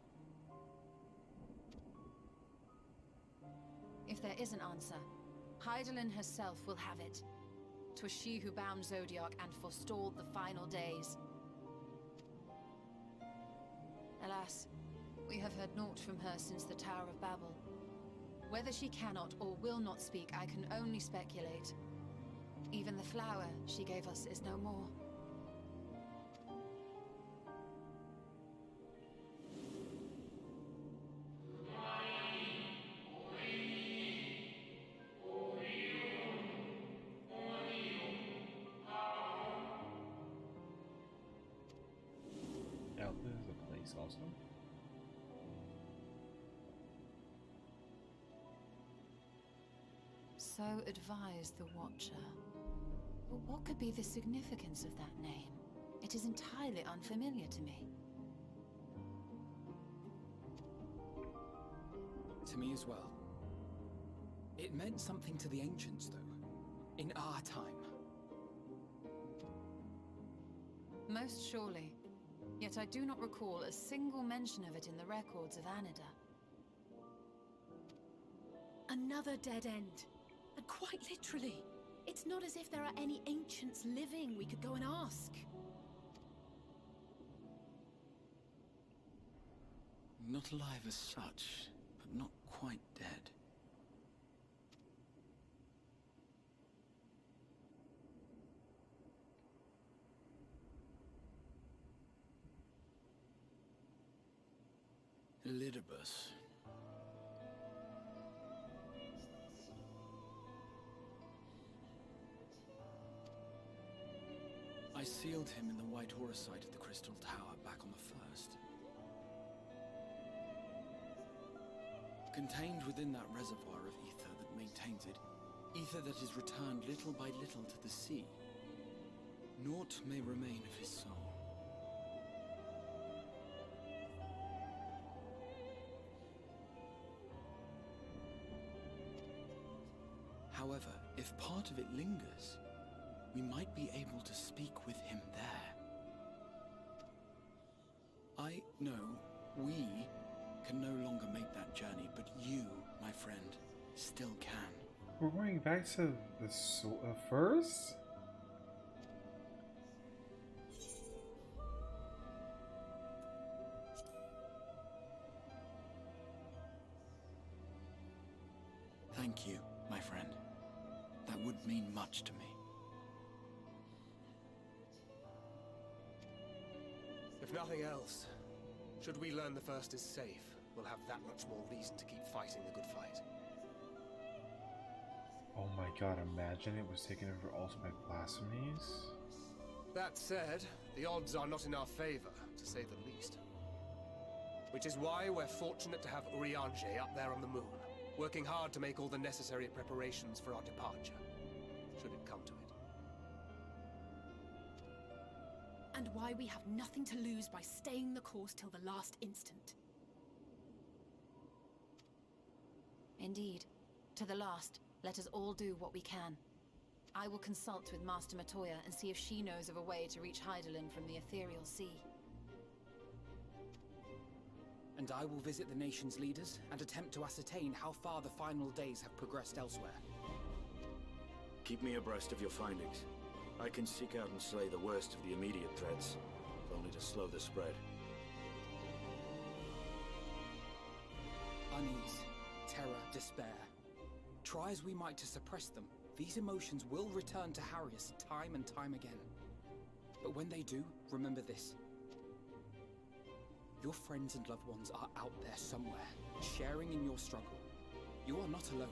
If there is an answer, Hitholidaes herself will have it. 'Twas she who bound Zodiac and forestalled the final days. Alas, we have heard naught from her since the Tower of Babel. Whether she cannot or will not speak, I can only speculate. Even the flower she gave us is no more. Now, this is a place also. So advised the Watcher. But what could be the significance of that name? It is entirely unfamiliar to me. to me as well. It meant something to the ancients, though. In our time. Most surely. Yet I do not recall a single mention of it in the records of Anida. Another dead end. And quite literally. It's not as if there are any ancients living we could go and ask. Not alive as such, but not quite dead. Hitholidaes. I sealed him in the White Horus site at the Crystal Tower back on the 1st. Contained within that reservoir of ether that maintains it, ether that is returned little by little to the sea, naught may remain of his soul. However, if part of it lingers, we might be able to speak with him there. I know we can no longer make that journey, but you, my friend, still can. We're going back to the first? Thank you, my friend. That would mean much to me. If nothing else, should we learn the first is safe, we'll have that much more reason to keep fighting the good fight. Oh my god, imagine it was taken over also by blasphemies? That said, the odds are not in our favor, to say the least. Which is why we're fortunate to have Urianger up there on the moon, working hard to make all the necessary preparations for our departure, should it come to it. And why we have nothing to lose by staying the course till the last instant. Indeed. To the last, let us all do what we can. I will consult with Master Matoya and see if she knows of a way to reach Hydaelyn from the Ethereal Sea. And I will visit the nation's leaders and attempt to ascertain how far the final days have progressed elsewhere. Keep me abreast of your findings. I can seek out and slay the worst of the immediate threats, if only to slow the spread. Unease, terror, despair. Try as we might to suppress them, these emotions will return to harry us time and time again. But when they do, remember this. Your friends and loved ones are out there somewhere, sharing in your struggle. You are not alone.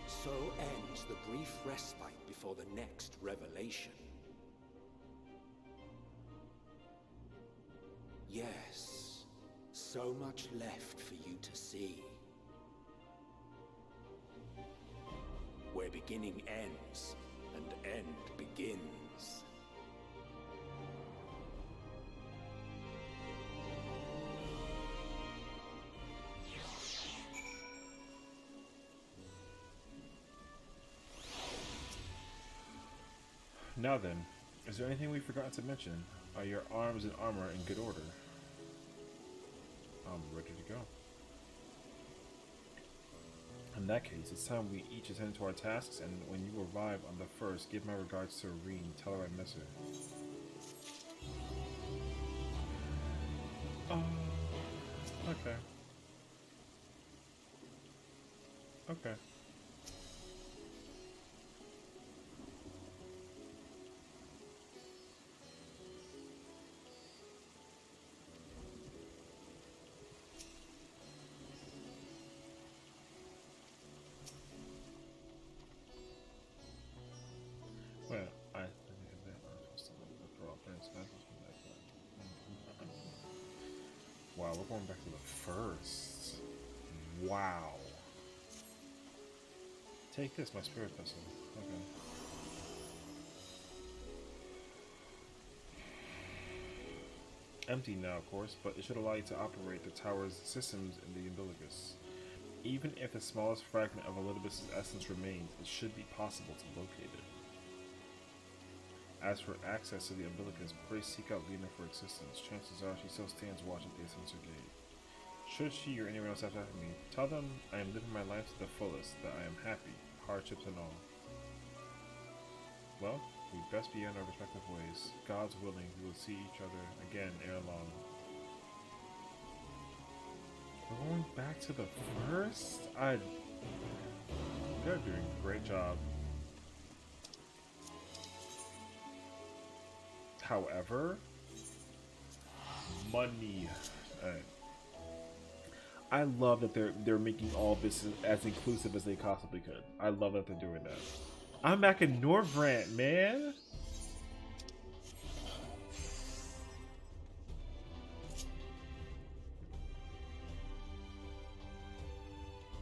So ends the brief respite before the next revelation. Yes, so much left for you to see. Where beginning ends, and end begins. Now then, is there anything we've forgotten to mention? Are your arms and armor in good order? I'm ready to go. In that case, it's time we each attend to our tasks, and when you arrive on the first, give my regards to Irene. Tell her I miss her. Okay. Okay. Well, I think that wow, we're going back to the first. Wow. Take this, my spirit vessel. Okay. empty now, of course, but it should allow you to operate the tower's systems in the umbilicus. Even if the smallest fragment of Hitholidaes' essence remains, it should be possible to locate it. As for access to the umbilicus, pray seek out Lena for assistance. Chances are she still stands watch at the Ascensor Gate. Should she or anyone else after me, tell them I am living my life to the fullest, that I am happy, hardships and all. Well, we best be on our respective ways. God's willing, we will see each other again ere long. We're going back to the first? They're doing a great job. However, money. I love that they're making all this as inclusive as they possibly could. I love that they're doing that. I'm back in Norvrant, man.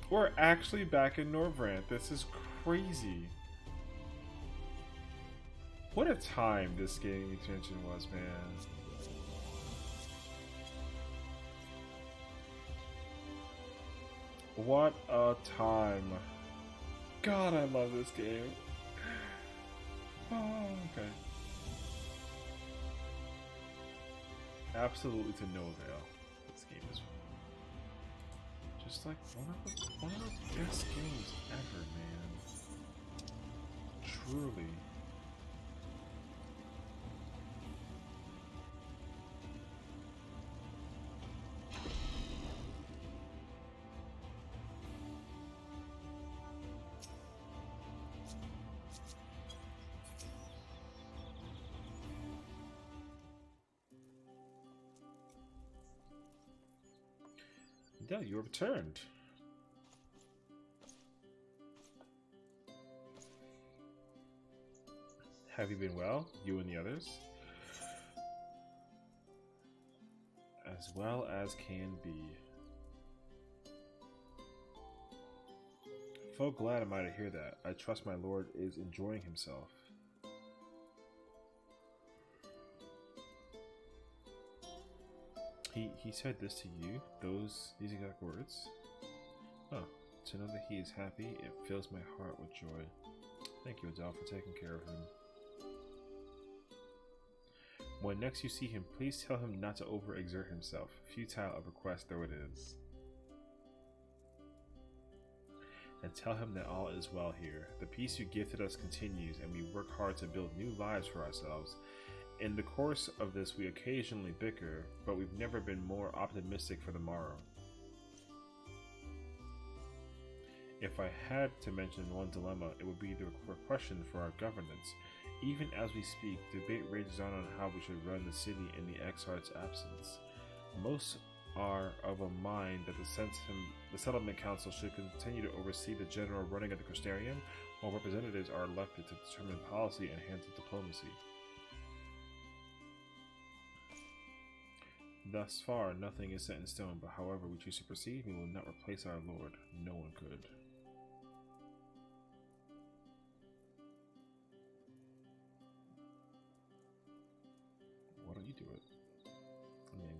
We're actually back in Norvrant. This is crazy. What a time this gaming extension was, man. What a time. God, I love this game. Oh, okay. Absolutely to no avail. This game is just like one of the best games ever, man. Truly. Yeah, you returned. Have you been well, you and the others? As well as can be. So glad am I to hear that. I trust my lord is enjoying himself. He said this to you? These exact words? Oh, to know that he is happy, it fills my heart with joy. Thank you, Adele, for taking care of him. When next you see him, please tell him not to overexert himself. Futile a request though it is. And tell him that all is well here. The peace you gifted us continues, and we work hard to build new lives for ourselves. In the course of this, we occasionally bicker, but we've never been more optimistic for the morrow. If I had to mention one dilemma, it would be the question for our governance. Even as we speak, debate rages on how we should run the city in the Exarch's absence. Most are of a mind that the Settlement Council should continue to oversee the general running of the Crystarium, while representatives are elected to determine policy and handle diplomacy. Thus far, nothing is set in stone, but however we choose to proceed, we will not replace our lord. No one could. Why don't you do it? I mean,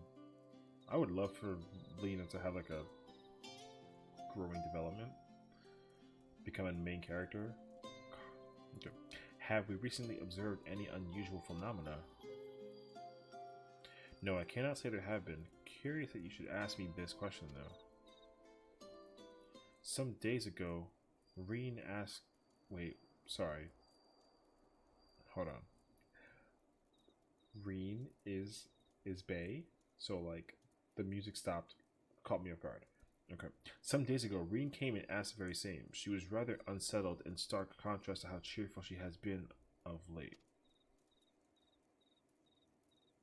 I would love for Lena to have like a growing development, become a main character. Okay. Have we recently observed any unusual phenomena? No, I cannot say there have been. Curious that you should ask me this question, though. Some days ago, Reen asked... Wait, sorry. Hold on. Reen is Bay, so, like, the music stopped. Caught me off guard. Okay. Some days ago, Reen came and asked the very same. She was rather unsettled in stark contrast to how cheerful she has been of late.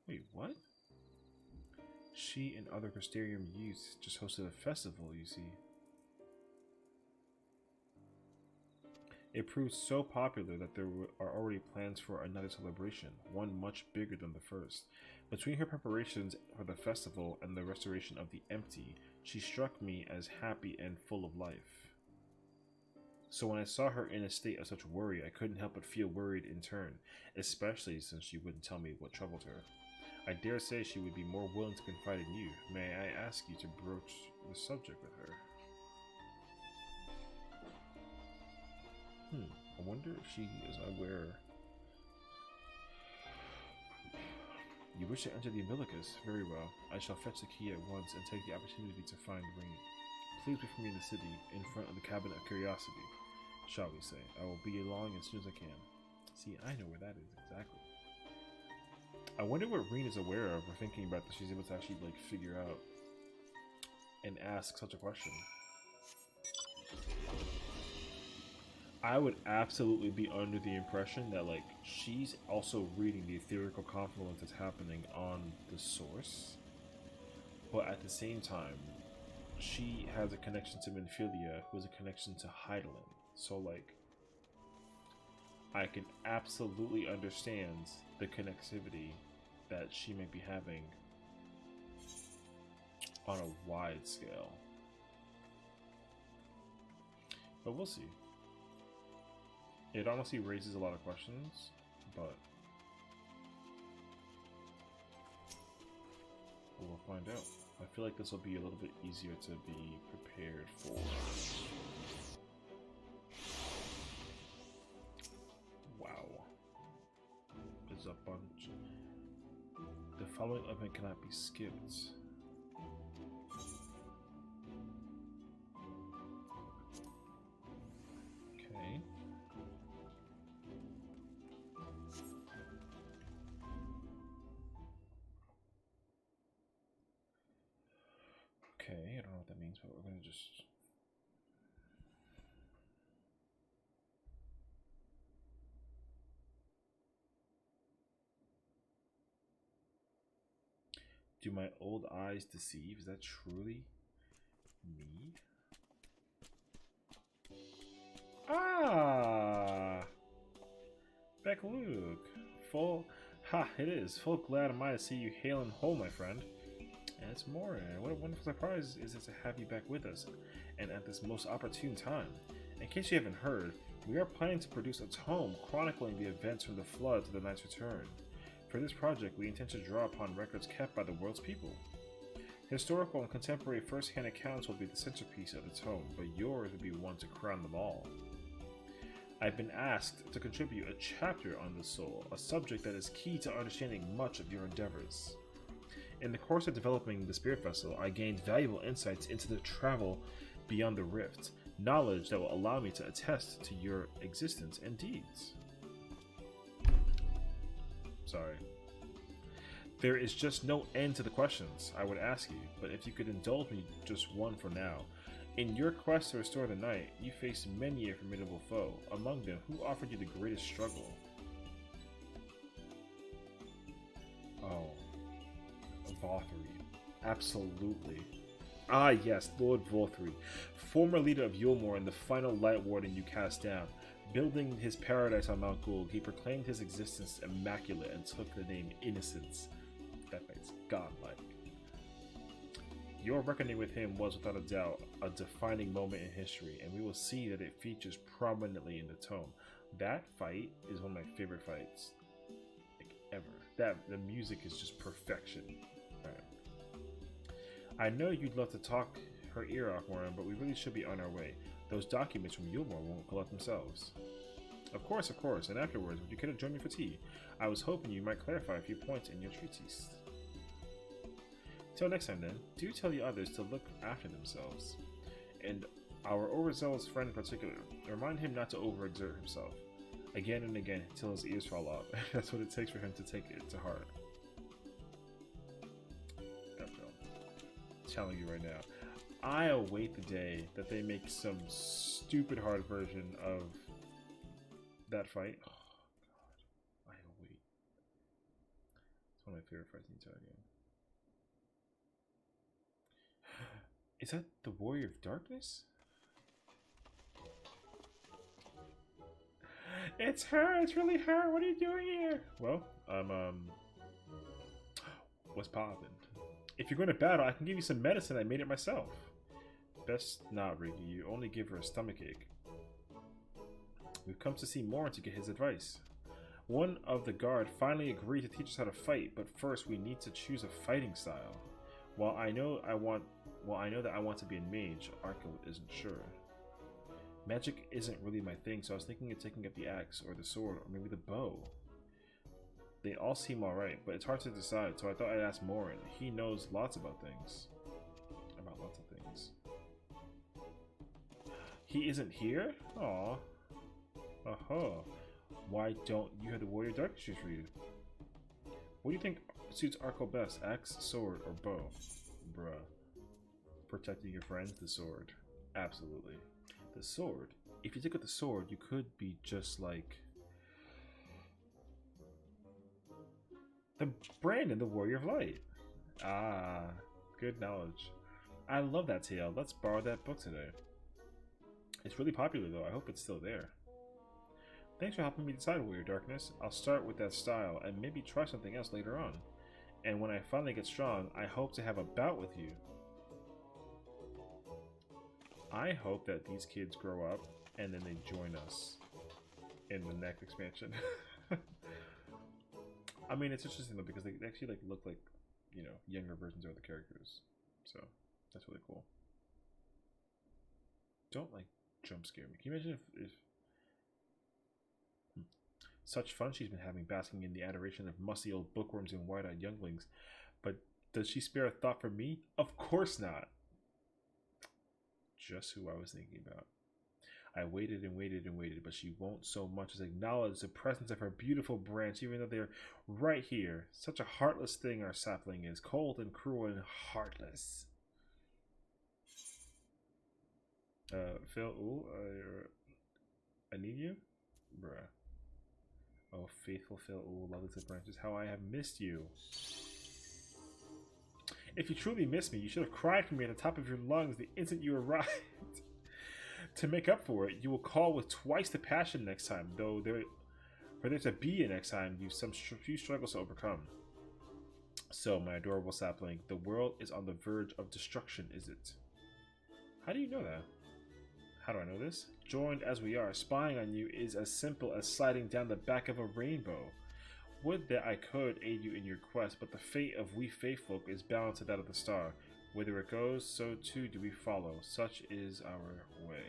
Wait, what? She and other Crystarium youths just hosted a festival, you see. It proved so popular that there are already plans for another celebration, one much bigger than the first. Between her preparations for the festival and the restoration of the empty, she struck me as happy and full of life. So when I saw her in a state of such worry, I couldn't help but feel worried in turn, especially since she wouldn't tell me what troubled her. I dare say she would be more willing to confide in you. May I ask you to broach the subject with her? I wonder if she is aware. You wish to enter the umbilicus? Very well. I shall fetch the key at once and take the opportunity to find the ring. Please wait for me in the city, in front of the Cabinet of Curiosity, shall we say. I will be along as soon as I can. See, I know where that is, exactly. I wonder what Reen is aware of or thinking about that she's able to actually, like, figure out and ask such a question. I would absolutely be under the impression that, like, she's also reading the etherical confluence that's happening on the source, but at the same time, she has a connection to Minfilia, who has a connection to Hydaelyn. So, like, I can absolutely understand the connectivity that she may be having on a wide scale. But we'll see. It honestly raises a lot of questions, but we'll find out. I feel like this will be a little bit easier to be prepared for. Wow. There's a bunch. The following event cannot be skipped. Okay. Okay, I don't know what that means, but we're gonna just... Do my old eyes deceive? Is that truly me? Ah! Beck Luke. Full... Ha, it is. Full glad am I to see you hale and whole, my friend. And it's more, what a wonderful surprise is it to have you back with us, and at this most opportune time. In case you haven't heard, we are planning to produce a tome chronicling the events from the Flood to the Knight's return. For this project, we intend to draw upon records kept by the world's people. Historical and contemporary first-hand accounts will be the centerpiece of the tome, but yours will be one to crown them all. I've been asked to contribute a chapter on the soul, a subject that is key to understanding much of your endeavors. In the course of developing the Spirit Vessel, I gained valuable insights into the travel beyond the rift, knowledge that will allow me to attest to your existence and deeds. Sorry. There is just no end to the questions I would ask you, but if you could indulge me just one for now. In your quest to restore the night, you faced many a formidable foe. Among them, who offered you the greatest struggle? Oh. Valkyrie. Absolutely. Ah yes, Lord Valkyrie, former leader of Yulmore and the final Light Warden you cast down. Building his paradise on Mount Gulg, he proclaimed his existence immaculate and took the name Innocence. That makes godlike. Your reckoning with him was without a doubt a defining moment in history, and we will see that it features prominently in the tome. That fight is one of my favorite fights, like, ever. The music is just perfection. I know you'd love to talk her ear off, Warren, but we really should be on our way. Those documents from Yulmore won't collect themselves. Of course, and afterwards, would you care to join me for tea? I was hoping you might clarify a few points in your treatise. Till next time then, do tell the others to look after themselves. And our overzealous friend in particular, remind him not to overexert himself. Again and again, till his ears fall off. That's what it takes for him to take it to heart. Telling you right now, I await the day that they make some stupid hard version of that fight. Oh god, I await. It's one of my favorite fights in the entire game. Is that the Warrior of Darkness? It's her. It's really her. What are you doing here? Well, what's poppin'? If you're going to battle, I can give you some medicine. I made it myself. Best not, Riga. You only give her a stomachache. We've come to see Morin to get his advice. One of the guard finally agreed to teach us how to fight, but first we need to choose a fighting style. While I know that I want to be a mage, Arco isn't sure. Magic isn't really my thing, so I was thinking of taking up the axe, or the sword, or maybe the bow. They all seem alright, but it's hard to decide, so I thought I'd ask Morin. He knows lots about things. About lots of things. He isn't here? Aww. Why don't you have the warrior dark choose for you? What do you think suits Arco best? Axe, sword, or bow? Bruh. Protecting your friends? The sword. Absolutely. The sword? If you took out the sword, you could be just like the Brandon, the Warrior of Light. Ah, good knowledge. I love that tale. Let's borrow that book today. It's really popular though. I hope it's still there. Thanks for helping me decide, Warrior Darkness. I'll start with that style and maybe try something else later on. And when I finally get strong, I hope to have a bout with you. I hope that these kids grow up and then they join us in the next expansion. I mean, it's interesting though because they actually like look like, you know, younger versions of the characters. So that's really cool. Don't like jump scare me. Can you imagine if such fun she's been having basking in the adoration of musty old bookworms and wide-eyed younglings. But does she spare a thought for me? Of course not. Just who I was thinking about. I waited and waited and waited, but she won't so much as acknowledge the presence of her beautiful branch, even though they're right here. Such a heartless thing our sapling is. Cold and cruel and heartless. Phil, ooh, I need you? Bruh. Oh, faithful Phil, ooh, lovely branches, how I have missed you. If you truly miss me, you should have cried for me at the top of your lungs the instant you arrived. To make up for it, you will call with twice the passion next time, though for there to be a next time, you've some few struggles to overcome. So, my adorable sapling, the world is on the verge of destruction, is it? How do you know that? How do I know this? Joined as we are, spying on you is as simple as sliding down the back of a rainbow. Would that I could aid you in your quest, but the fate of we faithfolk is bound to that of the star. Whither it goes, so too do we follow. Such is our way.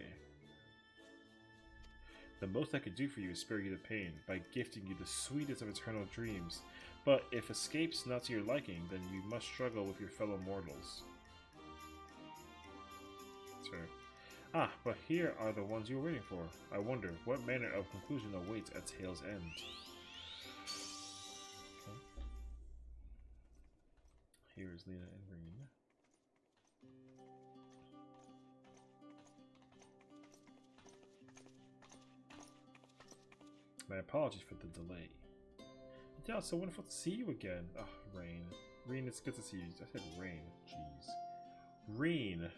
The most I could do for you is spare you the pain, by gifting you the sweetest of eternal dreams. But if escape's not to your liking, then you must struggle with your fellow mortals. Sir. Ah, but here are the ones you were waiting for. I wonder, what manner of conclusion awaits at tale's end? Okay. Here is Lena and Reen. My apologies for the delay. Yeah, it's so wonderful to see you again. Oh, Rain. Reen, it's good to see you. I said Rain. Jeez. Reen.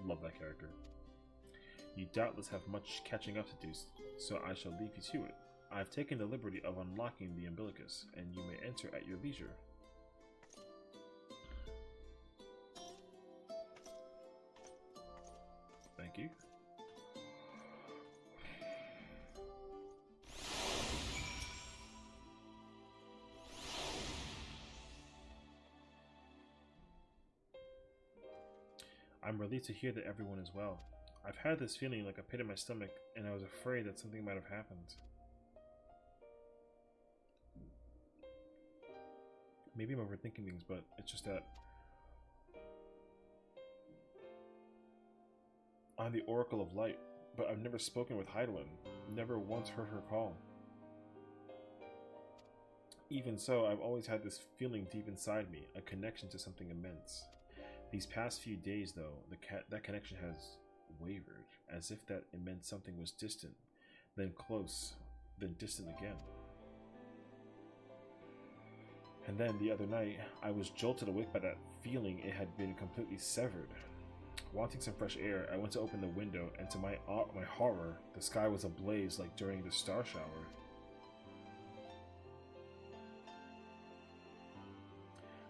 Love that character. You doubtless have much catching up to do, so I shall leave you to it. I've taken the liberty of unlocking the umbilicus, and you may enter at your leisure. Thank you. I'm relieved to hear that everyone is well. I've had this feeling like a pit in my stomach, and I was afraid that something might have happened. Maybe I'm overthinking things, but it's just that I'm the Oracle of Light, but I've never spoken with Hydaelyn, never once heard her call. Even so, I've always had this feeling deep inside me, a connection to something immense. These past few days, though, that connection has wavered, as if that immense something was distant, then close, then distant again. And then, the other night, I was jolted awake by that feeling it had been completely severed. Wanting some fresh air, I went to open the window, and to my horror, the sky was ablaze like during the star shower.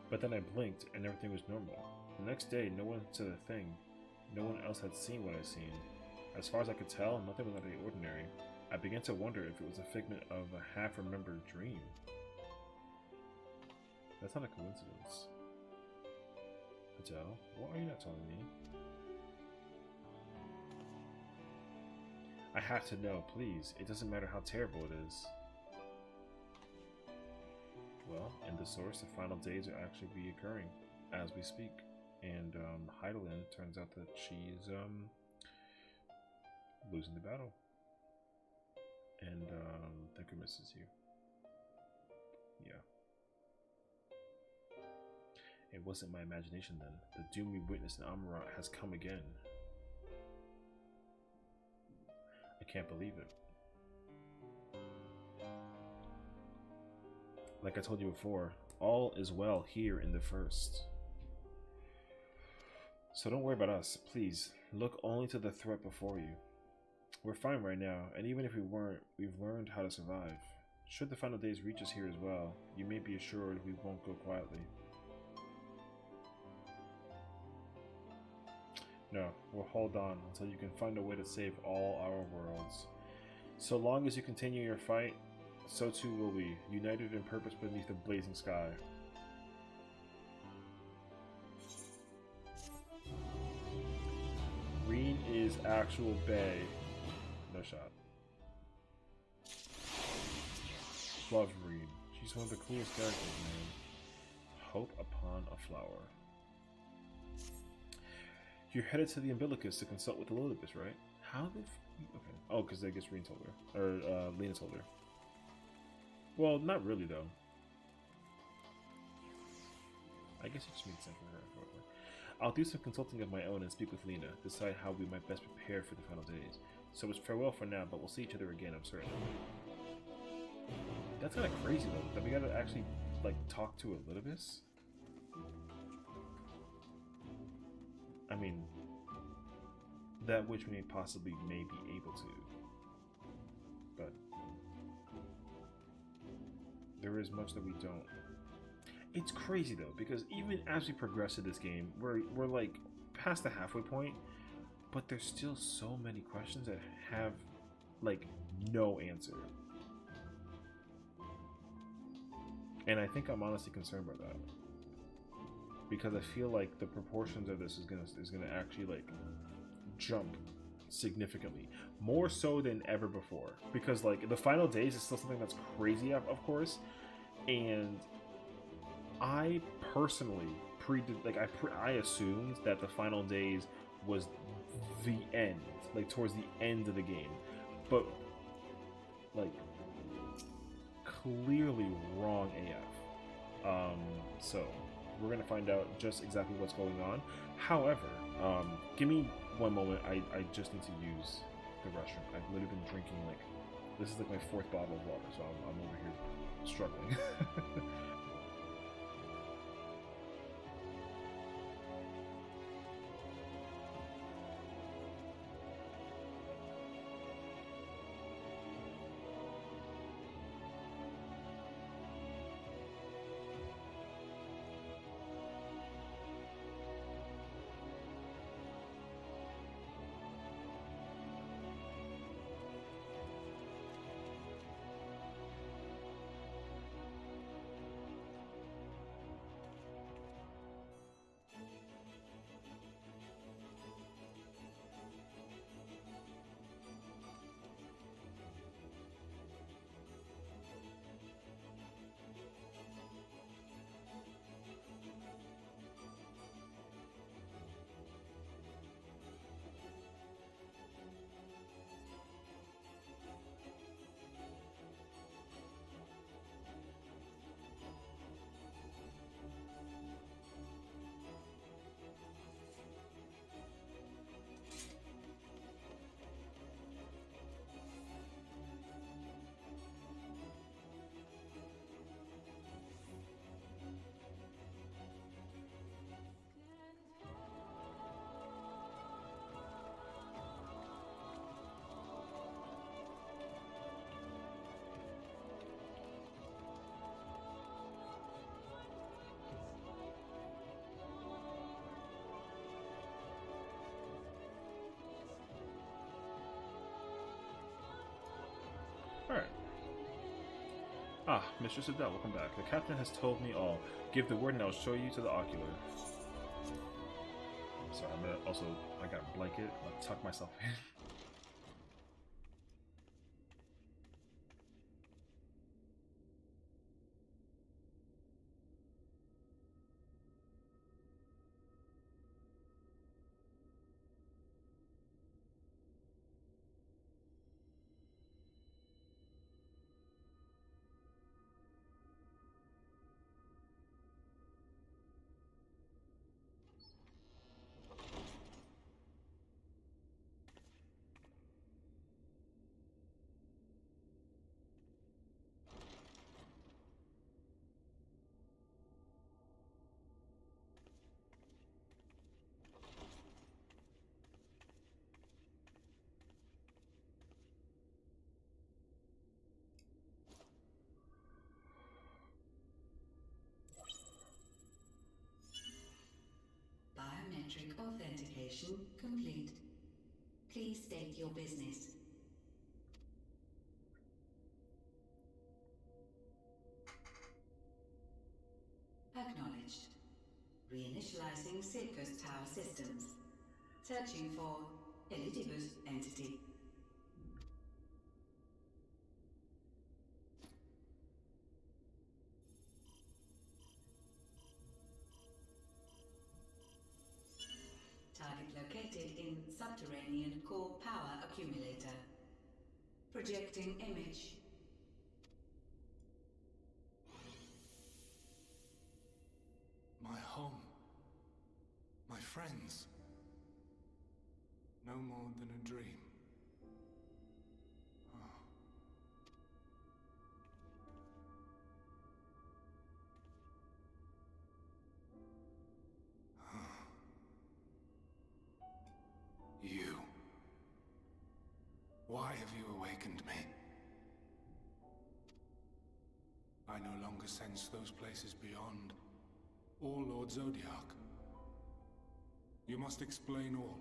But then I blinked, and everything was normal. The next day, no one said a thing. No one else had seen what I'd seen. As far as I could tell, nothing was out of the ordinary. I began to wonder if it was a figment of a half-remembered dream. That's not a coincidence. Adele, what are you not telling me? I have to know, please. It doesn't matter how terrible it is. Well, in the source, the final days are actually reoccurring as we speak. And Hitholidaes turns out that she's losing the battle. And Thinker misses you. Yeah. It wasn't my imagination then. The doom we witnessed in Amarat has come again. I can't believe it. Like I told you before, all is well here in the First. So don't worry about us, please. Look only to the threat before you. We're fine right now, and even if we weren't, we've learned how to survive. Should the final days reach us here as well, you may be assured we won't go quietly. No, we'll hold on until you can find a way to save all our worlds. So long as you continue your fight, so too will we, united in purpose beneath the blazing sky. Green is actual Bay. No shot. Love Reed. She's one of the coolest characters, man. Hope upon a flower. You're headed to the Umbilicus to consult with Hitholidaes, right? How the okay. Oh, because I guess Reen told her. Or, Lena told her. Well, not really, though. I guess it just makes sense for her, however. I'll do some consulting of my own and speak with Lena, decide how we might best prepare for the final days. So it's farewell for now, but we'll see each other again, I'm certain. That's kind of crazy, though, that we gotta actually, like, talk to Hitholidaes. I mean, that which we possibly may be able to, but there is much that we don't. It's crazy though, because even as we progress in this game, we're like past the halfway point, but there's still so many questions that have like no answer, and I think I'm honestly concerned by that. Because I feel like the proportions of this is gonna actually like jump significantly, more so than ever before. Because like the final days is still something that's crazy, of course, and I personally I assumed that the final days was the end, like towards the end of the game, but like clearly wrong AF. So we're gonna find out just exactly what's going on. However, give me one moment. I just need to use the restroom. I've literally been drinking like, this is like my 4th bottle of water, so I'm over here struggling. Alright. Ah, Mistress Adele, welcome back. The captain has told me all. Give the word and I'll show you to the ocular. Sorry, I'm gonna also, I got a blanket. I'll tuck myself in. Biometric authentication complete. Please state your business. Acknowledged. Reinitializing Circus Tower systems. Searching for Hitholidaes entity. Target located in subterranean core power accumulator. Projecting image. My home. My friends. No more than a dream. You. Why have you awakened me? I no longer sense those places beyond, or Lord Zodiac. You must explain all.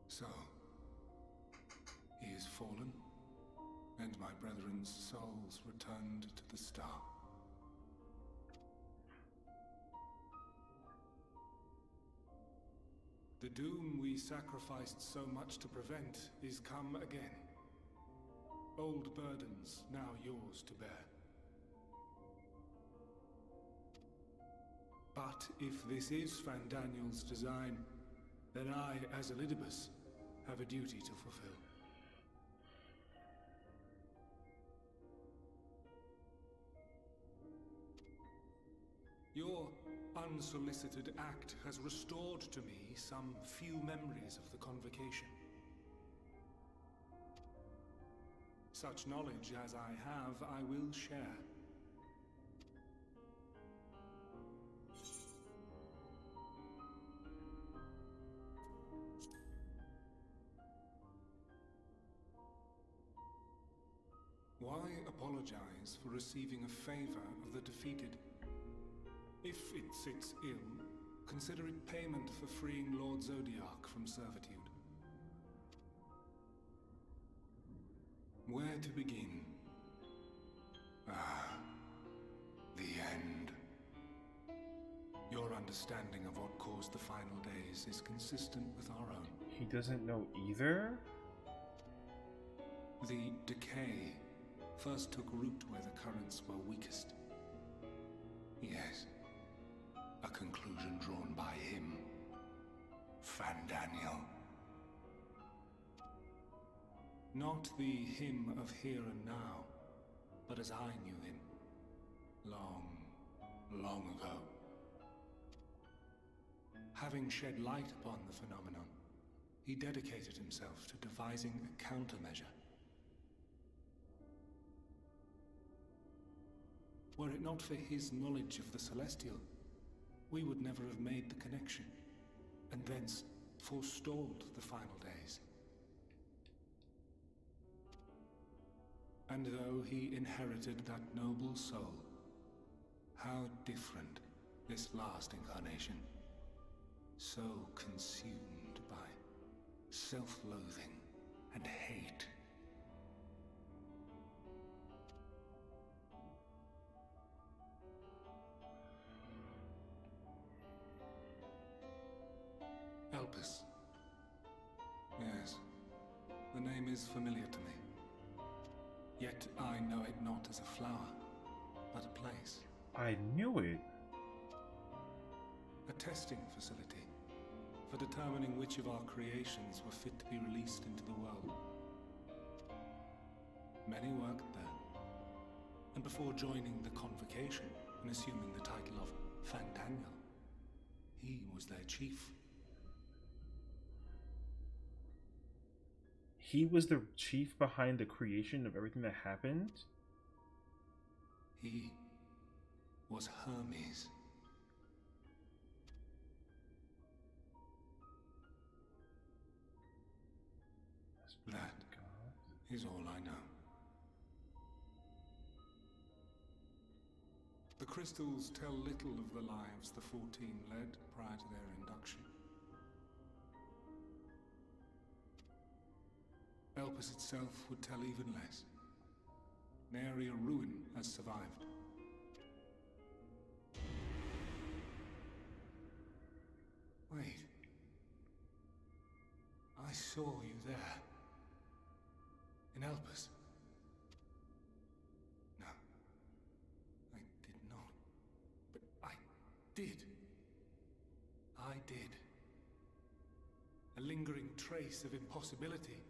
So, he is fallen, and my brethren's souls returned to the star. The doom we sacrificed so much to prevent is come again. Old burdens now yours to bear. But if this is Fandaniel's design, then I, as Elidibus, have a duty to fulfill. Your unsolicited act has restored to me some few memories of the convocation. Such knowledge as I have, I will share. Why apologize for receiving a favor of the defeated? If it sits ill, consider it payment for freeing Lord Zodiac from servitude. Where to begin? Ah, the end. Your understanding of what caused the final days is consistent with our own. He doesn't know either? The decay first took root where the currents were weakest. Yes. A conclusion drawn by him. Fandaniel. Not the him of here and now, but as I knew him. Long, long ago. Having shed light upon the phenomenon, he dedicated himself to devising a countermeasure. Were it not for his knowledge of the Celestial, we would never have made the connection, and thence forestalled the final days. And though he inherited that noble soul, how different this last incarnation. So consumed by self-loathing and hate. Elpis. Yes, the name is familiar to me. Yet I know it not as a flower, but a place. I knew it. A testing facility for determining which of our creations were fit to be released into the world. Many worked there, and before joining the convocation and assuming the title of Fantaniel, he was their chief. He was the chief behind the creation of everything that happened? He was Hermes. That is all I know. The crystals tell little of the lives the 14 led prior to their induction. Elpis itself would tell even less. Nary a ruin has survived. Wait. I saw you there. In Elpis. No. I did not. But I did. I did. A lingering trace of impossibility.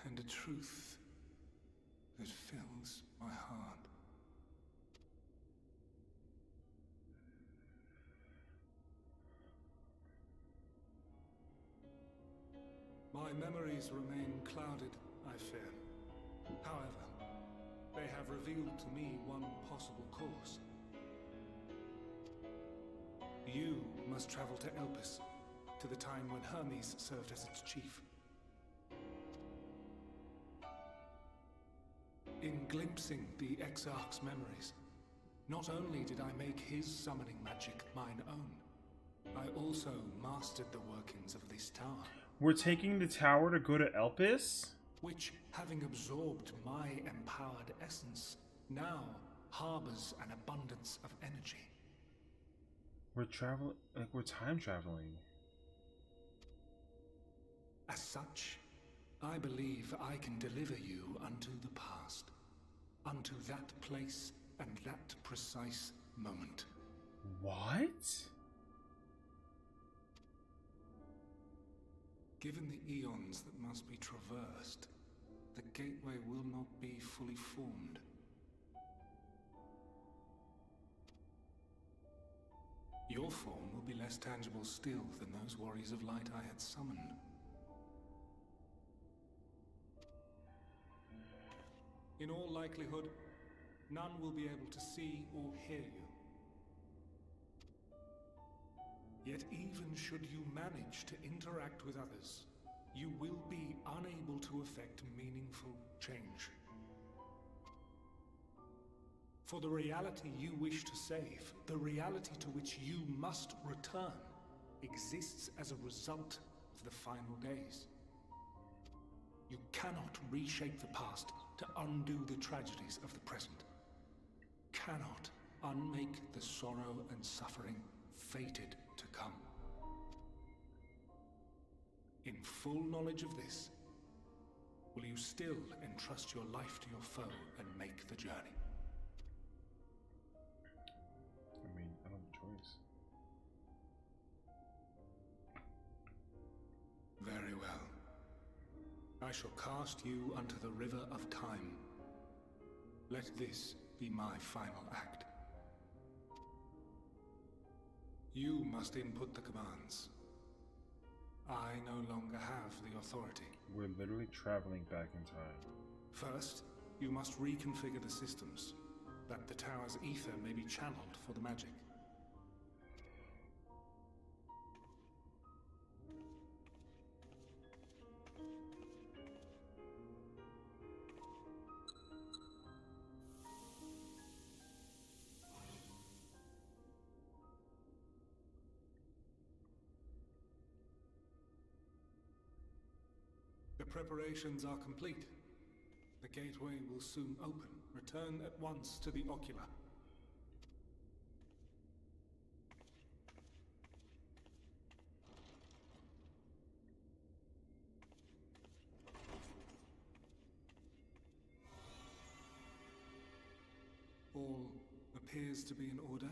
And a truth that fills my heart. My memories remain clouded, I fear. However, they have revealed to me one possible course. You must travel to Elpis, to the time when Hermes served as its chief. In glimpsing the Exarch's memories, not only did I make his summoning magic mine own, I also mastered the workings of this tower. We're taking the tower to go to Elpis? Which, having absorbed my empowered essence, now harbors an abundance of energy. We're time traveling. As such, I believe I can deliver you unto the past, unto that place and that precise moment. What? Given the eons that must be traversed, the gateway will not be fully formed. Your form will be less tangible still than those warriors of light I had summoned. In all likelihood, none will be able to see or hear you. Yet even should you manage to interact with others, you will be unable to effect meaningful change. For the reality you wish to save, the reality to which you must return, exists as a result of the final days. You cannot reshape the past to undo the tragedies of the present. Cannot unmake the sorrow and suffering fated to come. In full knowledge of this, will you still entrust your life to your foe and make the journey? I mean, I don't have a choice. Very well. I shall cast you unto the river of time. Let this be my final act. You must input the commands. I no longer have the authority. We're literally traveling back in time. First, you must reconfigure the systems, that the tower's ether may be channeled for the magic. preparations are complete. The gateway will soon open. Return at once to the Ocula. All appears to be in order.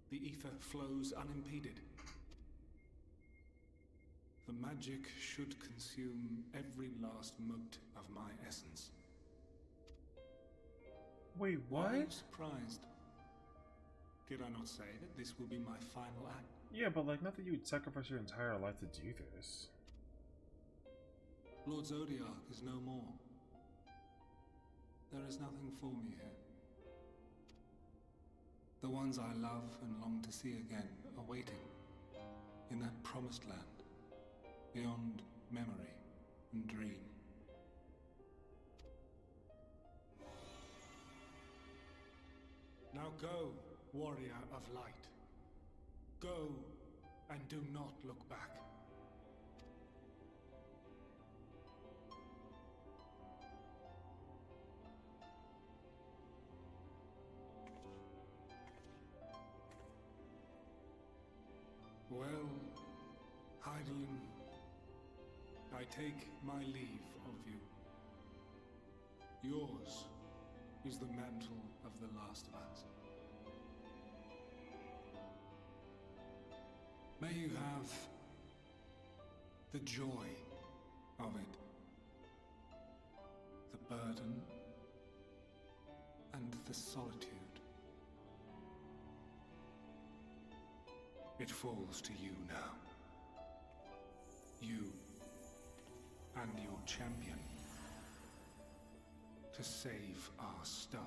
The ether flows unimpeded. The magic should consume every last mote of my essence. Wait, what? Why are you surprised? Did I not say that this will be my final act? Yeah, but like, not that you would sacrifice your entire life to do this. Lord Zodiac is no more. There is nothing for me here. The ones I love and long to see again are waiting in that promised land, beyond memory and dream. Now go, warrior of light. Go and do not look back. Well, Hitholidaes, I take my leave of you. Yours is the mantle of the last of us. May you have the joy of it, the burden, and the solitude. It falls to you now. You and your champion to save our star.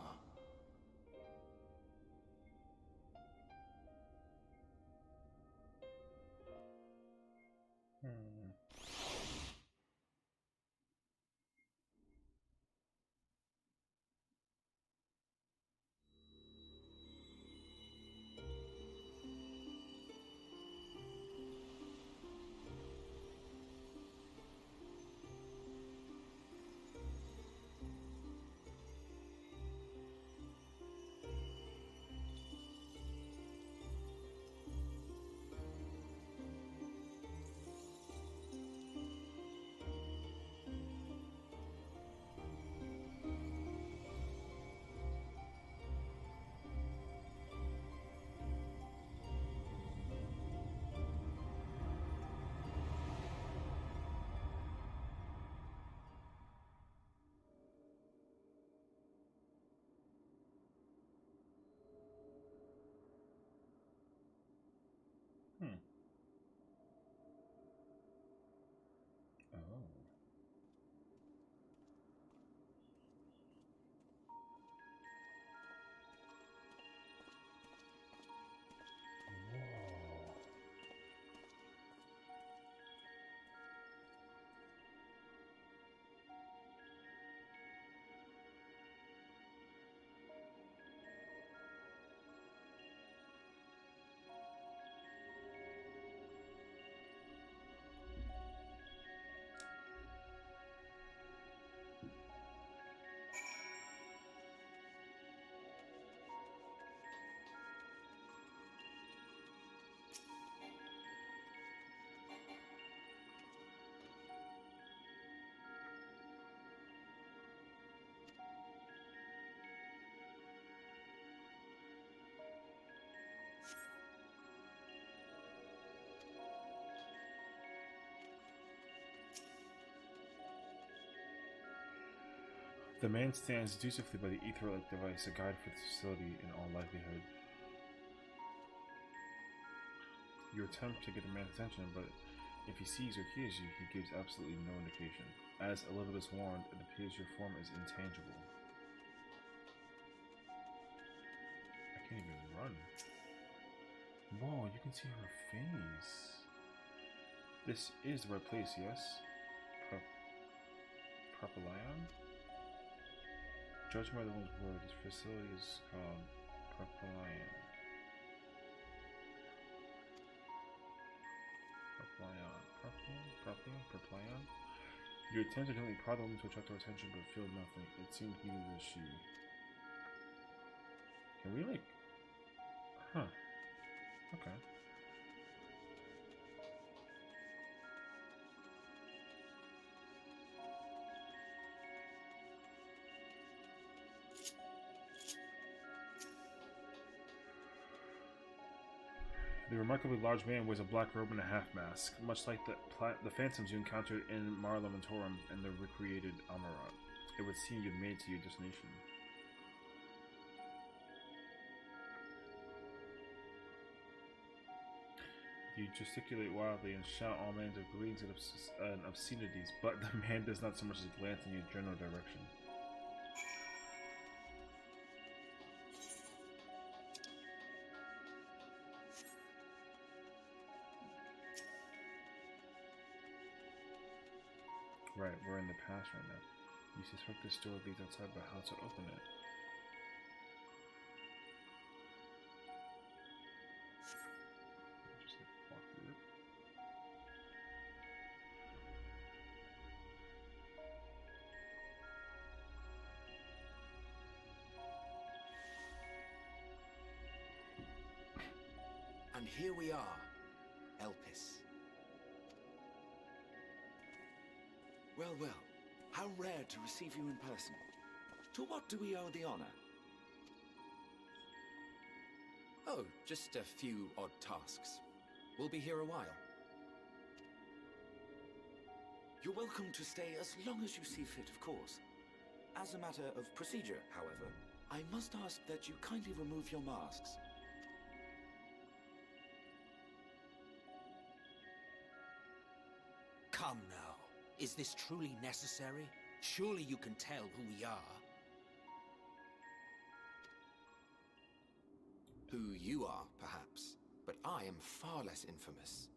The man stands dutifully by the ether-like device, a guide for the facility in all likelihood. You attempt to get the man's attention, but if he sees or hears you, he gives absolutely no indication. As Elizabeth warned, it appears your form is intangible. I can't even run. Whoa, you can see her face. This is the right place, yes? Propylion? Judging by the one's word, this facility is called Propylion. Propylion. You attempted to prod the woman to attract her attention, but feel nothing. It seemed he knew that she... Can we, like... Huh. Okay. The remarkably large man wears a black robe and a half-mask, much like the phantoms you encountered in Mar Lamentorum and the recreated Amarat. It would seem you'd made it to your destination. You gesticulate wildly and shout all manner of greetings and obscenities, but the man does not so much as glance in your general direction. Right, we're in the past right now. You suspect this door leads outside, but how to open it? Just walk through it. And here we are, Elpis. Well, well, how rare to receive you in person. To what do we owe the honor? Oh, just a few odd tasks. We'll be here a while. You're welcome to stay as long as you see fit, of course. As a matter of procedure, however, I must ask that you kindly remove your masks. Come now. Is this truly necessary? Surely you can tell who we are. Who you are, perhaps, but I am far less infamous.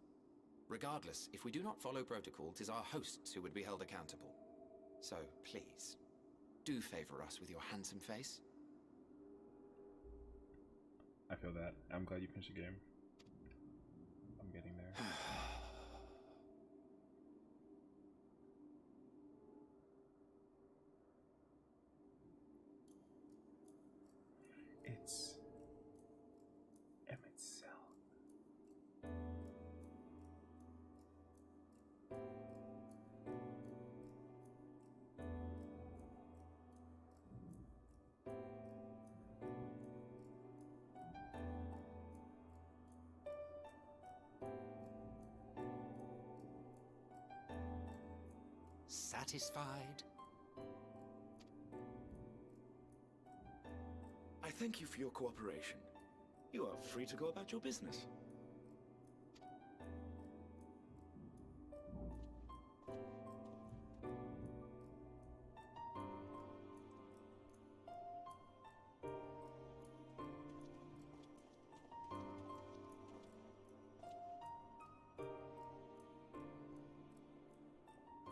Regardless, if we do not follow protocol, 'tis our hosts who would be held accountable. So, please, do favor us with your handsome face. I feel that. I'm glad you finished the game. I'm getting there. It's Emmett's cell. Satisfied? I thank you for your cooperation. You are free to go about your business.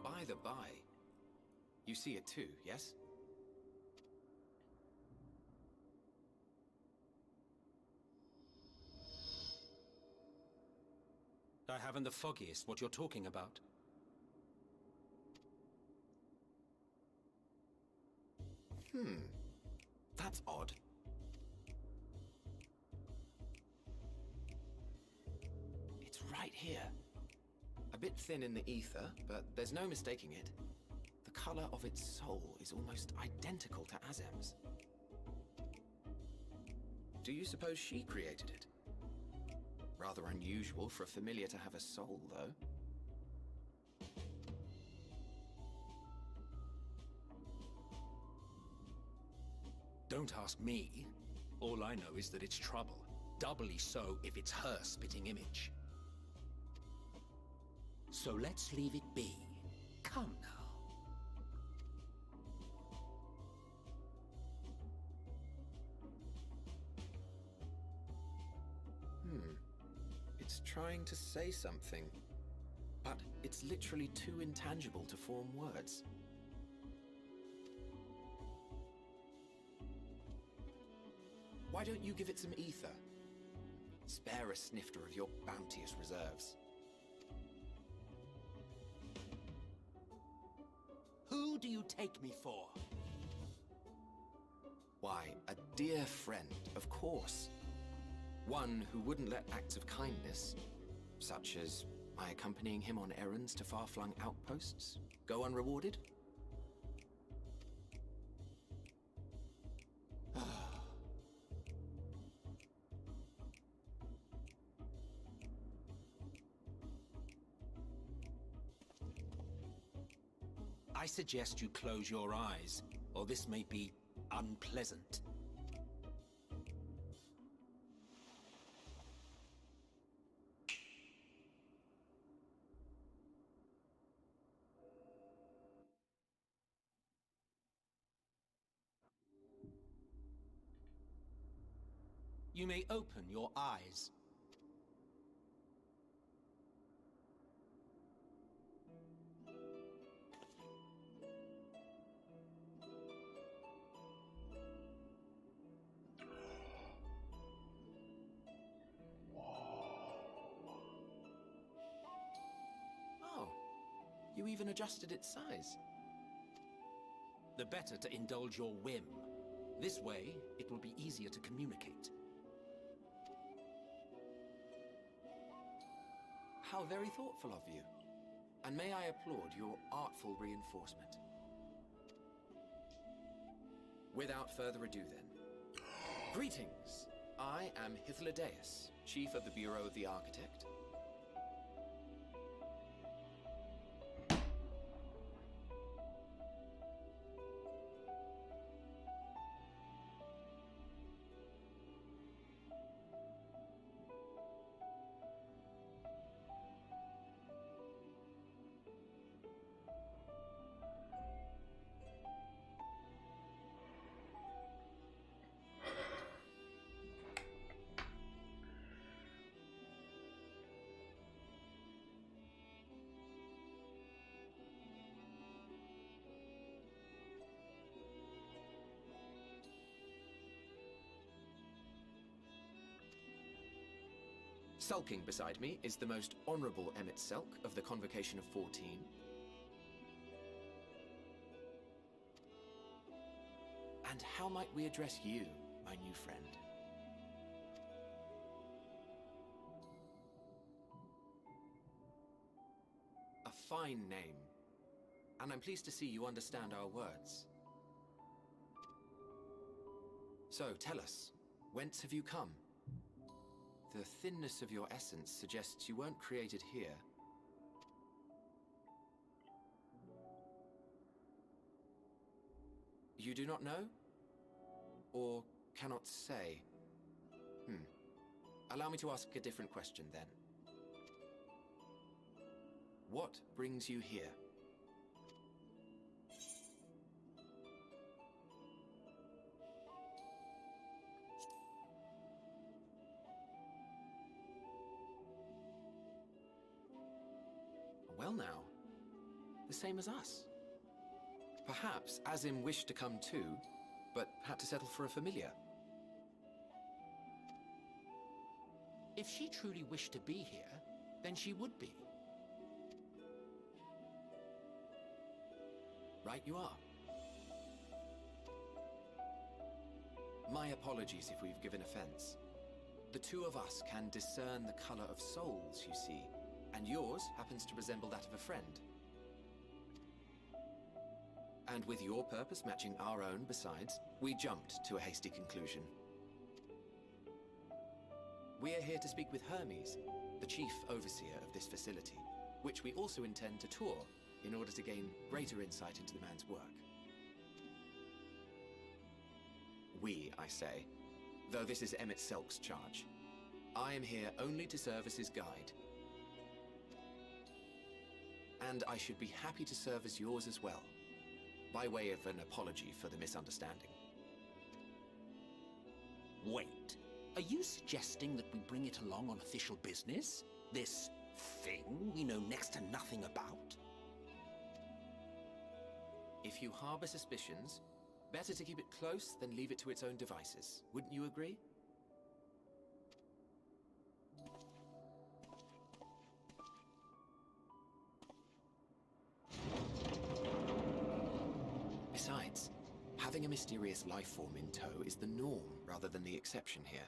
By the by, you see it too, yes? I haven't the foggiest what you're talking about. That's odd. It's right here. A bit thin in the ether, but there's no mistaking it. The color of its soul is almost identical to Azem's. Do you suppose she created it? Rather unusual for a familiar to have a soul, though. Don't ask me. All I know is that it's trouble. Doubly so if it's her spitting image. So let's leave it be. Come now. It's trying to say something, but it's literally too intangible to form words. Why don't you give it some ether? Spare a snifter of your bounteous reserves. Who do you take me for? Why, a dear friend, of course. One who wouldn't let acts of kindness, such as my accompanying him on errands to far-flung outposts, go unrewarded. I suggest you close your eyes, or this may be unpleasant. You may open your eyes. Oh, you even adjusted its size. The better to indulge your whim. This way, it will be easier to communicate. How very thoughtful of you. And may I applaud your artful reinforcement. Without further ado then. Greetings! I am Hitholidaes, Chief of the Bureau of the Architect. Sulking beside me is the most honorable Emmett Selk of the Convocation of 14. And how might we address you, my new friend? A fine name. And I'm pleased to see you understand our words. So, tell us, whence have you come? The thinness of your essence suggests you weren't created here. You do not know? Or cannot say? Allow me to ask a different question then. What brings you here? Well now, the same as us. Perhaps Azim wished to come too, but had to settle for a familiar. If she truly wished to be here, then she would be. Right you are. My apologies if we've given offense. The two of us can discern the color of souls, you see, and yours happens to resemble that of a friend. And with your purpose matching our own besides, we jumped to a hasty conclusion. We are here to speak with Hermes, the chief overseer of this facility, which we also intend to tour in order to gain greater insight into the man's work. We, I say, though this is Emmett Selk's charge. I am here only to serve as his guide. And I should be happy to serve as yours as well, by way of an apology for the misunderstanding. Wait, are you suggesting that we bring it along on official business? This thing we know next to nothing about? If you harbor suspicions, better to keep it close than leave it to its own devices. Wouldn't you agree? Having a mysterious life form in tow is the norm rather than the exception here.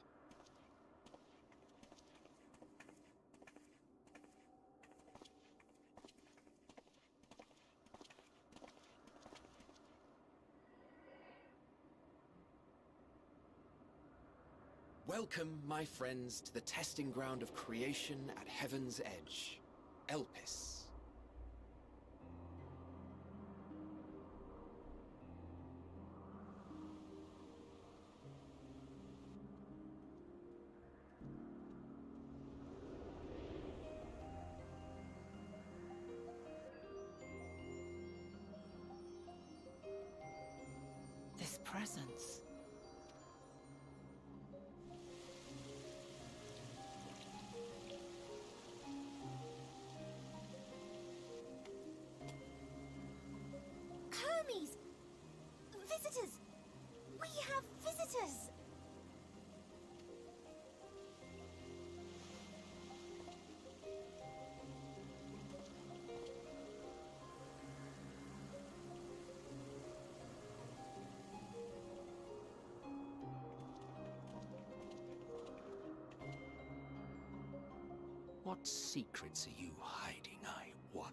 Welcome, my friends, to the testing ground of creation at Heaven's Edge, Elpis. This presence. Hermes! Visitors! We have visitors! What secrets are you hiding, I wonder?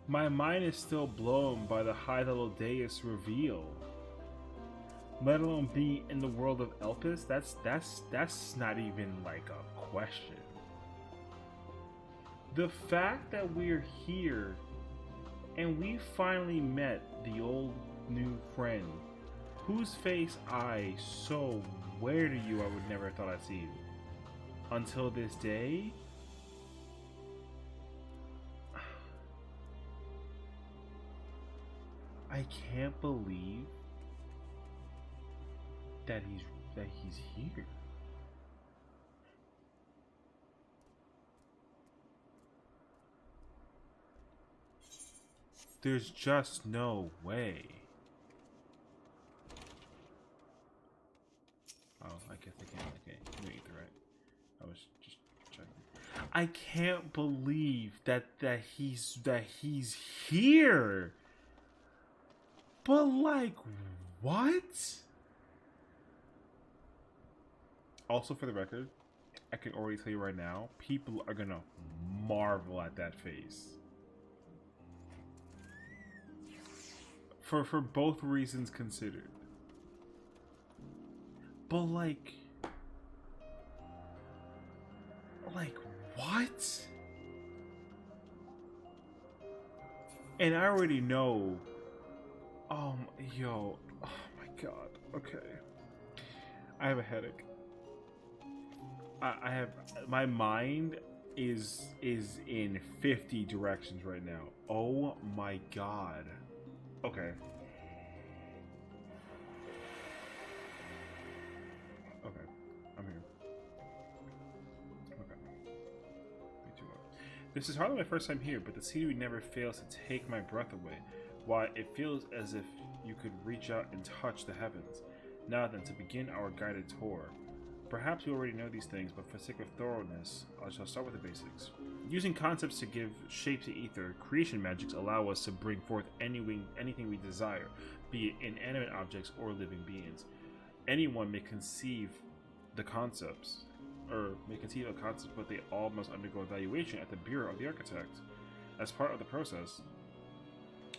My mind is still blown by the Hitholidaes reveal. Let alone be in the world of Elpis. That's not even like a question. The fact that we're here and we finally met the old new friend whose face I so swear to you I would never have thought I'd see you. Until this day. I can't believe that he's here. There's just no way. Oh, I guess I can't. Okay, you ain't right. I was just checking. I can't believe that he's here. But like, what? Also, for the record, I can already tell you right now, people are gonna marvel at that face. For both reasons considered. But like what? And I already know. Yo, oh my god. Okay, I have a headache. I have, my mind is in 50 directions right now. Oh my god. Okay. Okay, I'm here. Okay. Me too. This is hardly my first time here, but the scenery never fails to take my breath away. Why, it feels as if you could reach out and touch the heavens. Now then, to begin our guided tour. Perhaps you already know these things, but for sake of thoroughness, I shall start with the basics. Using concepts to give shape to ether, creation magics allow us to bring forth anything we desire, be it inanimate objects or living beings. Anyone may conceive the concepts, but they all must undergo evaluation at the Bureau of the Architect. As part of the process,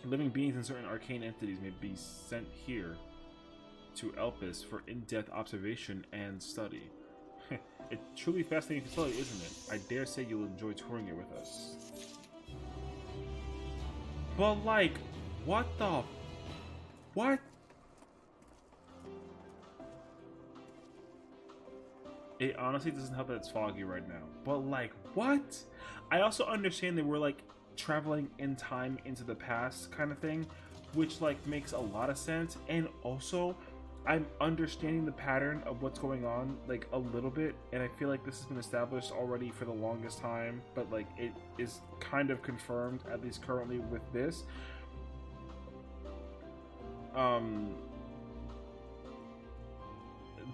living beings and certain arcane entities may be sent here to Elpis for in-depth observation and study. It's truly fascinating facility, isn't it? I dare say you'll enjoy touring it with us. But like, what the... What? It honestly doesn't help that it's foggy right now. But like, what? I also understand that we're like traveling in time into the past kind of thing, which like makes a lot of sense. And also, I'm understanding the pattern of what's going on like a little bit, and I feel like this has been established already for the longest time, but like it is kind of confirmed, at least currently with this.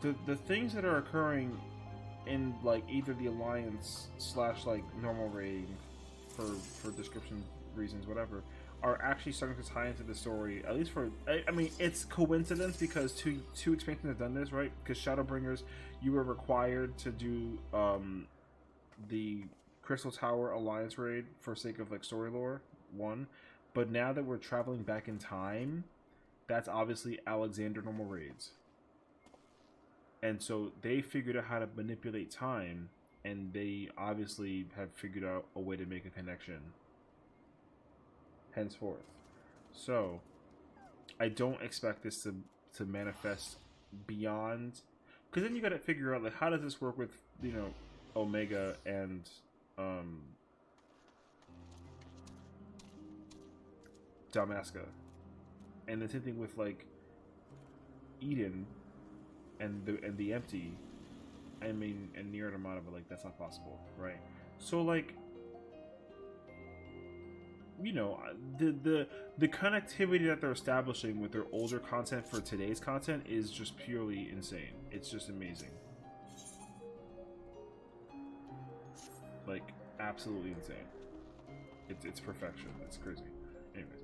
The things that are occurring in like either the Alliance / like normal raid for description reasons, whatever, are actually starting to tie into the story. At least for, I mean, it's coincidence because two expansions have done this, right? Because Shadowbringers, you were required to do the Crystal Tower Alliance raid for sake of like story lore, one. But now that we're traveling back in time, that's obviously Alexander normal raids. And so they figured out how to manipulate time, and they obviously have figured out a way to make a connection henceforth. So I don't expect this to manifest beyond, because then you got to figure out like how does this work with, you know, Omega and Damaska, and the same thing with like Eden and the Empty. I mean, and Nier Automata, but like that's not possible, right? So like, you know, the connectivity that they're establishing with their older content for today's content is just purely insane. It's just amazing. Like, absolutely insane. It's perfection. It's crazy. Anyways.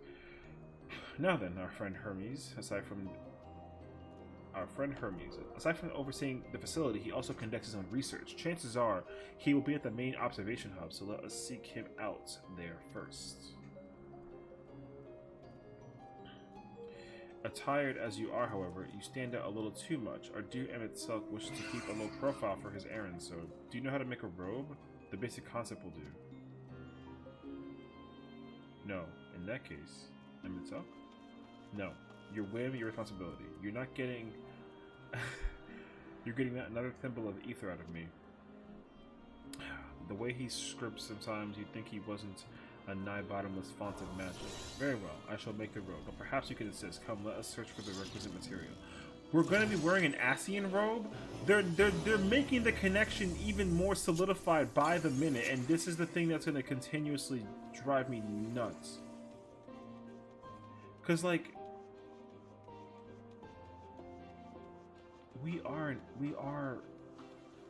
Now then, our friend Hermes, aside from overseeing the facility, he also conducts his own research. Chances are he will be at the main observation hub, so let us seek him out there first. Attired as you are, however, you stand out a little too much. Our dear Emmett Silk wishes to keep a low profile for his errands, so do you know how to make a robe? The basic concept will do. No. In that case, Emmett Silk? No. Your whim, your responsibility. You're not getting... You're getting another thimble of ether out of me. The way he scripts sometimes, you'd think he wasn't a nigh-bottomless font of magic. Very well, I shall make the robe, but perhaps you can assist. Come, let us search for the requisite material. We're going to be wearing an Sessiion robe? They're making the connection even more solidified by the minute, and this is the thing that's going to continuously drive me nuts. Because, like...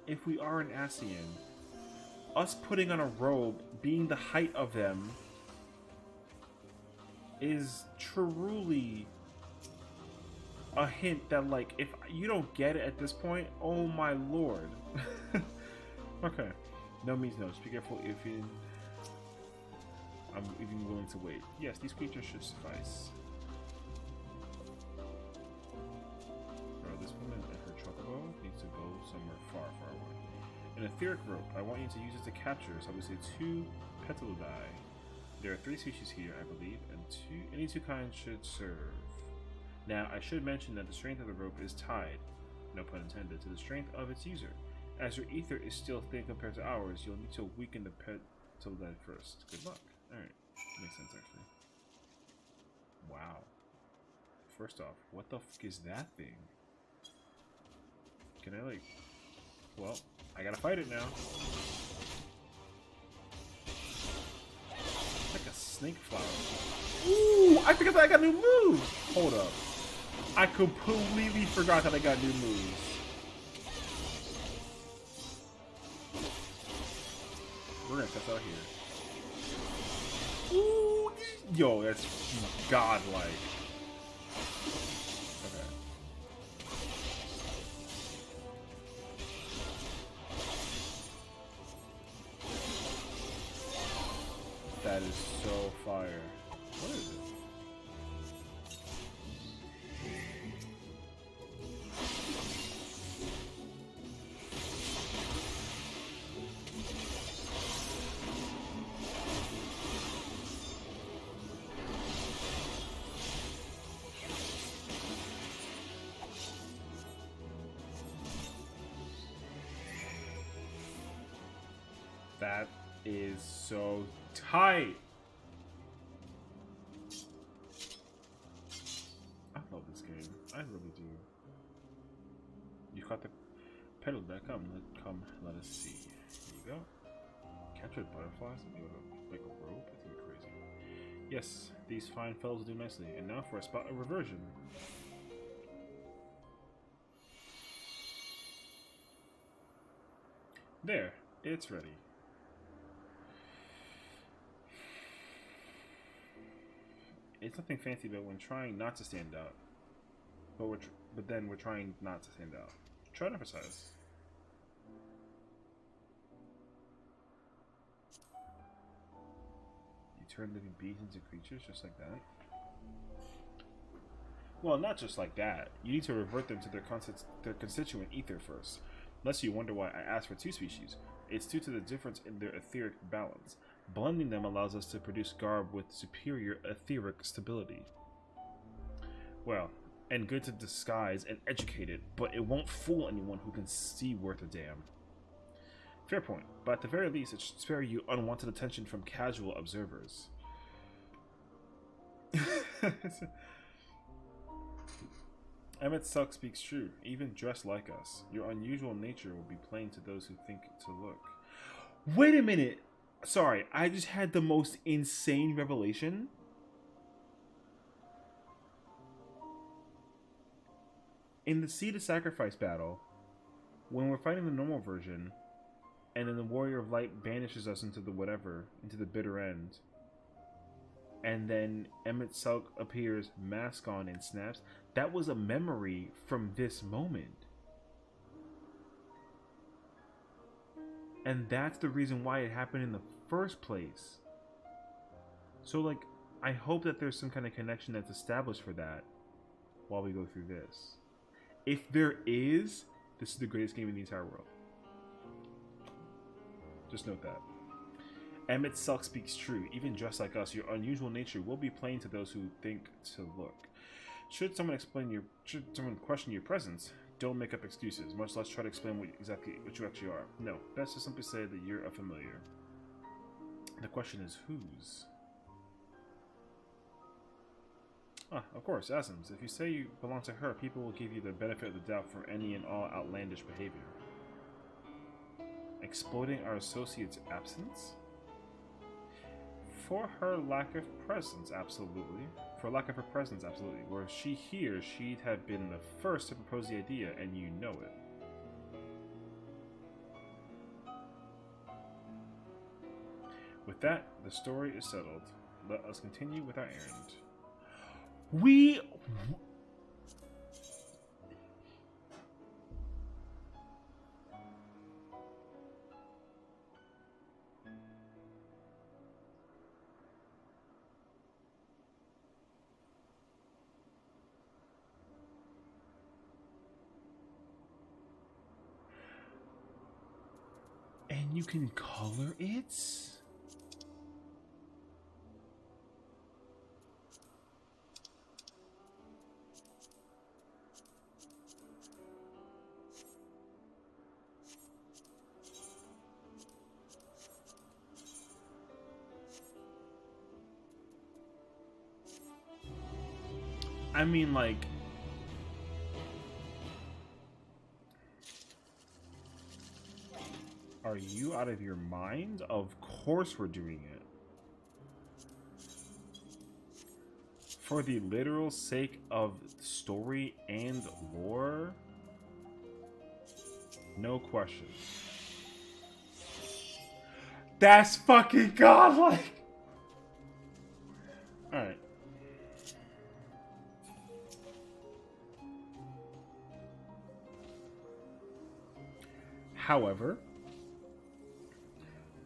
if we are an Sessiion, us putting on a robe, being the height of them, is truly a hint that, like, if you don't get it at this point, oh my lord. Okay. No means no. Just be careful if I'm even willing to wait. Yes, these creatures should suffice. This woman and her chocobo needs to go somewhere far, far away. An etheric rope. I want you to use it to capture, so I would say 2 Hitholidaes. There are 3 species here, I believe, and any 2 kinds should serve. Now, I should mention that the strength of the rope is tied, no pun intended, to the strength of its user. As your ether is still thin compared to ours, you'll need to weaken the Hitholidae first. Good luck. Alright, makes sense actually. Wow. First off, what the fuck is that thing? Can I, like... Well, I gotta fight it now. It's like a snake flower. Ooh! I forgot that I got new moves! Hold up. I completely forgot that I got new moves. We're gonna test out here. Ooh! Yo, that's godlike. That is so fire. What is it? That is so tight. I love this game. I really do. You caught the pedal there. Come, let us see. There you go. Captured butterflies and do like a rope. It's gonna be crazy. Yes, these fine fellows do nicely. And now for a spot of reversion. There, it's ready. It's nothing fancy, but when trying not to stand out, but then we're trying not to stand out. Try to emphasize. You turn living beings into creatures just like that. Well, not just like that. You need to revert them to their constituent ether first. Unless you wonder why I asked for two species. It's due to the difference in their etheric balance. Blending them allows us to produce garb with superior etheric stability. Well, and good to disguise and educated, but it won't fool anyone who can see worth a damn. Fair point, but at the very least, it should spare you unwanted attention from casual observers. Emmett Suck speaks true, even dressed like us. Your unusual nature will be plain to those who think to look. Wait a minute! Sorry, I just had the most insane revelation. In the Seed of Sacrifice battle, when we're fighting the normal version, and then the Warrior of Light banishes us into the whatever, into the bitter end, and then Emmett Sulk appears, mask on, and snaps, that was a memory from this moment. And that's the reason why it happened in the first place. So, like, I hope that there's some kind of connection that's established for that while we go through this. If there is, this is the greatest game in the entire world. Just note that. Emmett Sulk speaks true. Even dressed like us, your unusual nature will be plain to those who think to look. Should someone question your presence, don't make up excuses, much less try to explain what you actually are. No, best to simply say that you're a familiar. The question is whose? Ah, of course, Asims. If you say you belong to her, people will give you the benefit of the doubt for any and all outlandish behavior. Exploiting our associate's absence? For her lack of presence, absolutely. For lack of her presence, absolutely. Were she here, she'd have been the first to propose the idea, and you know it. With that, the story is settled. Let us continue with our errand. And you can color it? I mean, like... Are you out of your mind? Of course we're doing it. For the literal sake of story and lore? No question. That's fucking godlike! Alright. However,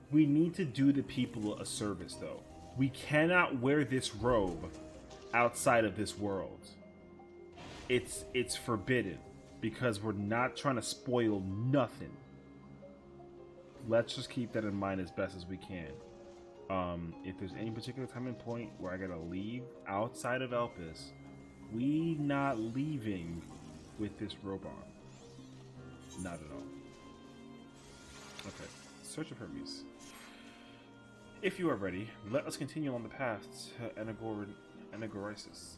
we need to do the people a service, though. We cannot wear this robe outside of this world. It's forbidden, because we're not trying to spoil nothing. Let's just keep that in mind as best as we can. If there's any particular time and point where I gotta leave outside of Elpis, we not leaving with this robe on. Not at all. Okay. search of Hermes. If you are ready, let us continue on the path to Anagorisis.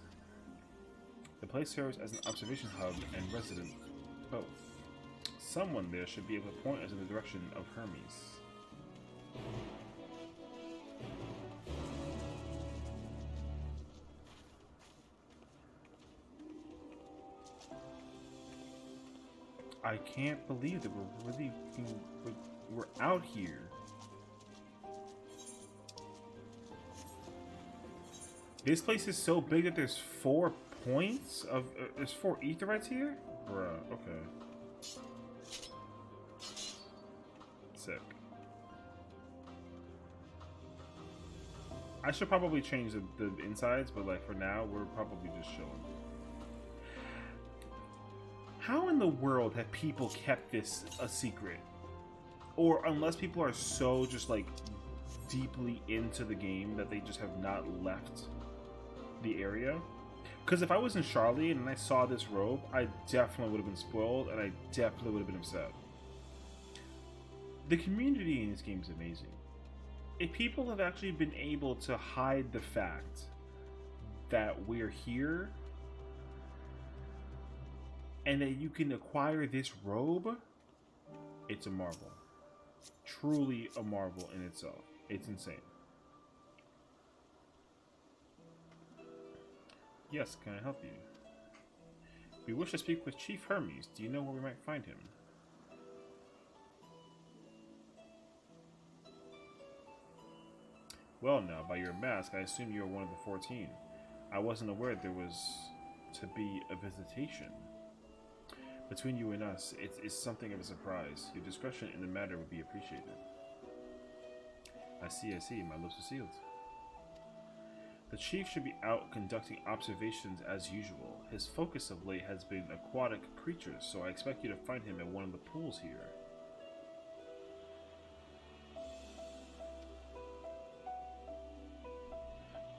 The place serves as an observation hub and resident both. Someone there should be able to point us in the direction of Hermes. I can't believe that we're out here. This place is so big that there's 4 points of there's 4 Aetherites here? Bruh, okay. Sick. I should probably change the insides, but like for now, we're probably just chilling. How in the world have people kept this a secret? Or unless people are so just like deeply into the game that they just have not left the area. Because if I was in Charlotte and I saw this robe, I definitely would have been spoiled and I definitely would have been upset. The community in this game is amazing. If people have actually been able to hide the fact that we're here and that you can acquire this robe, it's a marvel. Truly a marvel in itself. It's insane. Yes, can I help you? We wish to speak with Chief Hermes. Do you know where we might find him? Well now, by your mask, I assume you are one of the 14. I wasn't aware there was to be a visitation. Between you and us, it is something of a surprise. Your discretion in the matter would be appreciated. I see, my lips are sealed. The chief should be out conducting observations as usual. His focus of late has been aquatic creatures, so I expect you to find him at one of the pools here.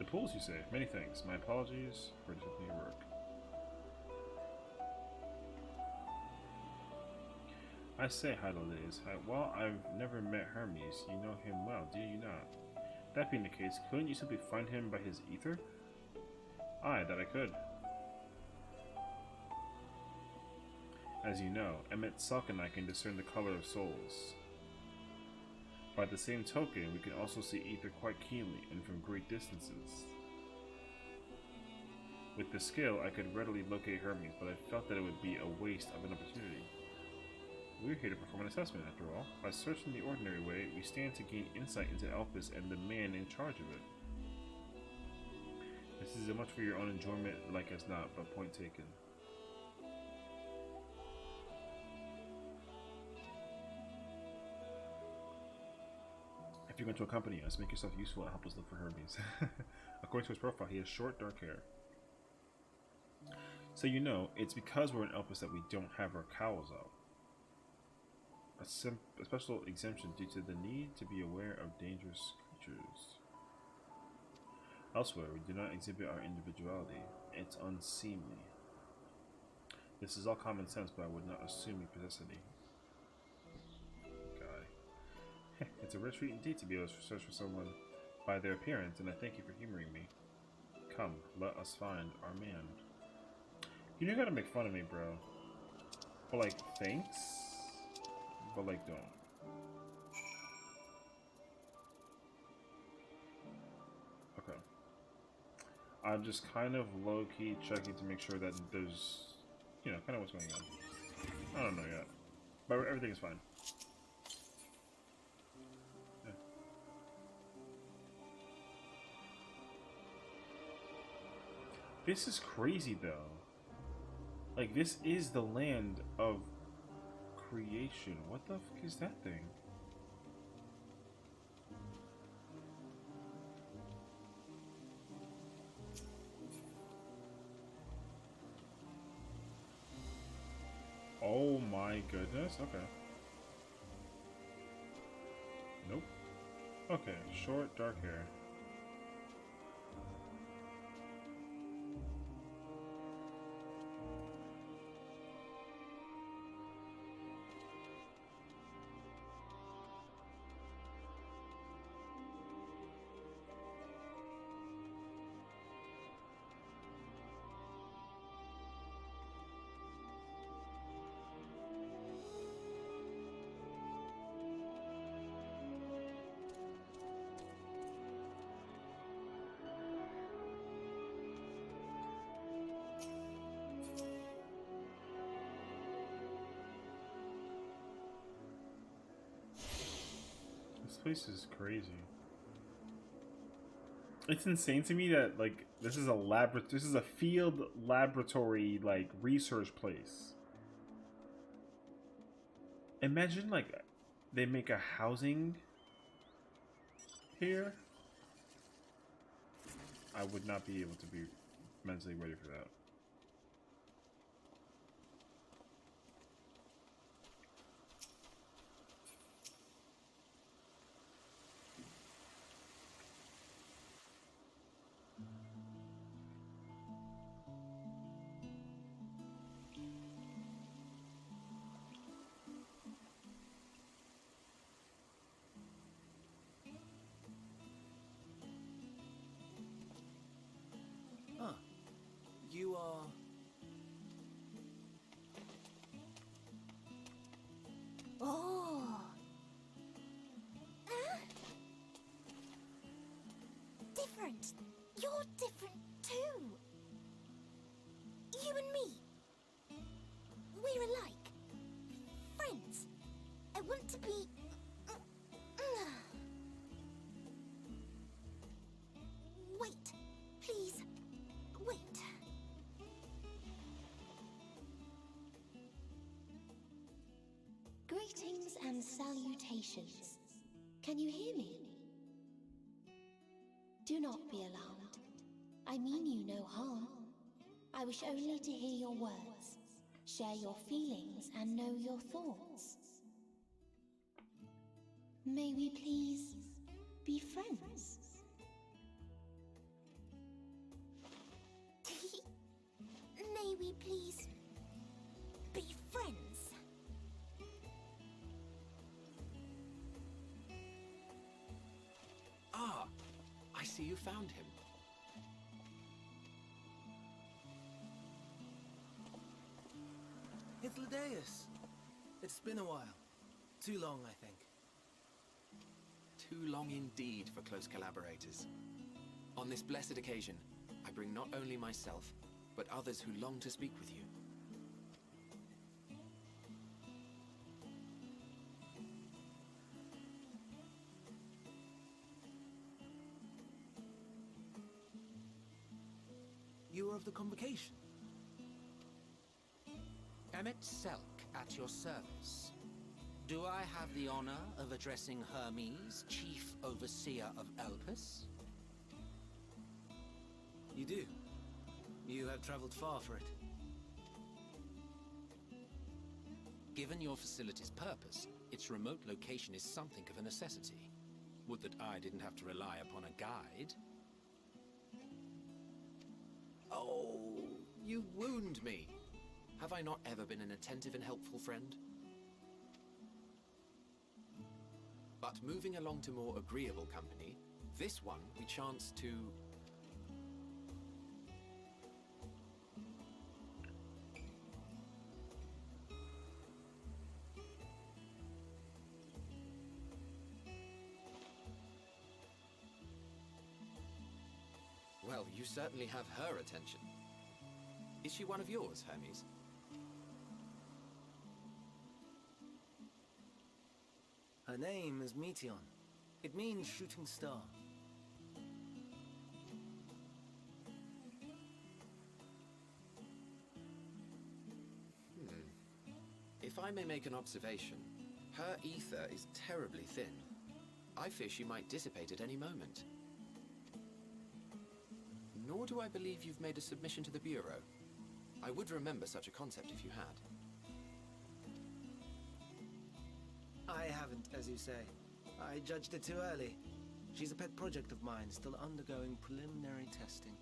The pools, you say? Many thanks. My apologies for disrupting your work. I say, Hitholidaes, while I've never met Hermes, you know him well, do you not? That being the case, couldn't you simply find him by his ether? Aye, that I could. As you know, Emmet Salk and I can discern the color of souls. By the same token, we can also see ether quite keenly and from great distances. With the skill, I could readily locate Hermes, but I felt that it would be a waste of an opportunity. We're here to perform an assessment, after all. By searching the ordinary way, we stand to gain insight into Elpis and the man in charge of it. This is as much for your own enjoyment, like as not, but point taken. If you're going to accompany us, make yourself useful and help us look for Hermes. According to his profile, he has short, dark hair. So you know, it's because we're in Elpis that we don't have our cowls out. A special exemption due to the need to be aware of dangerous creatures. Elsewhere, we do not exhibit our individuality. It's unseemly. This is all common sense, but I would not assume you possess any. Guy. It's a rare treat indeed to be able to search for someone by their appearance, and I thank you for humoring me. Come, let us find our man. You know how to make fun of me, bro. But like, thanks? But like, don't. Okay. I'm just kind of low-key checking to make sure that there's, you know, kind of what's going on. I don't know yet. But everything is fine. Yeah. This is crazy, though. Like, this is the land of creation. What the fuck is that thing? Oh my goodness. Okay. Nope. Okay. Short, dark hair. place is crazy. It's insane to me that like this is a field laboratory like research place. Imagine like they make a housing here. I would not be able to be mentally ready for that. You are... Oh. Different. You're different too. You and me. We're alike. Friends. I want to be... Wait. Please. Wait. Greetings and salutations. Can you hear me? Do not be alarmed. I mean you no harm. I wish only to hear your words, share your feelings, and know your thoughts. May we please be friends? May we please be friends? Ah, I see you found him. Hitholidaes. It's been a while. Too long, I think. Too long indeed for close collaborators. On this blessed occasion, I bring not only myself, but others who long to speak with you. You were of the convocation. Emmett Selk at your service. Do I have the honor of addressing Hermes, Chief Overseer of Elpis? You do. You have traveled far for it. Given your facility's purpose, its remote location is something of a necessity. Would that I didn't have to rely upon a guide. Oh, you wound me. Have I not ever been an attentive and helpful friend? But moving along to more agreeable company, this one we chance to... Well, you certainly have her attention. Is she one of yours, Hermes? Her name is Meteon. It means shooting star. If I may make an observation, her ether is terribly thin. I fear she might dissipate at any moment. Nor do I believe you've made a submission to the Bureau. I would remember such a concept if you had. I haven't, as you say. I judged it too early. She's a pet project of mine, still undergoing preliminary testing.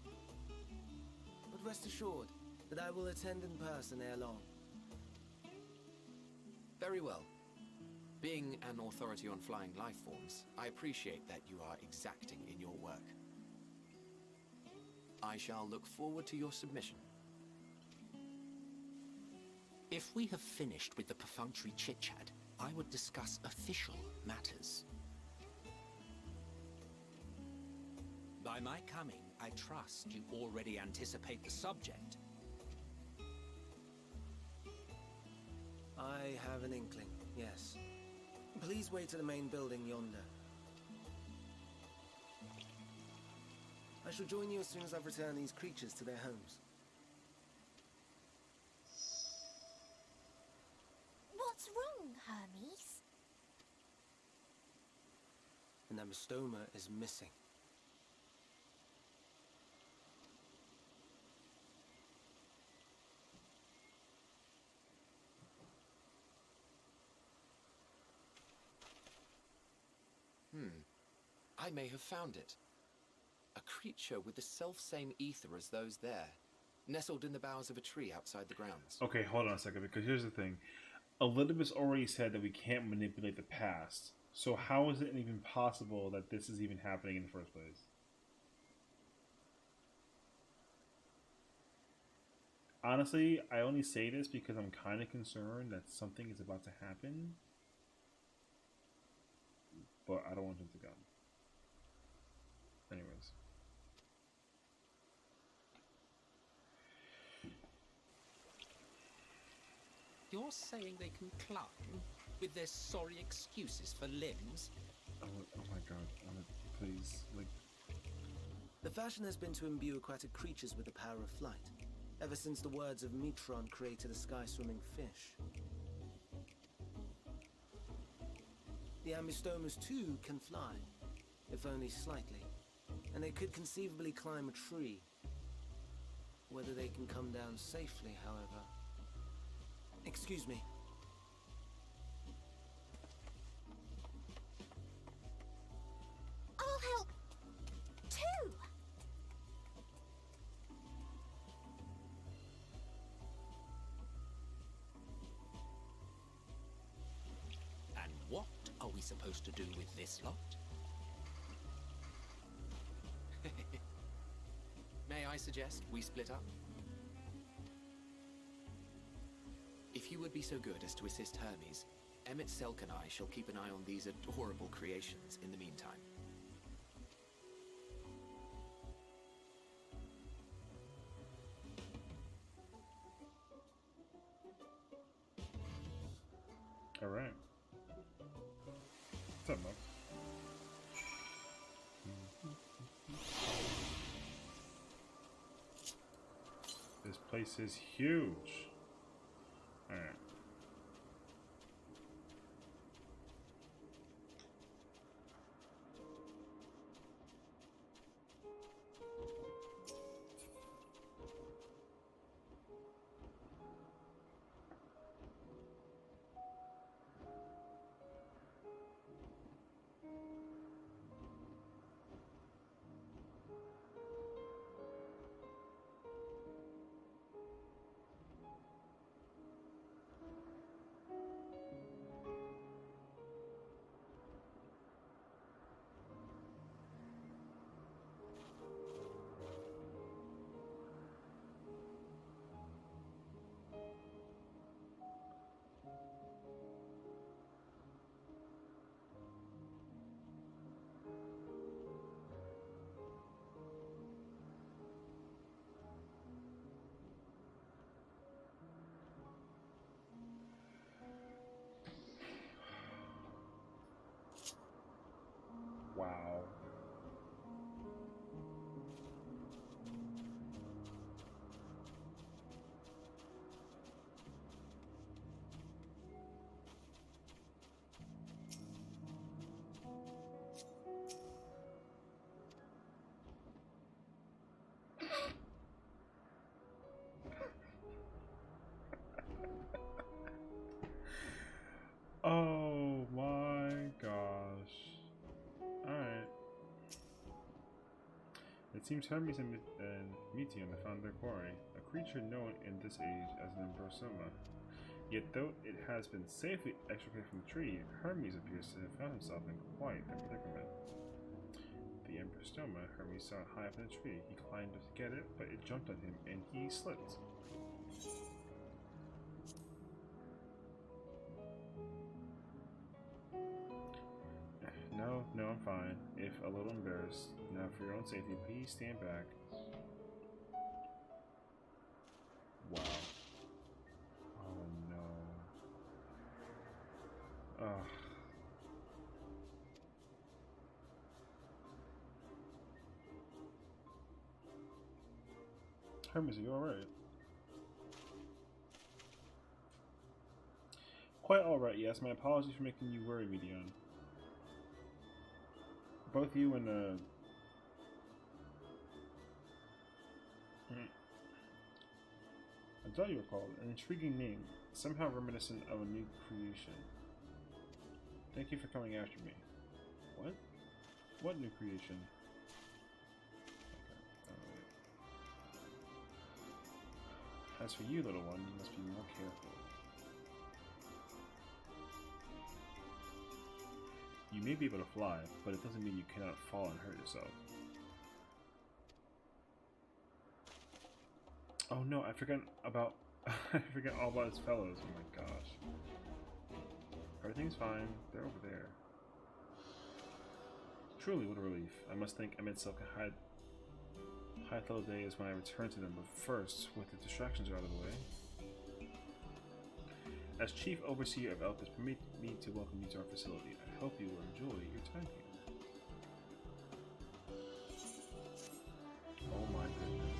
But rest assured that I will attend in person ere long. Very well. Being an authority on flying life forms, I appreciate that you are exacting in your work. I shall look forward to your submission. If we have finished with the perfunctory chit-chat, I would discuss official matters. By my coming, I trust you already anticipate the subject. I have an inkling, yes. Please wait to the main building yonder. I shall join you as soon as I've returned these creatures to their homes. What's wrong, Hermes? An amistoma is missing. I may have found it. A creature with the self-same ether as those there, nestled in the boughs of a tree outside the grounds. Okay, hold on a second, because here's the thing. Elidibus already said that we can't manipulate the past, so how is it even possible that this is even happening in the first place? Honestly, I only say this because I'm kind of concerned that something is about to happen, but I don't want him to go. Anyways. You're saying they can climb with their sorry excuses for limbs? Oh my god, please, like... The fashion has been to imbue aquatic creatures with the power of flight, ever since the words of Metron created a sky-swimming fish. The Amistomas too can fly, if only slightly, and they could conceivably climb a tree. Whether they can come down safely, however... Excuse me. I'll help, too! And what are we supposed to do with this lot? May I suggest we split up? If you would be so good as to assist Hermes, Emmett Selk and I shall keep an eye on these adorable creations in the meantime. Alright. What's up, Mo? This place is huge. Alright. Wow. Oh my gosh. Alright. It seems Hermes and Meteon have found their quarry, a creature known in this age as an Embrosoma. Yet though it has been safely extricated from the tree, Hermes appears to have found himself in quite a predicament. The Embrosoma Hermes saw high up in a tree. He climbed to get it, but it jumped on him and he slipped. No, I'm fine. If a little embarrassed. Now, for your own safety, please stand back. Wow. Oh, no. Ugh. Hermes, are you alright? Quite alright, yes. My apologies for making you worry, Medion. Both you and, I thought you recalled an intriguing name, somehow reminiscent of a new creation. Thank you for coming after me. What? What new creation? Okay. As for you, little one, you must be more careful. You may be able to fly, but it doesn't mean you cannot fall and hurt yourself. Oh no, I forgot about I forgot all about his fellows. Oh my gosh. Everything's fine. They're over there. Truly, what a relief. I must thank Silk and Hitholidaes when I return to them, but first, with the distractions out of the way. As Chief Overseer of Elpis, permit me to welcome you to our facility. I hope you will enjoy your time here. Oh my goodness.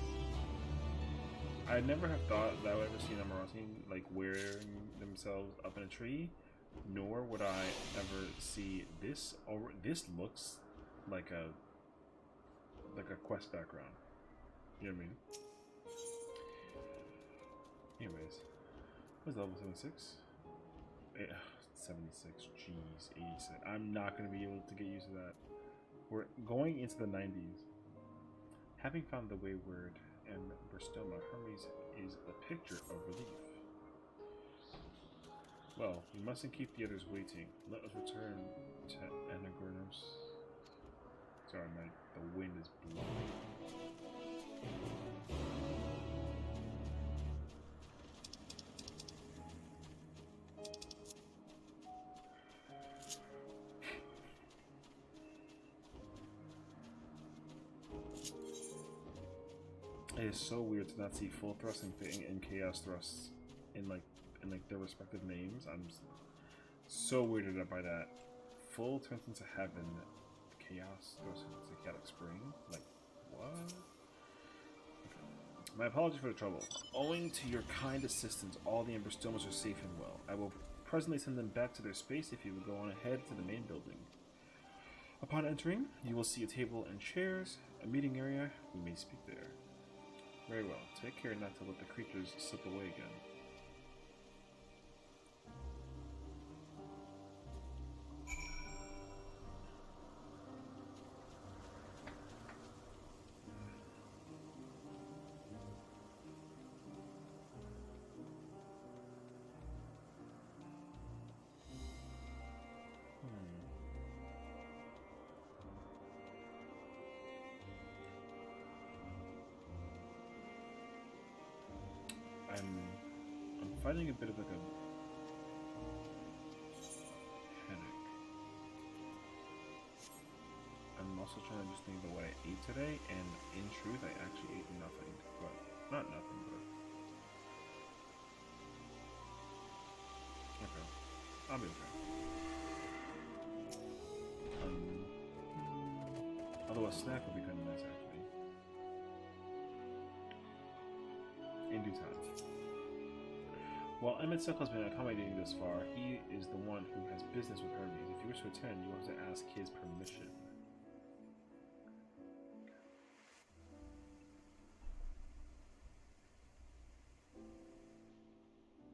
I never have thought that I would ever see an Amaratin like wearing themselves up in a tree, nor would I ever see this. Or this looks like a quest background. You know what I mean? Anyways, what's level 76? 76. Jeez, 86. I'm not going to be able to get used to that. We're going into the 90s. Having found the wayward and Bristoma, Hermes is a picture of relief. Well, we mustn't keep the others waiting. Let us return to Anagornos. Sorry, the wind is blowing. It is so weird to not see full thrust and chaos thrusts in their respective names. I'm so weirded out by that. Full turns into heaven, chaos thrust into chaotic spring. Like what? Okay. My apologies for the trouble. Owing to your kind assistance, all the Emberstomas are safe and well. I will presently send them back to their space if you will go on ahead to the main building. Upon entering, you will see a table and chairs, a meeting area. We may speak there. Very well. Take care not to let the creatures slip away again. I'm fighting a bit of like a headache. I'm also trying to just think about what I ate today, and in truth, I actually ate nothing. But not nothing, but okay, I'll be okay. Although a snack would be kind of nice, actually. In due time. While Silk has been accommodating this far, he is the one who has business with Hermes. If you wish to attend, you have to ask his permission.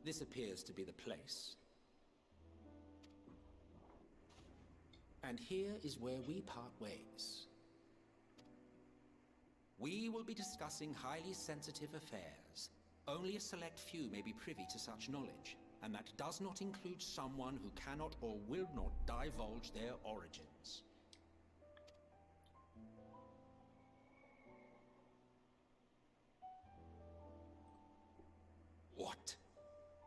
This appears to be the place. And here is where we part ways. We will be discussing highly sensitive affairs. Only a select few may be privy to such knowledge, and that does not include someone who cannot or will not divulge their origins. What?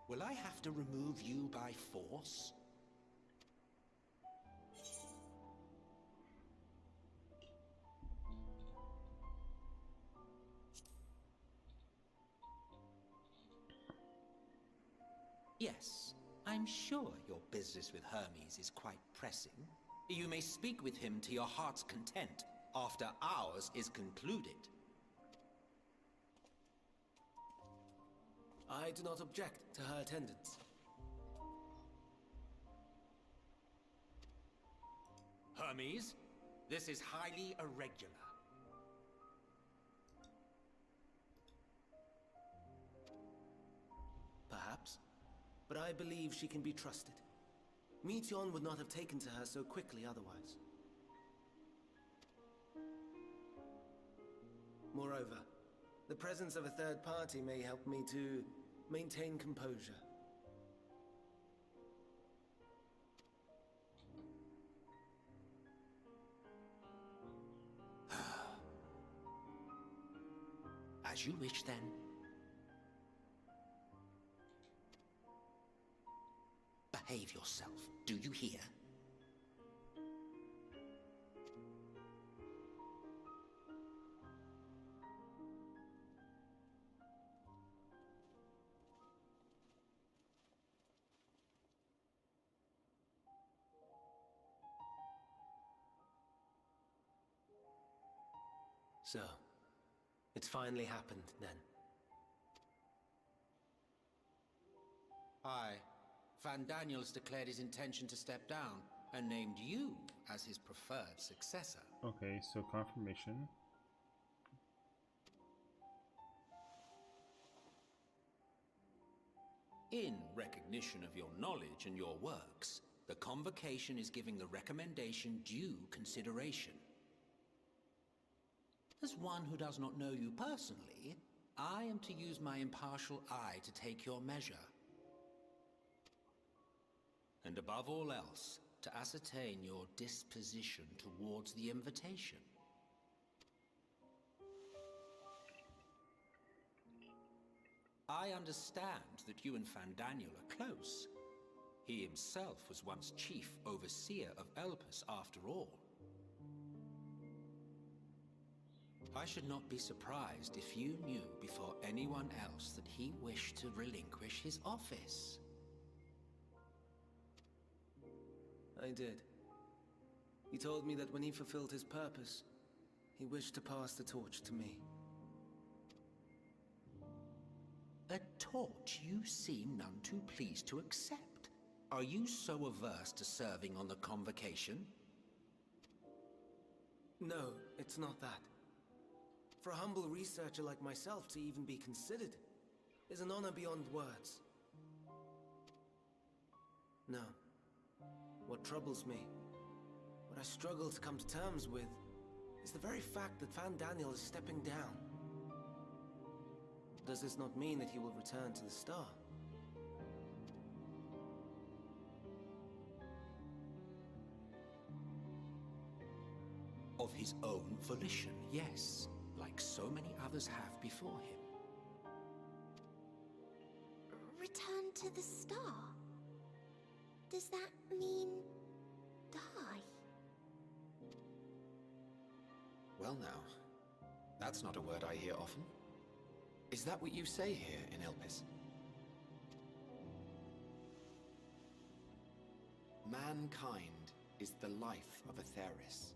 Will I have to remove you by force? Yes, I'm sure your business with Hermes is quite pressing. You may speak with him to your heart's content after ours is concluded. I do not object to her attendance. Hermes, this is highly irregular. Perhaps, but I believe she can be trusted. Meteion would not have taken to her so quickly otherwise. Moreover, the presence of a third party may help me to maintain composure. As you wish, then. Behave yourself, do you hear? So, it's finally happened, then. Aye. Van Daniels declared his intention to step down, and named you as his preferred successor. Okay, so confirmation. In recognition of your knowledge and your works, the convocation is giving the recommendation due consideration. As one who does not know you personally, I am to use my impartial eye to take your measure. And above all else, to ascertain your disposition towards the invitation. I understand that you and Fandaniel are close. He himself was once chief overseer of Elpis after all. I should not be surprised if you knew before anyone else that he wished to relinquish his office. I did. He told me that when he fulfilled his purpose, he wished to pass the torch to me. A torch you seem none too pleased to accept. Are you so averse to serving on the convocation? No, it's not that. For a humble researcher like myself to even be considered is an honor beyond words. No. What troubles me, what I struggle to come to terms with, is the very fact that Fandaniel is stepping down. Does this not mean that he will return to the Star? Of his own volition, yes. Like so many others have before him. Return to the Star? Does that mean die? Well now, that's not a word I hear often. Is that what you say here in Elpis? Mankind is the life of Atheris.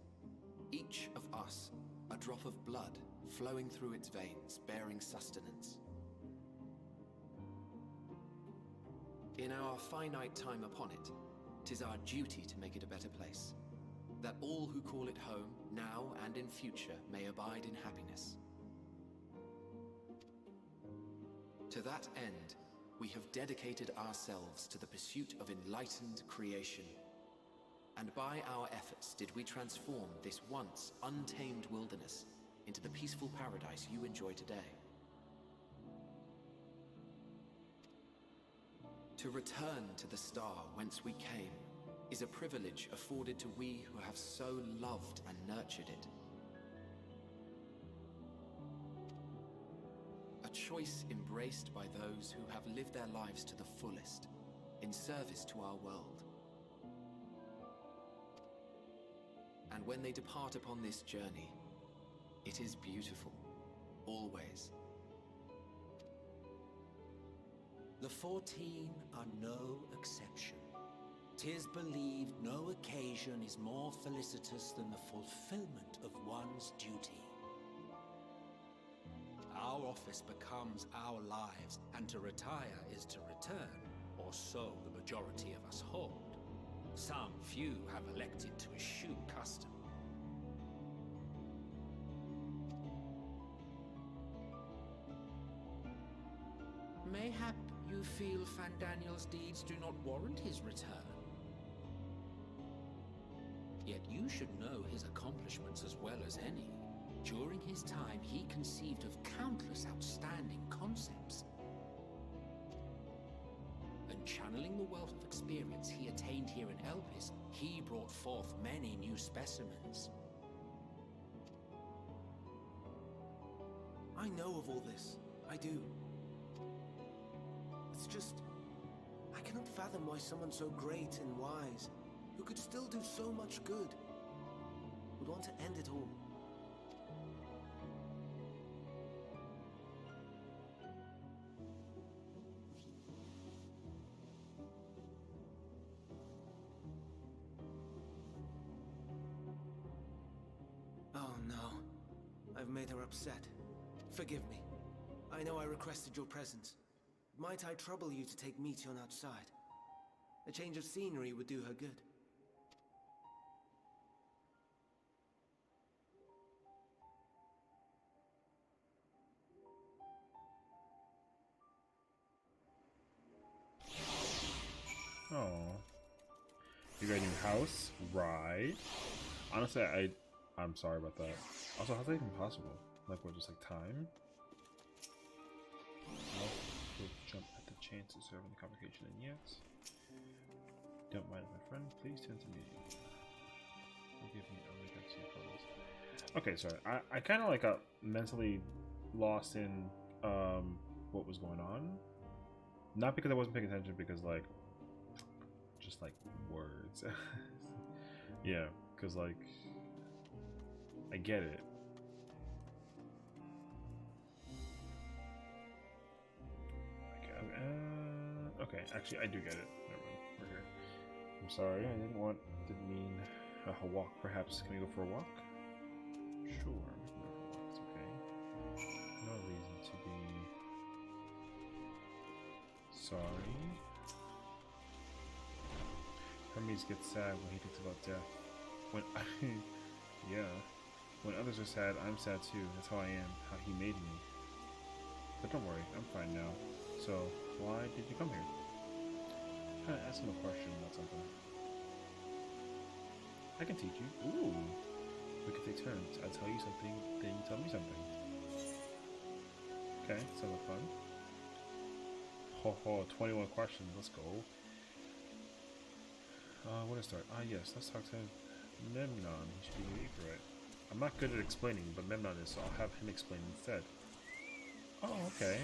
Each of us, a drop of blood flowing through its veins, bearing sustenance. In our finite time upon it, 'tis our duty to make it a better place, that all who call it home, now and in future, may abide in happiness. To that end, we have dedicated ourselves to the pursuit of enlightened creation. And by our efforts did we transform this once untamed wilderness into the peaceful paradise you enjoy today. To return to the star whence we came is a privilege afforded to we who have so loved and nurtured it. A choice embraced by those who have lived their lives to the fullest, in service to our world. And when they depart upon this journey, it is beautiful, always. The 14 are no exception. 'Tis believed no occasion is more felicitous than the fulfillment of one's duty. Our our office becomes our lives, and to retire is to return, or so the majority of us hold. Some few have elected to eschew custom. Mayhap you feel Fandaniel's deeds do not warrant his return. Yet you should know his accomplishments as well as any. During his time, he conceived of countless outstanding concepts. And channeling the wealth of experience he attained here in Elpis, he brought forth many new specimens. I know of all this. I do. It's just, I cannot fathom why someone so great and wise, who could still do so much good, would want to end it all. Oh no. I've made her upset. Forgive me. I know I requested your presence. Might I trouble you to take Meteion outside? A change of scenery would do her good. Oh. You got a new house? Right. Honestly, I'm sorry about that. Also, how's that even possible? Like, what, just like time? We'll jump at the chance to serve in the convocation, and yes. Don't mind my friend, please turn to me. Forgive me, I'll make up to your photos. Okay, sorry. I kind of like got mentally lost in what was going on. Not because I wasn't paying attention, because like just like words. Yeah, because like I get it. Okay, actually I do get it. Never mind. We're here. I'm sorry, didn't mean a walk. Perhaps can we go for a walk? Sure, we can go for a walk. It's okay. No reason to be sorry. Hermes gets sad when he thinks about death. Yeah. When others are sad, I'm sad too. That's how I am. How he made me. But don't worry, I'm fine now. So, why did you come here? Kinda ask him a question about something. I can teach you. Ooh. We can take turns. I tell you something, then you tell me something. Okay, sounds like fun. Ho ho, 21 questions. Let's go. Where to start? Yes, let's talk to Memnon. He should be unique, right? I'm not good at explaining, but Memnon is, so I'll have him explain instead. Oh, okay.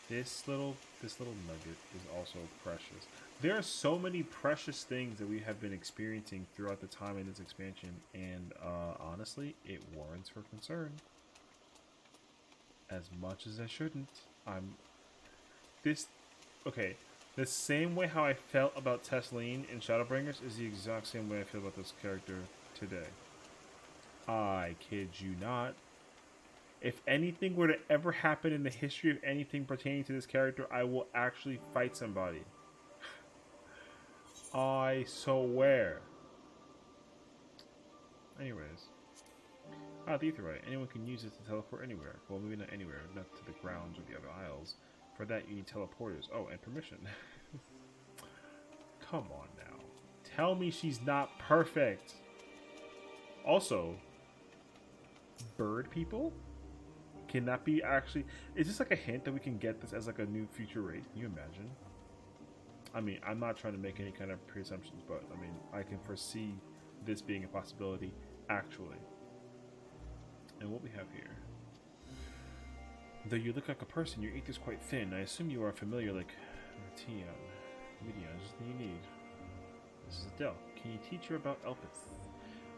This little nugget is also precious. There are so many precious things that we have been experiencing throughout the time in this expansion, and honestly, it warrants for concern. As much as I shouldn't. Okay. The same way how I felt about Tesleen in Shadowbringers is the exact same way I feel about this character today. I kid you not. If anything were to ever happen in the history of anything pertaining to this character, I will actually fight somebody. I swear. Anyways. The Aetherite. Anyone can use it to teleport anywhere. Well, maybe not anywhere, not to the grounds or the other isles. For that, you need teleporters. Oh, and permission. Come on now. Tell me she's not perfect. Also, bird people? Can that be actually... Is this like a hint that we can get this as like a new future race? Can you imagine? I mean, I'm not trying to make any kind of pre-assumptions, but I mean, I can foresee this being a possibility, actually. And what we have here. Though you look like a person, your ether is quite thin. I assume you are familiar like Meteion. Meteion is the thing you need. This is Adele. Can you teach her about Elpis?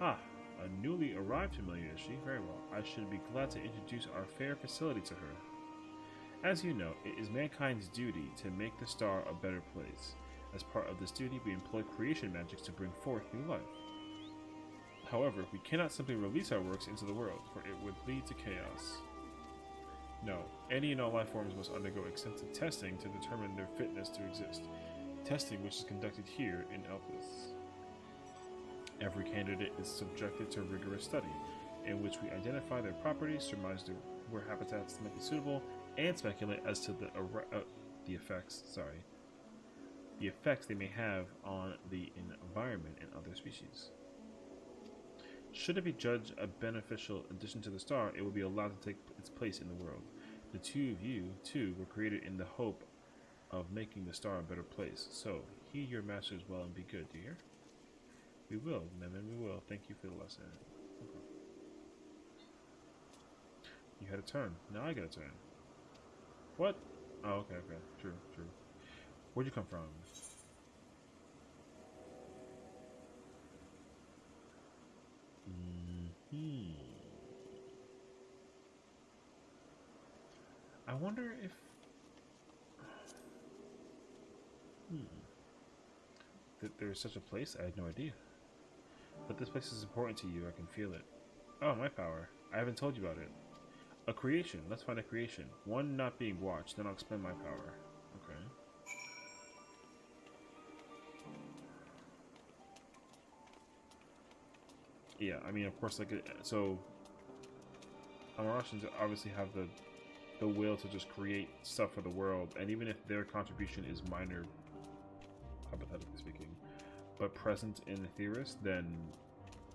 Ah, a newly arrived familiar, is she? Very well. I should be glad to introduce our fair facility to her. As you know, it is mankind's duty to make the star a better place. As part of this duty, we employ creation magics to bring forth new life. However, we cannot simply release our works into the world, for it would lead to chaos. No, any and all life forms must undergo extensive testing to determine their fitness to exist. Testing which is conducted here in Elpis. Every candidate is subjected to rigorous study, in which we identify their properties, surmise where habitats might be suitable, and speculate as to the effects they may have on the environment and other species. Should it be judged a beneficial addition to the star, it will be allowed to take its place in the world. The two of you, too, were created in the hope of making the star a better place. So, heed your masters well and be good, do you hear? We will, Memon, we will. Thank you for the lesson. Okay. You had a turn. Now I get a turn. What? Oh, okay, okay. True, true. Where'd you come from? I wonder if... that there's such a place? I had no idea. But this place is important to you, I can feel it. Oh, my power. I haven't told you about it. A creation. Let's find a creation. One not being watched, then I'll explain my power. Okay. Yeah, I mean, of course, like, so... Amarashans obviously have the will to just create stuff for the world, and even if their contribution is minor, hypothetically speaking, but present in Theris, then,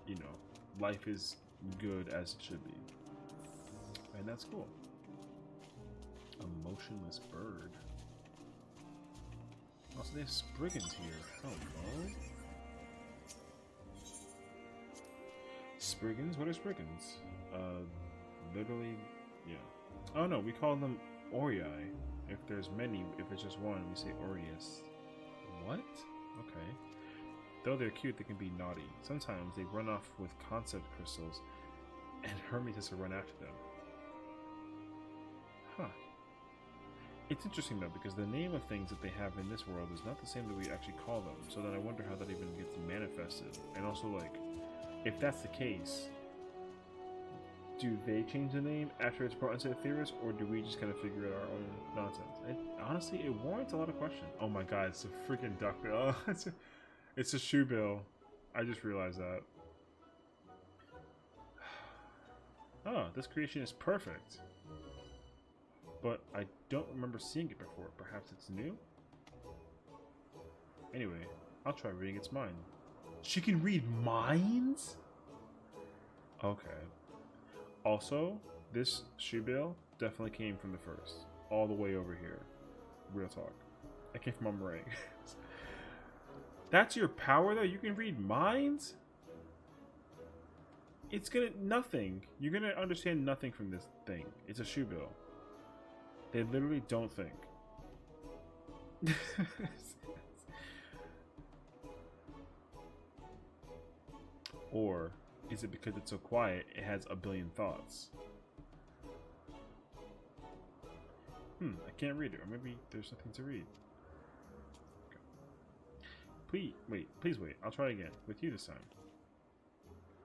you know, life is good as it should be. And that's cool. A motionless bird. Also, they have Spriggans here. Hello. Spriggans? What are Spriggans? Literally, yeah. Oh no, we call them Orii. If there's many, if it's just one, we say Orius. What? Okay. Though they're cute, they can be naughty. Sometimes they run off with concept crystals, and Hermes has to run after them. Huh. It's interesting though, because the name of things that they have in this world is not the same that we actually call them. So then I wonder how that even gets manifested. And also, like, if that's the case, do they change the name after it's brought into Theris, or do we just kind of figure out our own nonsense? Honestly, it warrants a lot of questions. Oh my god, it's a freaking duckbill. Oh, it's a shoe bill. I just realized that. Oh, this creation is perfect. But I don't remember seeing it before. Perhaps it's new? Anyway, I'll try reading its mind. She can read minds? Okay. Also, this shoe bill definitely came from the first. All the way over here. Real talk. I came from Umray. That's your power though? You can read minds? It's gonna... nothing. You're gonna understand nothing from this thing. It's a shoe bill. They literally don't think. Or is it because it's so quiet, it has a billion thoughts? I can't read it. Or maybe there's nothing to read. Okay. Please wait. I'll try again. With you this time.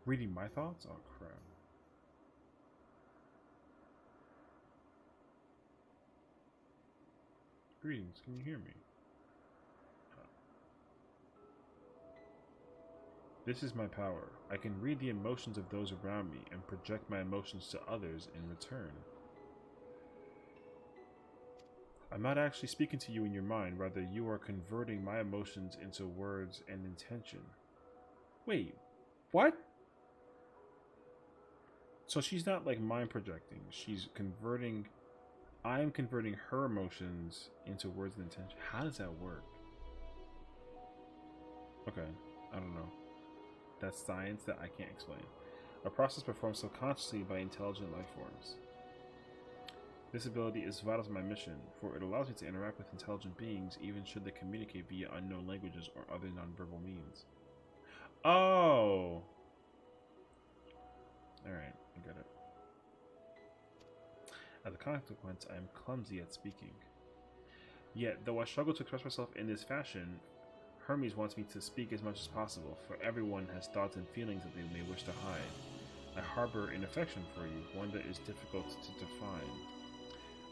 Reading my thoughts? Oh, crap. Greetings, can you hear me? This is my power. I can read the emotions of those around me and project my emotions to others in return. I'm not actually speaking to you in your mind, rather you are converting my emotions into words and intention. Wait, what? So she's not like mind projecting, she's converting... I'm converting her emotions into words and intention. How does that work? Okay, I don't know. That's science that I can't explain. A process performed subconsciously by intelligent life forms. This ability is vital to my mission, for it allows me to interact with intelligent beings even should they communicate via unknown languages or other nonverbal means. Oh! Alright, I got it. As a consequence, I am clumsy at speaking. Yet, though I struggle to express myself in this fashion, Hermes wants me to speak as much as possible, for everyone has thoughts and feelings that they may wish to hide. I harbor an affection for you, one that is difficult to define.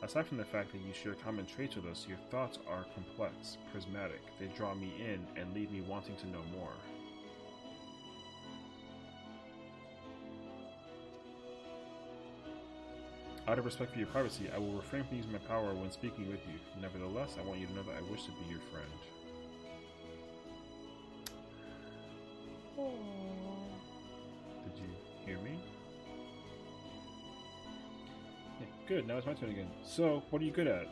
Aside from the fact that you share common traits with us, your thoughts are complex, prismatic. They draw me in and leave me wanting to know more. Out of respect for your privacy, I will refrain from using my power when speaking with you. Nevertheless, I want you to know that I wish to be your friend. Did you hear me? Yeah, good, now it's my turn again. So, what are you good at?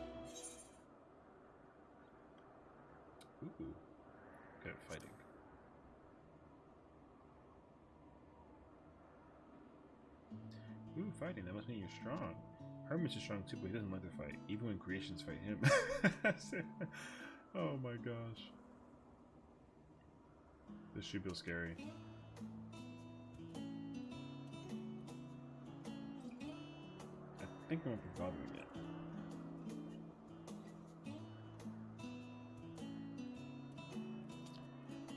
Ooh, good at fighting. Ooh, fighting, that must mean you're strong. Hermes is strong too, but he doesn't like to fight, even when creations fight him. Oh my gosh. This should feel scary. I think I won't be bothering it.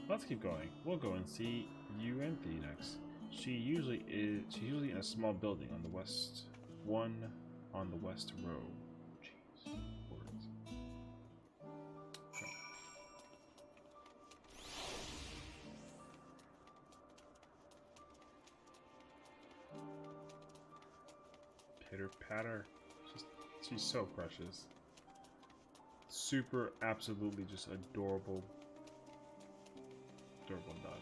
Let's keep going. We'll go and see Untitled next. She's usually in a small building on the west row. Jeez, words. Okay. Pitter patter. She's so precious. Super, absolutely, just adorable dog.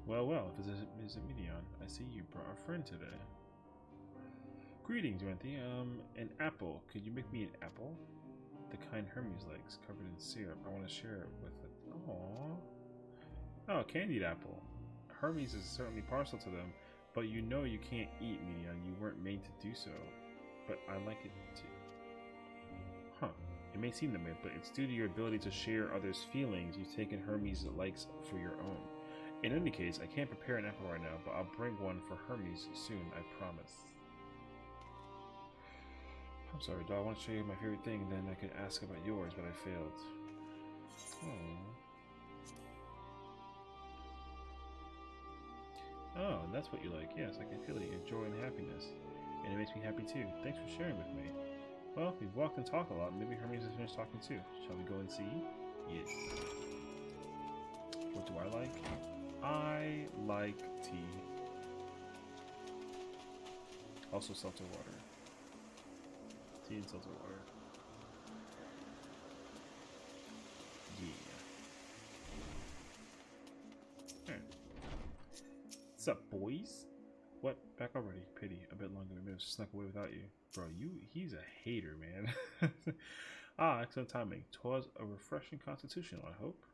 Well, if it's a Medion, I see you brought a friend today. Greetings, Wendy. An apple. Could you make me an apple? The kind Hermes likes, covered in syrup. I want to share it with it. Aww. Oh, candied apple. Hermes is certainly partial to them, but you know you can't eat Medion. You weren't made to do so. But I like it too. Huh. It may seem that way, but it's due to your ability to share others' feelings. You've taken Hermes' likes for your own. In any case, I can't prepare an apple right now, but I'll bring one for Hermes soon, I promise. I'm sorry, doll. I want to show you my favorite thing, then I could ask about yours, but I failed. Oh, that's what you like. Yes, I can feel it, your joy and happiness. And it makes me happy too. Thanks for sharing with me. Well, we've walked and talked a lot. Maybe Hermes has finished talking too. Shall we go and see? Yes. What do I like? I like tea. Also seltzer water. Tea and seltzer water. Yeah. Alright. What's up, boys? What? Back already? Pity. A bit longer than me. Snuck away without you. Bro, he's a hater, man. Ah, excellent timing. 'Twas a refreshing constitutional, I hope.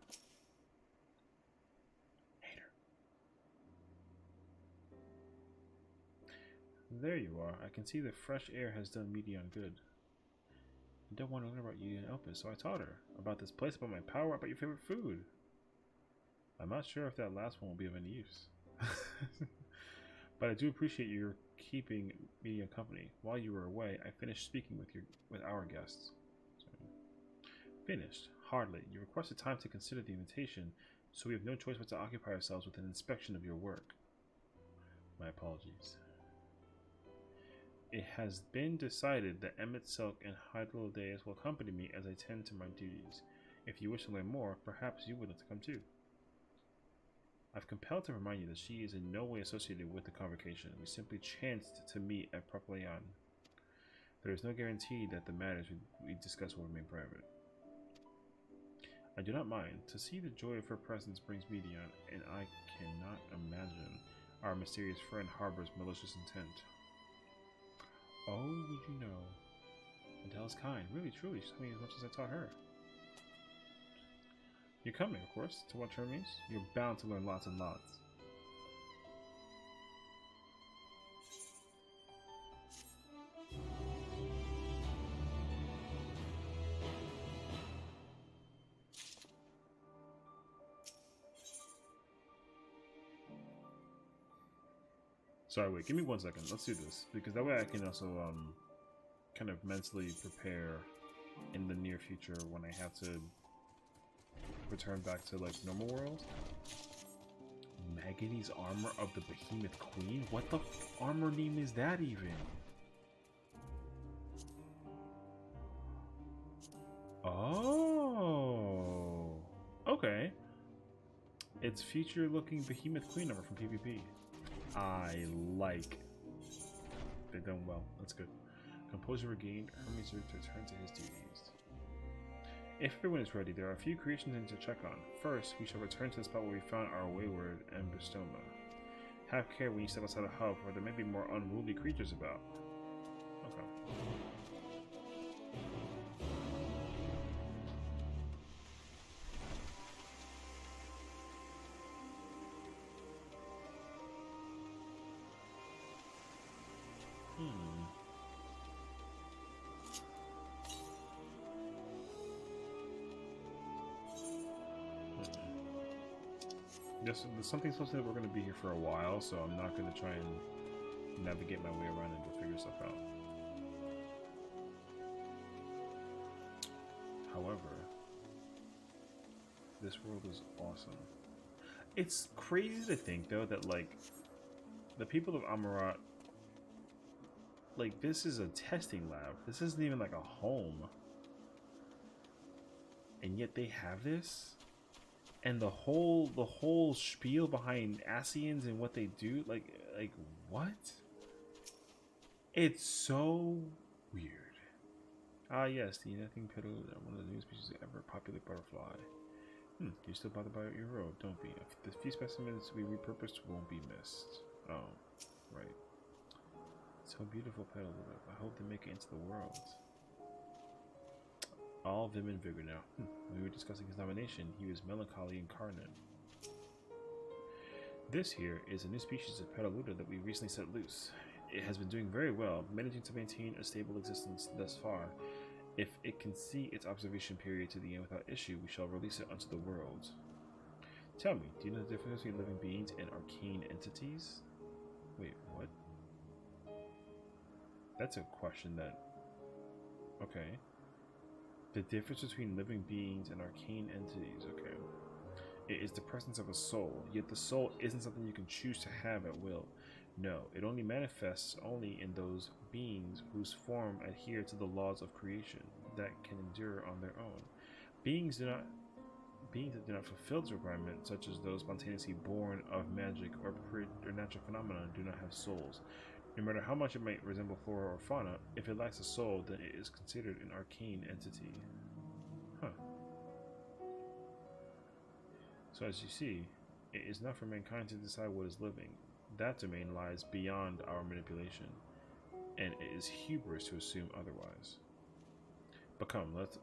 There you are. I can see the fresh air has done Medion good. I don't want to learn about you in Opus, so I taught her. About this place, about my power, about your favorite food. I'm not sure if that last one will be of any use. But I do appreciate your keeping Medion company. While you were away, I finished speaking with our guests. Finished? Hardly. You requested time to consider the invitation, so we have no choice but to occupy ourselves with an inspection of your work. My apologies. It has been decided that Emmett Silk and Hitholidaes will accompany me as I tend to my duties. If you wish to learn more, perhaps you would like to come too. I've compelled to remind you that she is in no way associated with the convocation. We simply chanced to meet at Propylaeon. There is no guarantee that the matters we discuss will remain private. I do not mind. To see the joy of her presence brings Medion, and I cannot imagine our mysterious friend harbors malicious intent. Oh, would you know? Adele's kind. Really, truly. She's taught me as much as I taught her. You're coming, of course, to watch Hermes. You're bound to learn lots and lots. Sorry, wait, give me 1 second. Let's do this, because that way I can also, kind of mentally prepare in the near future when I have to return back to like normal world. Maggoty's armor of the Behemoth Queen? What the armor name is that even? Oh, okay. It's future-looking Behemoth Queen armor from PvP. I like. They've done well. That's good. Composure regained. Hermes to return to his duties. If everyone is ready, there are a few creations I need to check on. First, we shall return to the spot where we found our wayward Embystoma. Have care when you step outside the hub, where there may be more unruly creatures about. Okay. Yes, there's something supposed to say we're going to be here for a while, so I'm not going to try and navigate my way around and go figure stuff out. However, this world is awesome. It's crazy to think, though, that, like, the people of Amarat, like, this is a testing lab. This isn't even, like, a home. And yet they have this? And the whole spiel behind Sessiions and what they do, like what? It's so weird. Ah yes, the nothing petal, one of the new species ever popular butterfly. You still bothered by your robe? Don't be. The few specimens we repurposed won't be missed. Oh, right. So beautiful petal. I hope they make it into the world. All vim and vigor now. When we were discussing his nomination, he was melancholy incarnate. This here is a new species of Petaluda that we recently set loose. It has been doing very well, managing to maintain a stable existence thus far. If it can see its observation period to the end without issue, we shall release it unto the world. Tell me, do you know the difference between living beings and arcane entities? Wait, what? That's a question that... Okay. The difference between living beings and arcane entities, okay. It is the presence of a soul, yet the soul isn't something you can choose to have at will. No, it only manifests only in those beings whose form adhere to the laws of creation that can endure on their own. Beings that do not fulfill this requirement, such as those spontaneously born of magic or natural phenomena, do not have souls. No matter how much it might resemble flora or fauna, if it lacks a soul, then it is considered an arcane entity. Huh. So as you see, it is not for mankind to decide what is living. That domain lies beyond our manipulation, and it is hubris to assume otherwise. But come, let's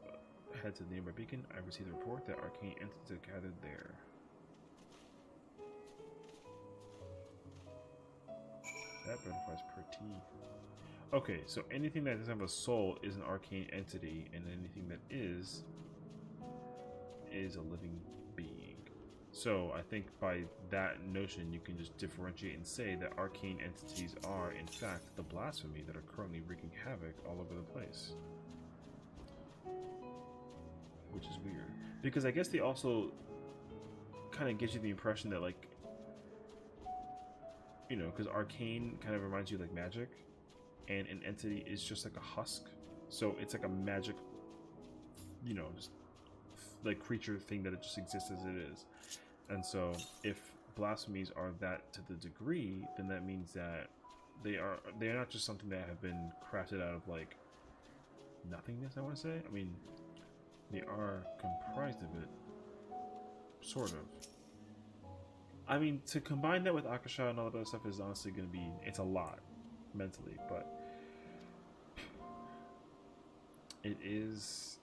head to the nearby beacon. I've received a report that arcane entities are gathered there. That butterfly's pretty. Okay, so anything that doesn't have a soul is an arcane entity, and anything that is a living being. So I think by that notion, you can just differentiate and say that arcane entities are, in fact, the blasphemy that are currently wreaking havoc all over the place. Which is weird. Because I guess they also kind of gives you the impression that, like, you know, because arcane kind of reminds you of, like, magic, and an entity is just like a husk. So it's like a magic, you know, just like creature thing that it just exists as it is. And so if blasphemies are that to the degree, then that means that they're not just something that have been crafted out of, like, nothingness, I want to say. I mean, they are comprised of it, sort of. I mean, to combine that with Akasha and all that other stuff is honestly going to be, it's a lot mentally, but it is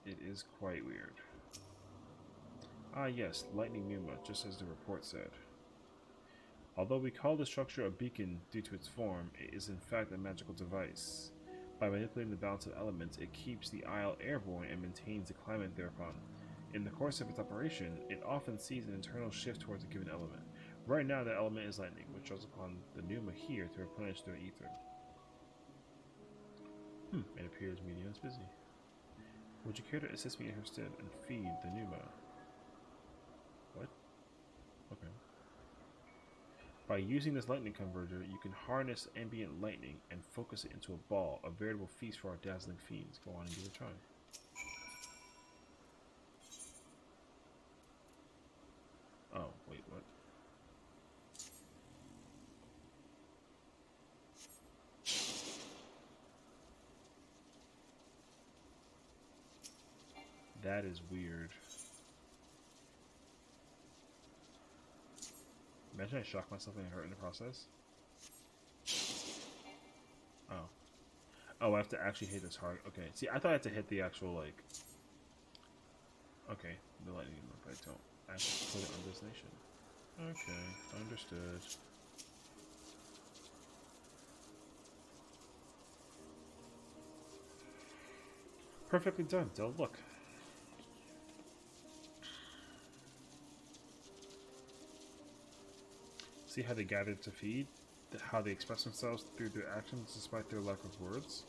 quite weird. Ah yes, Lightning Numa, just as the report said. Although we call the structure a beacon due to its form, it is in fact a magical device. By manipulating the balance of elements, it keeps the isle airborne and maintains the climate thereupon. In the course of its operation, it often sees an internal shift towards a given element. Right now, that element is lightning, which draws upon the Numa here to replenish their ether. It appears Medium is busy. Would you care to assist me in her stead and feed the Numa? What? Okay. By using this lightning converter, you can harness ambient lightning and focus it into a ball, a veritable feast for our dazzling fiends. Go on and give it a try. Oh, wait, what? That is weird. Imagine I shock myself and hurt in the process. Oh. Oh, I have to actually hit this hard. Okay. See, I thought I had to hit the actual, like... Okay. The lightning, but I don't. I have to put it on destination. Okay. Understood. Perfectly done, Del. Look. See how they gather to feed? How they express themselves through their actions despite their lack of words?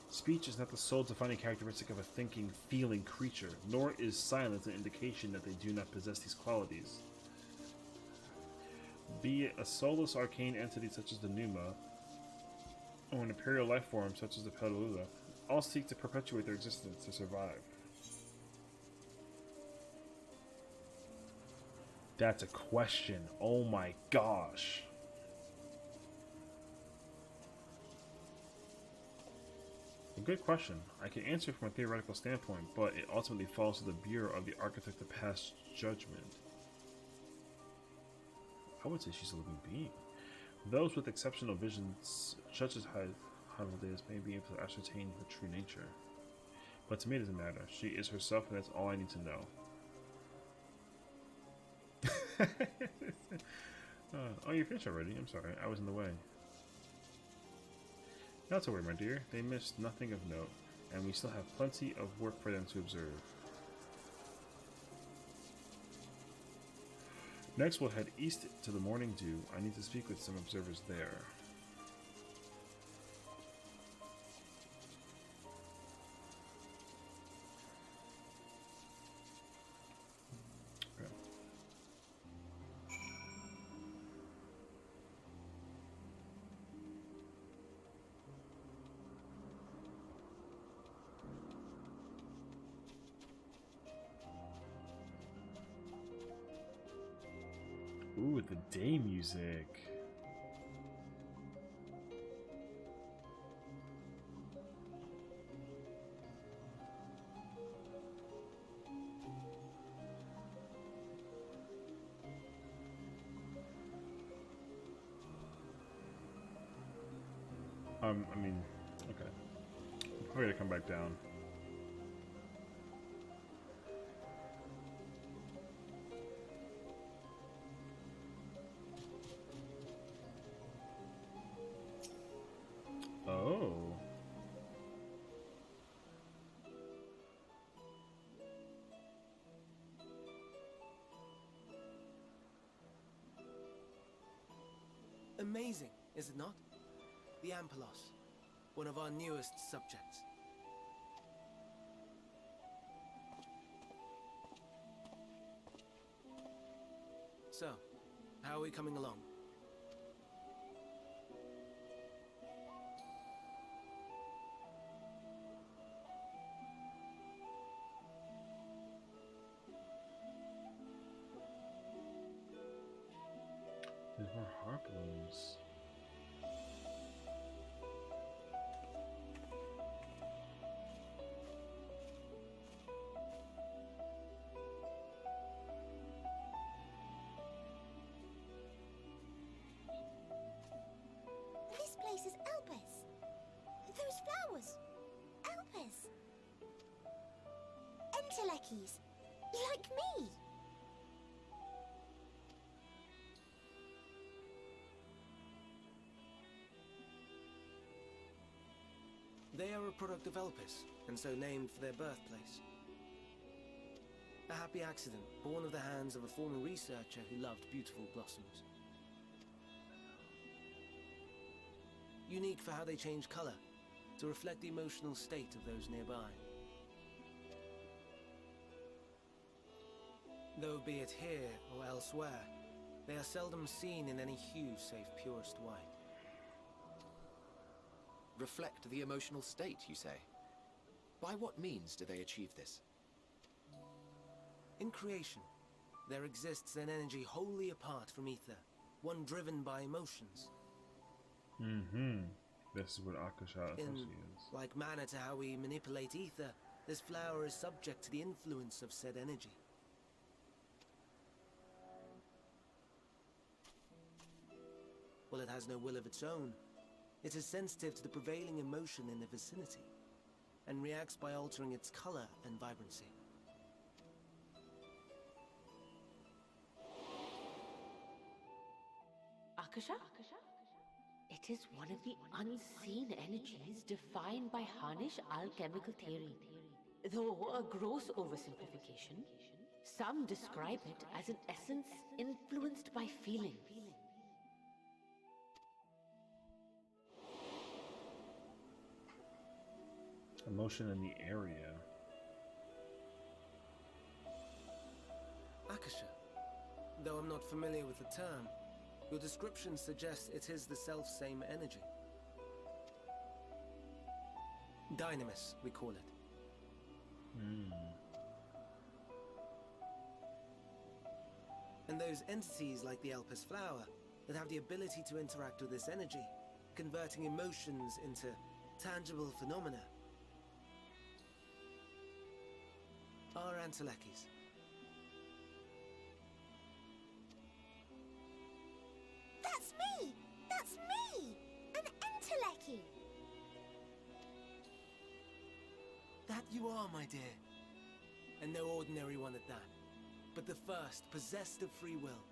Speech is not the sole defining characteristic of a thinking, feeling creature, nor is silence an indication that they do not possess these qualities. Be it a soulless arcane entity such as the Numa, or an imperial life form such as the Petalula, all seek to perpetuate their existence to survive. That's a question. Oh my gosh. A good question. I can answer from a theoretical standpoint, but it ultimately falls to the Bureau of the Architect to pass judgment. I would say she's a living being. Those with exceptional visions, such as Hitholidaes, may be able to ascertain her true nature. But to me it doesn't matter. She is herself, and that's all I need to know. Oh, you finished already? I'm sorry, I was in the way. Not to worry, my dear. They missed nothing of note, and we still have plenty of work for them to observe. Next, we'll head east to the Morning Dew. I need to speak with some observers there. Ooh, the day music. I mean, okay. I'm probably gonna come back down. Oh. Amazing, is it not? The Ampelos, one of our newest subjects. So, how are we coming along? There's more harp looms. This place is Elpis. Those flowers. Elpis. Entelekes. Like me. They are a product of Elpis, and so named for their birthplace. A happy accident, born of the hands of a former researcher who loved beautiful blossoms. Unique for how they change color, to reflect the emotional state of those nearby. Though be it here or elsewhere, they are seldom seen in any hue save purest white. Reflect the emotional state, you say? By what means do they achieve this? In creation, there exists an energy wholly apart from ether, one driven by emotions. This is what Akasha is. Like manner to how we manipulate ether, this flower is subject to the influence of said energy. Well, it has no will of its own. It is sensitive to the prevailing emotion in the vicinity, and reacts by altering its color and vibrancy. Akasha? It is one of the unseen energies defined by Harnish alchemical theory. Though a gross oversimplification, some describe it as an essence influenced by feelings. Emotion in the area. Akasha. Though I'm not familiar with the term, your description suggests it is the self-same energy. Dynamis, we call it. And those entities like the Elpis flower that have the ability to interact with this energy, converting emotions into tangible phenomena, are Antelekis. That's me! That's me! An Enteleki! That you are, my dear. And no ordinary one at that, but the first possessed of free will.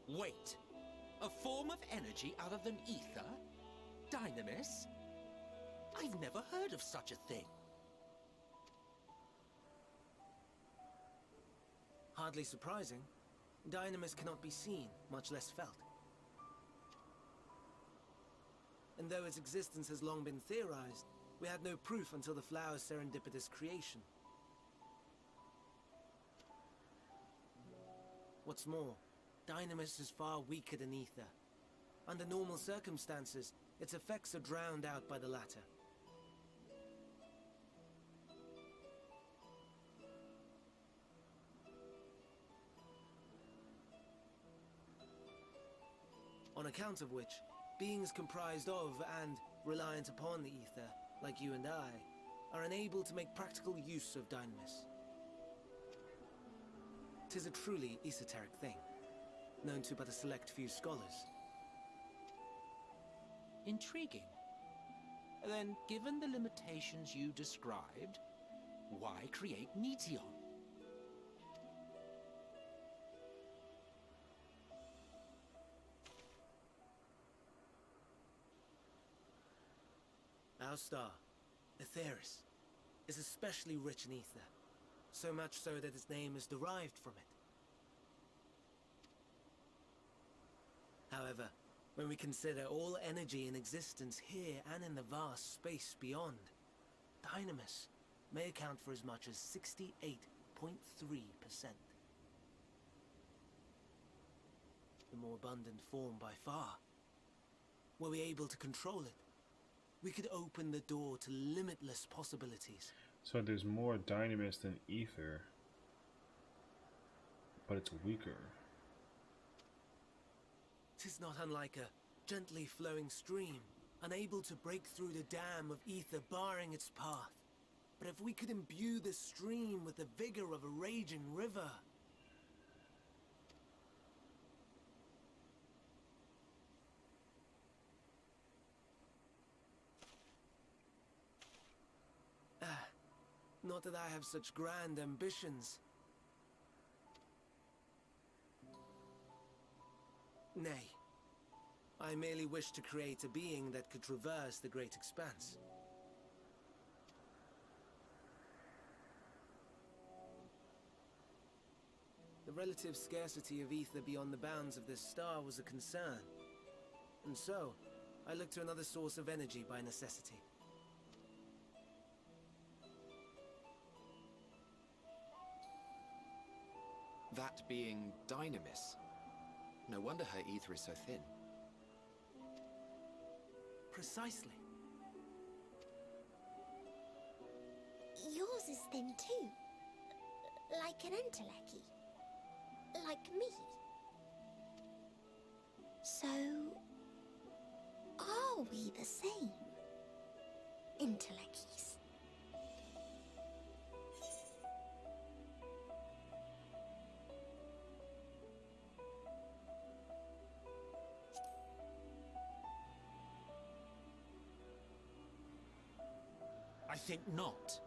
Wait! A form of energy other than ether? Dynamis? I've never heard of such a thing. Hardly surprising. Dynamis cannot be seen, much less felt. And though its existence has long been theorized, we had no proof until the flower's serendipitous creation. What's more, Dynamis is far weaker than ether. Under normal circumstances, its effects are drowned out by the latter. On account of which, beings comprised of and reliant upon the ether, like you and I, are unable to make practical use of Dynamis. 'Tis a truly esoteric thing, known to but a select few scholars. Intriguing. Then, given the limitations you described, why create Meteon? Our star, Aetheris, is especially rich in ether, so much so that its name is derived from it. However, when we consider all energy in existence here and in the vast space beyond, Dynamis may account for as much as 68.3%. The more abundant form by far. Were we able to control it, we could open the door to limitless possibilities. So there's more Dynamis than ether, but it's weaker. 'Tis not unlike a gently flowing stream, unable to break through the dam of ether barring its path. But if we could imbue the stream with the vigor of a raging river... Not that I have such grand ambitions. Nay. I merely wish to create a being that could traverse the great expanse. The relative scarcity of ether beyond the bounds of this star was a concern, And so, I look to another source of energy by necessity. That being Dynamis. No wonder her ether is so thin. Precisely. Yours is thin too. Like an entelechy. Like me. So, are we the same? Entelecchies. I think not.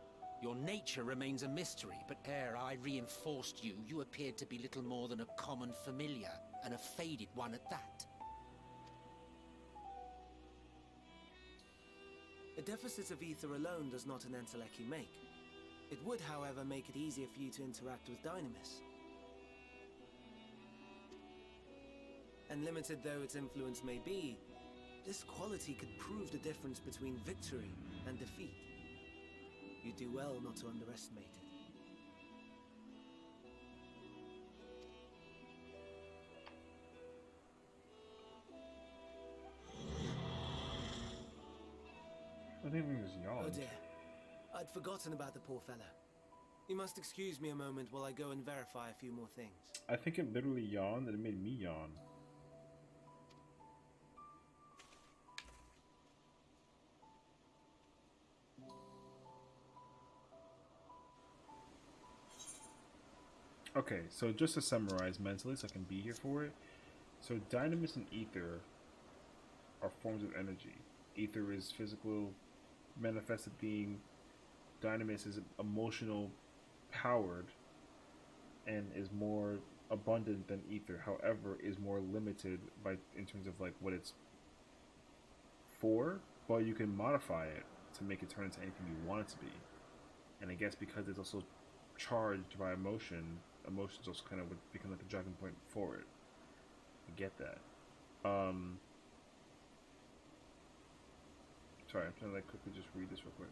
Your nature remains a mystery, but ere I reinforced you, you appeared to be little more than a common familiar, and a faded one at that. A deficit of ether alone does not an entelechy make. It would, however, make it easier for you to interact with Dynamis. And limited though its influence may be, this quality could prove the difference between victory and defeat. You do well not to underestimate it. I think we just yawned. Oh dear. I'd forgotten about the poor fella. You must excuse me a moment while I go and verify a few more things. I think it literally yawned and it made me yawn. Okay, so just to summarize mentally so I can be here for it. So Dynamis and Ether are forms of energy. Ether is physical, manifested being. Dynamis is emotional, powered, and is more abundant than Ether. However, is more limited by in terms of like what it's for, but you can modify it to make it turn into anything you want it to be. And I guess because it's also charged by emotion, emotions also kind of would become like the driving point for it. I get that. Sorry, I'm trying to like quickly just read this real quick.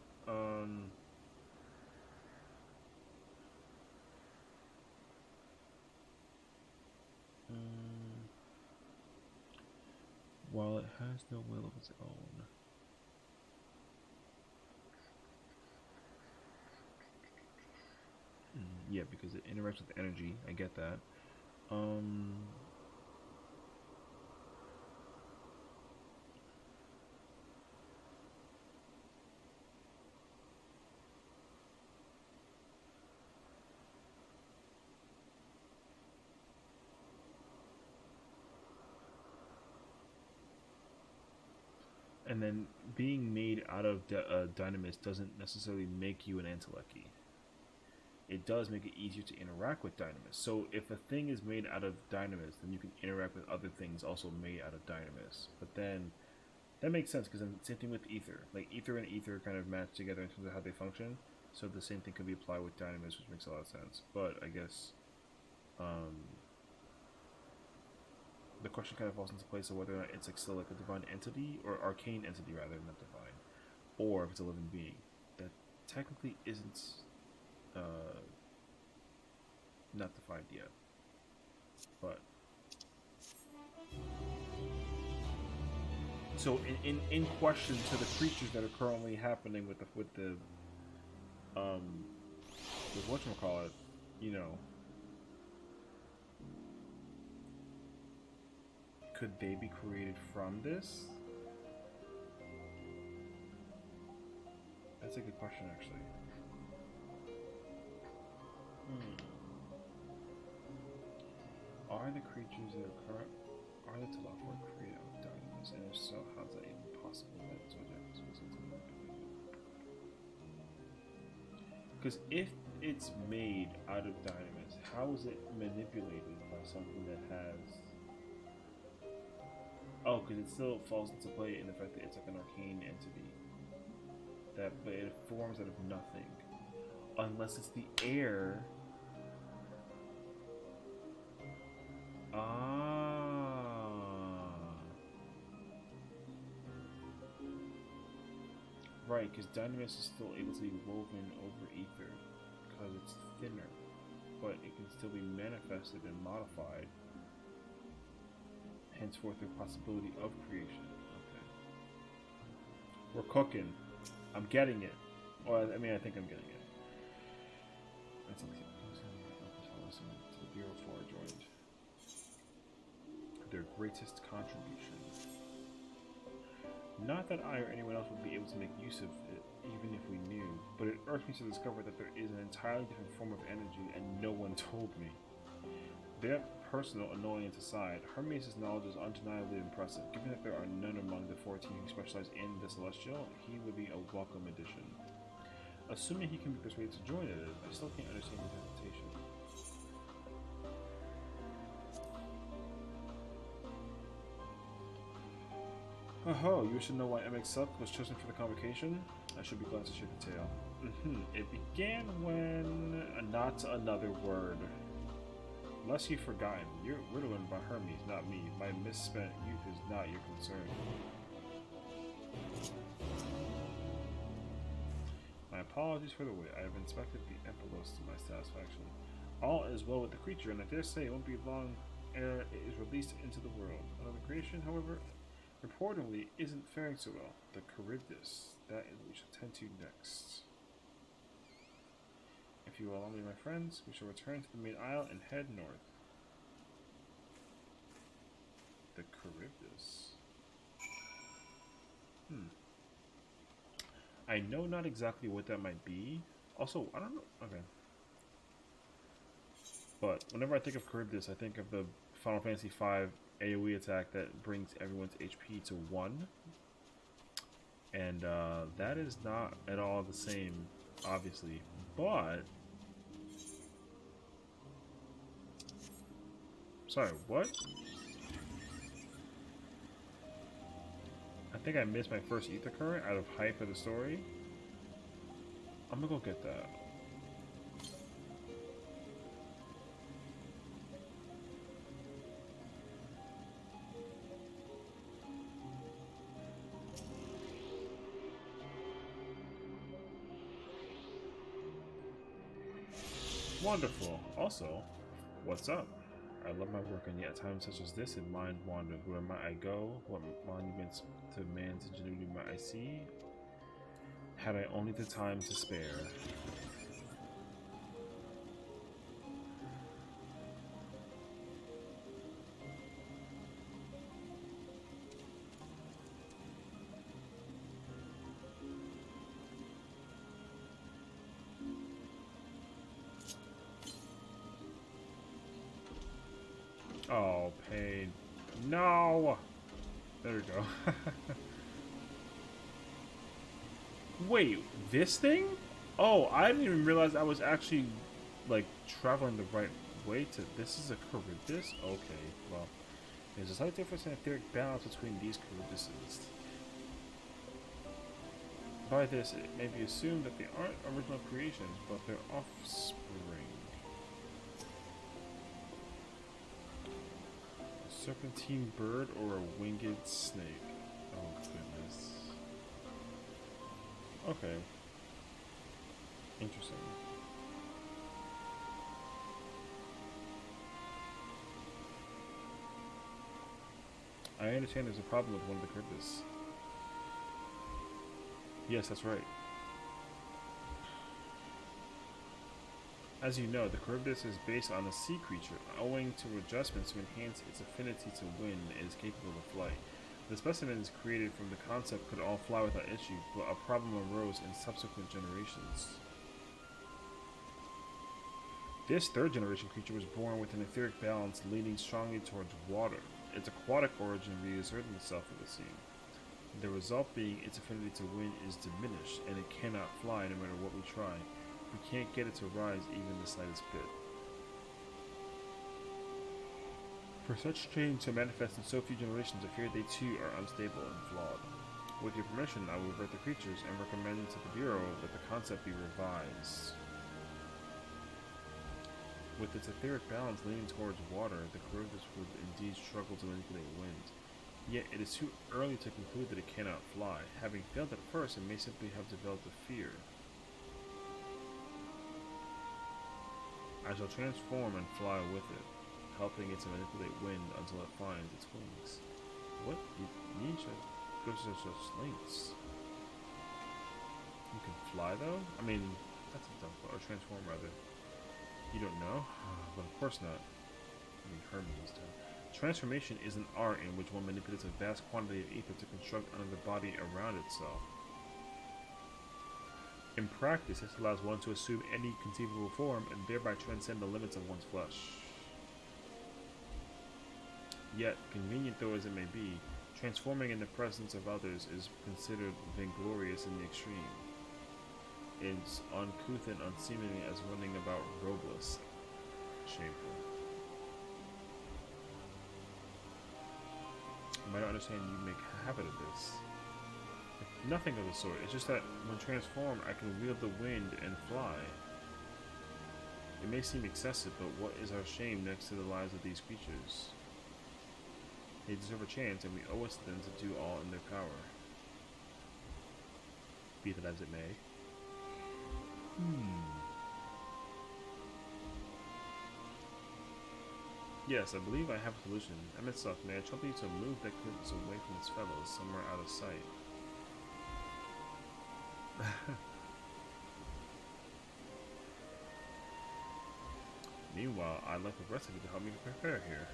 While it has no will of its own. Yeah, because it interacts with energy. I get that. And then being made out of Dynamis doesn't necessarily make you an Entelechy. It does make it easier to interact with Dynamis. So if a thing is made out of Dynamis, then you can interact with other things also made out of Dynamis. But then that makes sense because then same thing with Ether. Like Ether and Ether kind of match together in terms of how they function. So the same thing can be applied with Dynamis, which makes a lot of sense. But I guess the question kind of falls into place of whether or not it's like still like a divine entity or arcane entity rather than divine, or if it's a living being that technically isn't not defined yet. But so in question to the creatures that are currently happening with whatchamacallit, you know, could they be created from this? That's a good question, actually. Are the creatures that are current, are the Telefort created out of Dynamis? And if so, how is that even possible? Because if it's made out of Dynamis, how is it manipulated by something that has... Oh, because it still falls into play in the fact that it's like an arcane entity. But it forms out of nothing. Unless it's the air. right, because Dynamis is still able to be woven over ether, because it's thinner, but it can still be manifested and modified. Henceforth, the possibility of creation. Okay. We're cooking. I'm getting it. Well, I mean, I think I'm getting it. That's to the Bureau before I joined. Their greatest contribution. Not that I or anyone else would be able to make use of it, even if we knew, but it irks me to discover that there is an entirely different form of energy and no one told me. Their personal annoyance aside, Hermes' knowledge is undeniably impressive. Given that there are none among the 14 who specialize in the Celestial, he would be a welcome addition. Assuming he can be persuaded to join it, I still can't understand his hesitation. Oh, you should know why MX Suck was chosen for the convocation? I should be glad to share the tale. It began when... not another word. Lest you've forgotten, you're riddled by Hermes, not me. My misspent youth is not your concern. My apologies for the wait. I have inspected the Empelos to my satisfaction. All is well with the creature, and I dare say it won't be long ere it is released into the world. Another creation, however, reportedly isn't faring so well. The Charybdis. That is what we shall tend to next. If you will allow me, my friends, we shall return to the main isle and head north. The Charybdis. I know not exactly what that might be. Also, I don't know. Okay. But whenever I think of Charybdis, I think of the Final Fantasy V AoE attack that brings everyone's HP to 1. And that is not at all the same, obviously. But... sorry, what? I think I missed my first ether current out of hype of the story. I'm gonna go get that. Wonderful. Also, what's up? I love my work, and yet at times such as this, it mind wanders. Where might I go? What monuments to man's ingenuity might I see? Had I only the time to spare. Oh, pain. No! There we go. Wait, this thing? Oh, I didn't even realize I was actually, like, traveling the right way to... this is a Charybdis? Okay, well, there's a slight difference in etheric balance between these Charybdises. By this, it may be assumed that they aren't original creations, but their offspring. Serpentine bird or a winged snake? Oh goodness. Okay. Interesting. I understand there's a problem with one of the Charybdis. Yes, that's right. As you know, the Charybdis is based on a sea creature. Owing to adjustments to enhance its affinity to wind, it is capable of flight. The specimens created from the concept could all fly without issue, but a problem arose in subsequent generations. This third generation creature was born with an etheric balance leaning strongly towards water. Its aquatic origin reasserted itself at the sea. The result being its affinity to wind is diminished, and it cannot fly no matter what we try. We can't get it to rise even the slightest bit. For such change to manifest in so few generations, I fear they too are unstable and flawed. With your permission, I will revert the creatures and recommend to the Bureau that the concept be revised. With its etheric balance leaning towards water, the Charybdis would indeed struggle to manipulate wind. Yet it is too early to conclude that it cannot fly. Having failed at first, it may simply have developed a fear. I shall transform and fly with it, helping it to manipulate wind until it finds its wings. What? You need to go to such lengths. You can fly though? I mean, that's a dumb thought. Or transform rather. You don't know? But of course not. I mean, Hermes does. Transformation is an art in which one manipulates a vast quantity of ether to construct another body around itself. In practice, this allows one to assume any conceivable form and thereby transcend the limits of one's flesh. Yet, convenient though as it may be, transforming in the presence of others is considered vainglorious in the extreme. It's uncouth and unseemly as running about robeless. Shameful. You might not understand you make a habit of this. Nothing of the sort. It's just that when transformed, I can wield the wind and fly. It may seem excessive, but what is our shame next to the lives of these creatures? They deserve a chance, and we owe it to them to do all in their power. Be that as it may. Yes, I believe I have a solution. Emetsuck, may I trouble you to move that curtains away from its fellows, somewhere out of sight? Meanwhile, I'd like the rest of you to help me prepare here.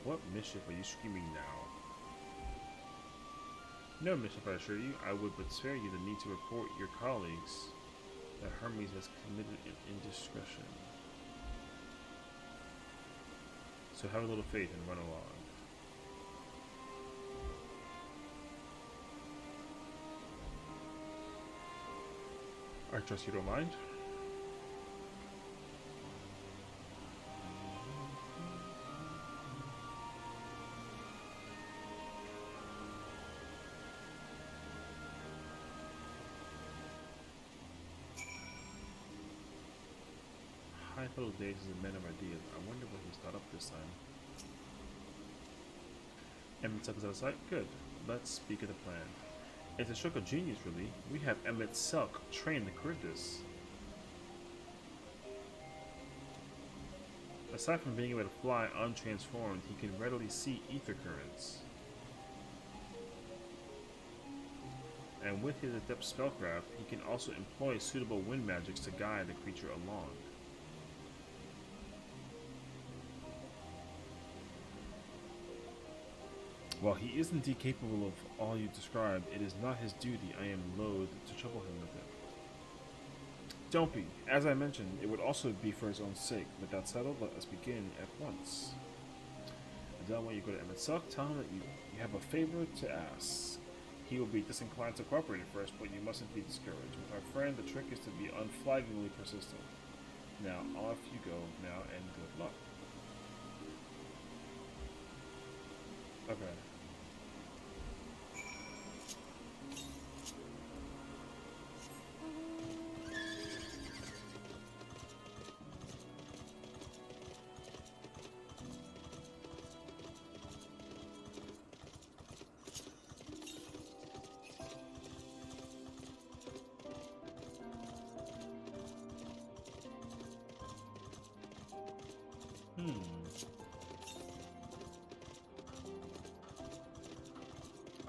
What mischief are you screaming now? No mischief, I assure you. I would but spare you the need to report your colleagues that Hermes has committed an indiscretion. So have a little faith and run along. I trust you don't mind. Hitholidaes is a man of ideas. I wonder what he's thought up this time. Emetsuck is out of sight? Good. Let's speak of the plan. It's a stroke of genius, really. We have Emetsuck train the Charybdis. Aside from being able to fly untransformed, he can readily see ether currents. And with his adept spellcraft, he can also employ suitable wind magics to guide the creature along. While he is indeed capable of all you described, it is not his duty. I am loath to trouble him with it. Don't be. As I mentioned, it would also be for his own sake. With that settled, let us begin at once. Adele, when you go to Emetsuck, tell him that you have a favor to ask. He will be disinclined to cooperate at first, but you mustn't be discouraged. With our friend, the trick is to be unflaggingly persistent. Now, off you go now, and good luck. Okay.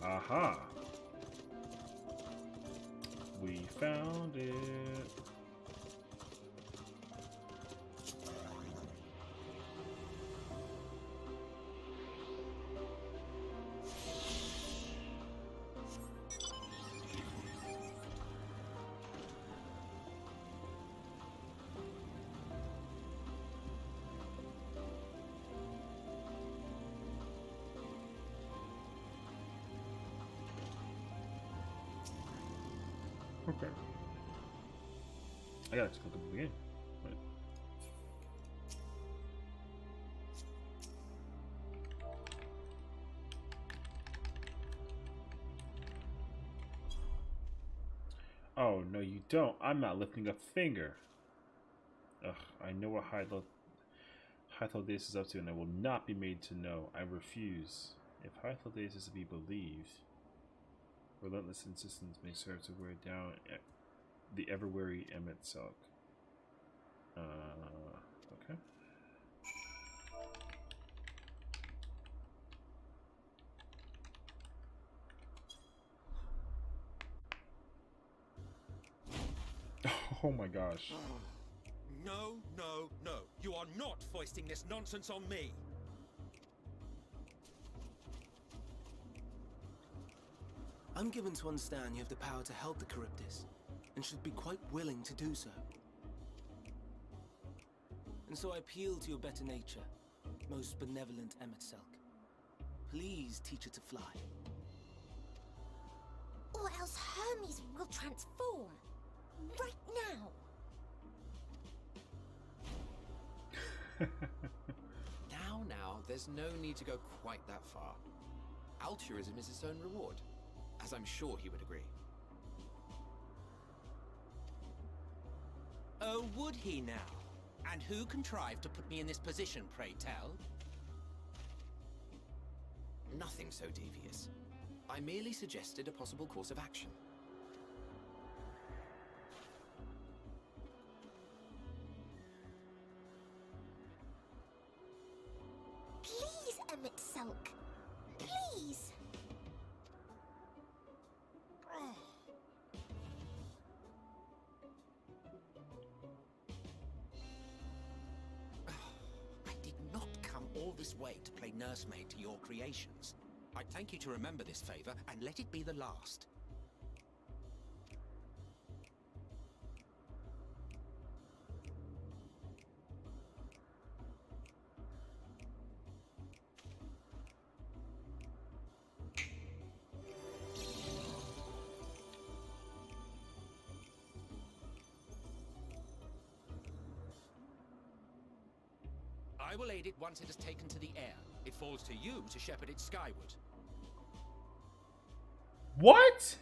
Aha! We found it! Okay. I gotta click up the game. Right. Oh, no you don't. I'm not lifting a finger. Ugh, I know what Hitholidaes is up to, and I will not be made to know. I refuse. If Hitholidaes is to be believed, relentless insistence may serve to wear down the ever-wary Emmett Selk. Okay. Oh my gosh. No, no, no. You are not foisting this nonsense on me. I'm given to understand you have the power to help the Charybdis, and should be quite willing to do so. And so I appeal to your better nature, most benevolent Emmett Selk. Please teach her to fly. Or else Hermes will transform. Right now. Now, there's no need to go quite that far. Altruism is its own reward, as I'm sure he would agree. Oh, would he now? And who contrived to put me in this position, pray tell? Nothing so devious. I merely suggested a possible course of action. Please, Emmett Selk. Please. I did not come all this way to play nursemaid to your creations. I'd thank you to remember this favor and let it be the last. I will aid it once it has taken to the air. It falls to you to shepherd it skyward. What?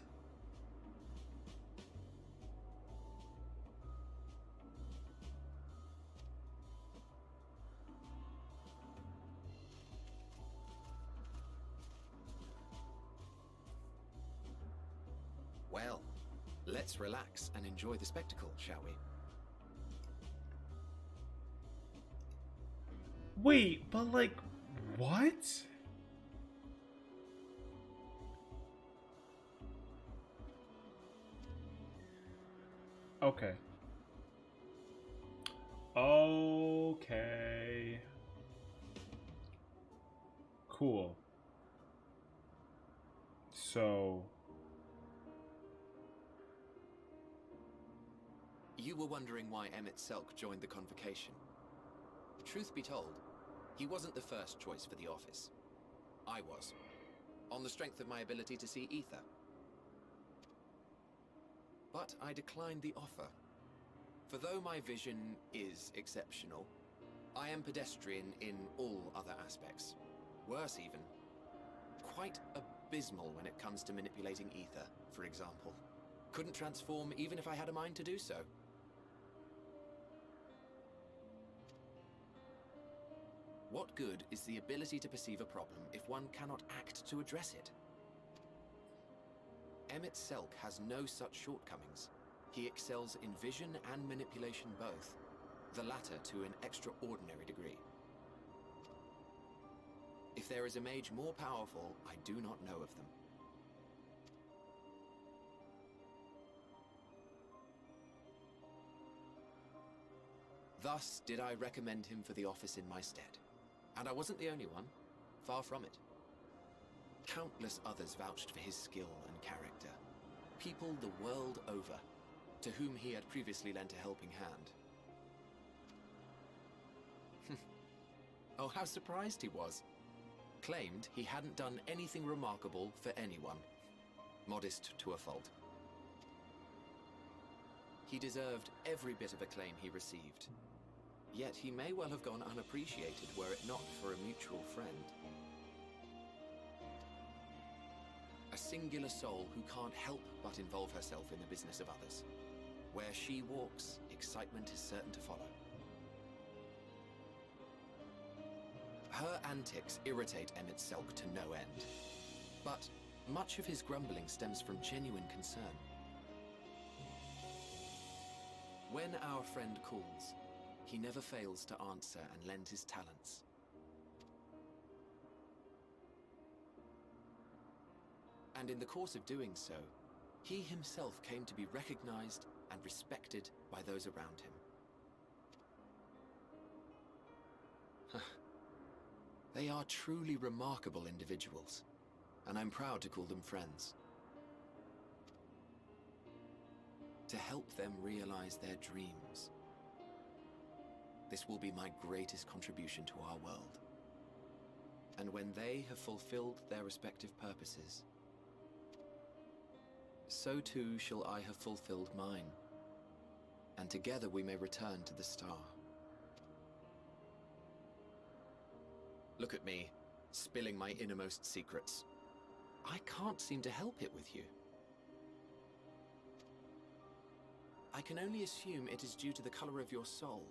Well, let's relax and enjoy the spectacle, shall we? Wait, but like, what? Okay. Okay. Cool. So... You were wondering why Emmett Selk joined the convocation. Truth be told, he wasn't the first choice for the office. I was, on the strength of my ability to see ether. But I declined the offer. For though my vision is exceptional, I am pedestrian in all other aspects. Worse even, quite abysmal when it comes to manipulating ether, for example. Couldn't transform even if I had a mind to do so. What good is the ability to perceive a problem if one cannot act to address it? Emmett Selk has no such shortcomings. He excels in vision and manipulation both, the latter to an extraordinary degree. If there is a mage more powerful, I do not know of them. Thus did I recommend him for the office in my stead. And I wasn't the only one. Far from it. Countless others vouched for his skill and character. People the world over, to whom he had previously lent a helping hand. Oh, how surprised he was. Claimed he hadn't done anything remarkable for anyone. Modest to a fault. He deserved every bit of acclaim he received. Yet he may well have gone unappreciated were it not for a mutual friend. A singular soul who can't help but involve herself in the business of others. Where she walks, excitement is certain to follow. Her antics irritate Emmett Selk to no end. But much of his grumbling stems from genuine concern. When our friend calls, he never fails to answer and lend his talents. And in the course of doing so, he himself came to be recognized and respected by those around him. They are truly remarkable individuals, and I'm proud to call them friends. To help them realize their dreams. This will be my greatest contribution to our world. And when they have fulfilled their respective purposes, so too shall I have fulfilled mine, and together we may return to the star. Look at me, spilling my innermost secrets. I can't seem to help it with you. I can only assume it is due to the color of your soul.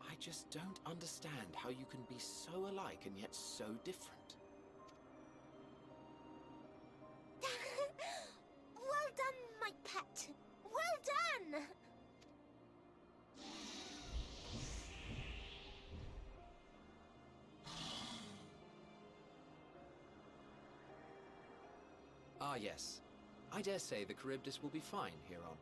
I just don't understand how you can be so alike and yet so different. Well done, my pet. Well done! Ah, yes. I dare say the Charybdis will be fine here on.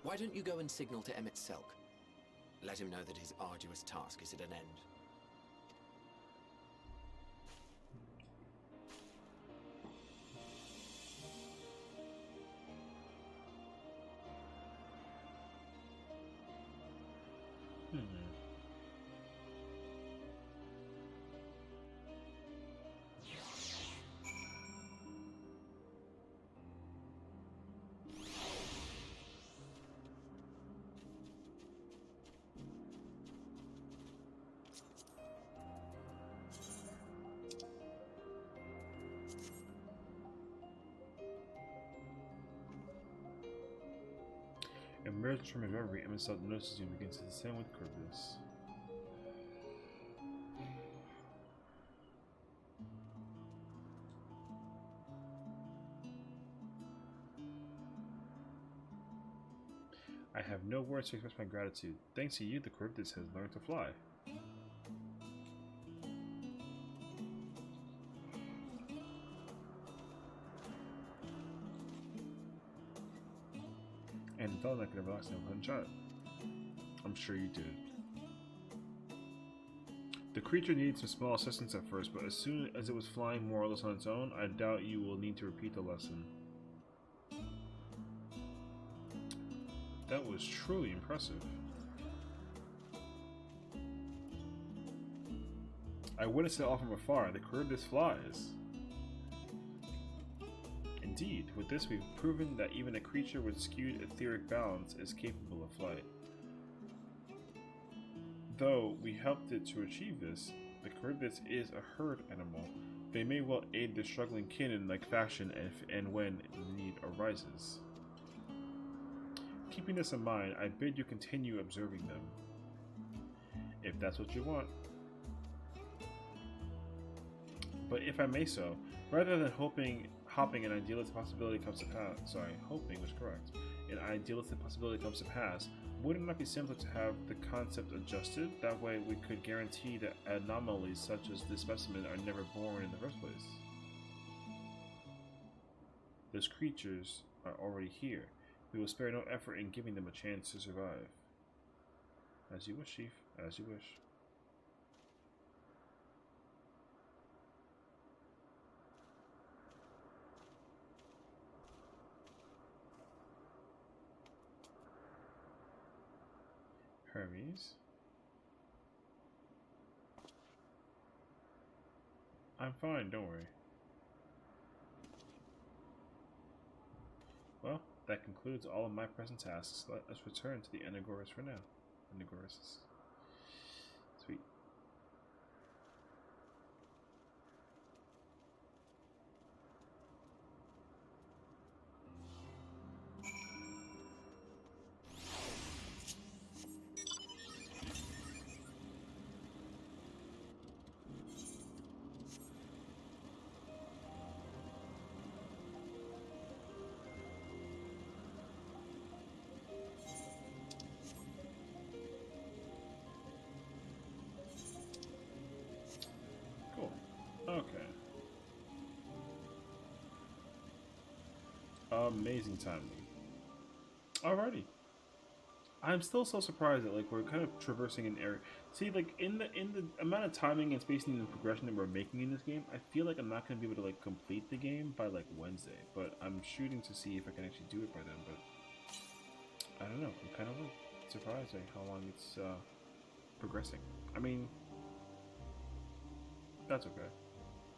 Why don't you go and signal to Emmett Selk? Let him know that his arduous task is at an end. Emerged from his reverie, Emmett Selk notices you and begins to descend with Charybdis. I have no words to express my gratitude. Thanks to you, the Charybdis has learned to fly. And it felt like a relaxing and shot. I'm sure you did. The creature needed some small assistance at first, but as soon as it was flying more or less on its own, I doubt you will need to repeat the lesson. That was truly impressive. I witnessed it all from afar. The Charybdis flies. Indeed, with this we've proven that even a creature with skewed etheric balance is capable of flight. Though we helped it to achieve this, the Charybdis is a herd animal. They may well aid the struggling kin in like fashion if and when the need arises. Keeping this in mind, I bid you continue observing them. If that's what you want. But if I may so, rather than hopping an idealistic possibility comes to pass, hoping was correct, an idealistic possibility comes to pass, would it not be simpler to have the concept adjusted? That way we could guarantee that anomalies such as this specimen are never born in the first place. Those creatures are already here. We will spare no effort in giving them a chance to survive. As you wish, Chief. As you wish. Hermes. I'm fine, don't worry. Well, that concludes all of my present tasks. Let us return to the Endwalkers for now. Endwalkers. Sweet. Amazing timing. Alrighty. I'm still so surprised that like we're kind of traversing an area. See, like in the amount of timing and spacing and progression that we're making in this game, I feel like I'm not gonna be able to like complete the game by like Wednesday. But I'm shooting to see if I can actually do it by then. But I don't know. I'm kind of like surprised at how long it's progressing. I mean, that's okay.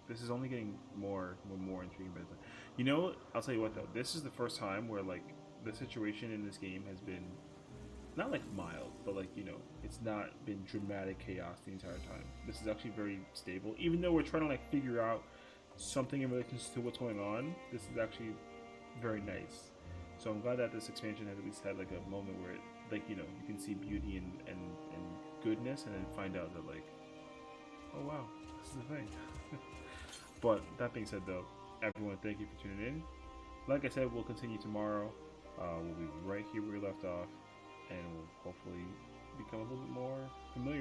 This is only getting more intriguing by the time. You know, I'll tell you what though. This is the first time where like the situation in this game has been not like mild, but like, you know, it's not been dramatic chaos the entire time. This is actually very stable, even though we're trying to like figure out something in relation to what's going on. This is actually very nice. So I'm glad that this expansion has at least had like a moment where it, like, you know, you can see beauty and goodness, and then find out that like, oh wow, this is the thing. But that being said though, everyone, thank you for tuning in. Like I said, we'll continue tomorrow. We'll be right here where we left off, and we'll hopefully become a little bit more familiar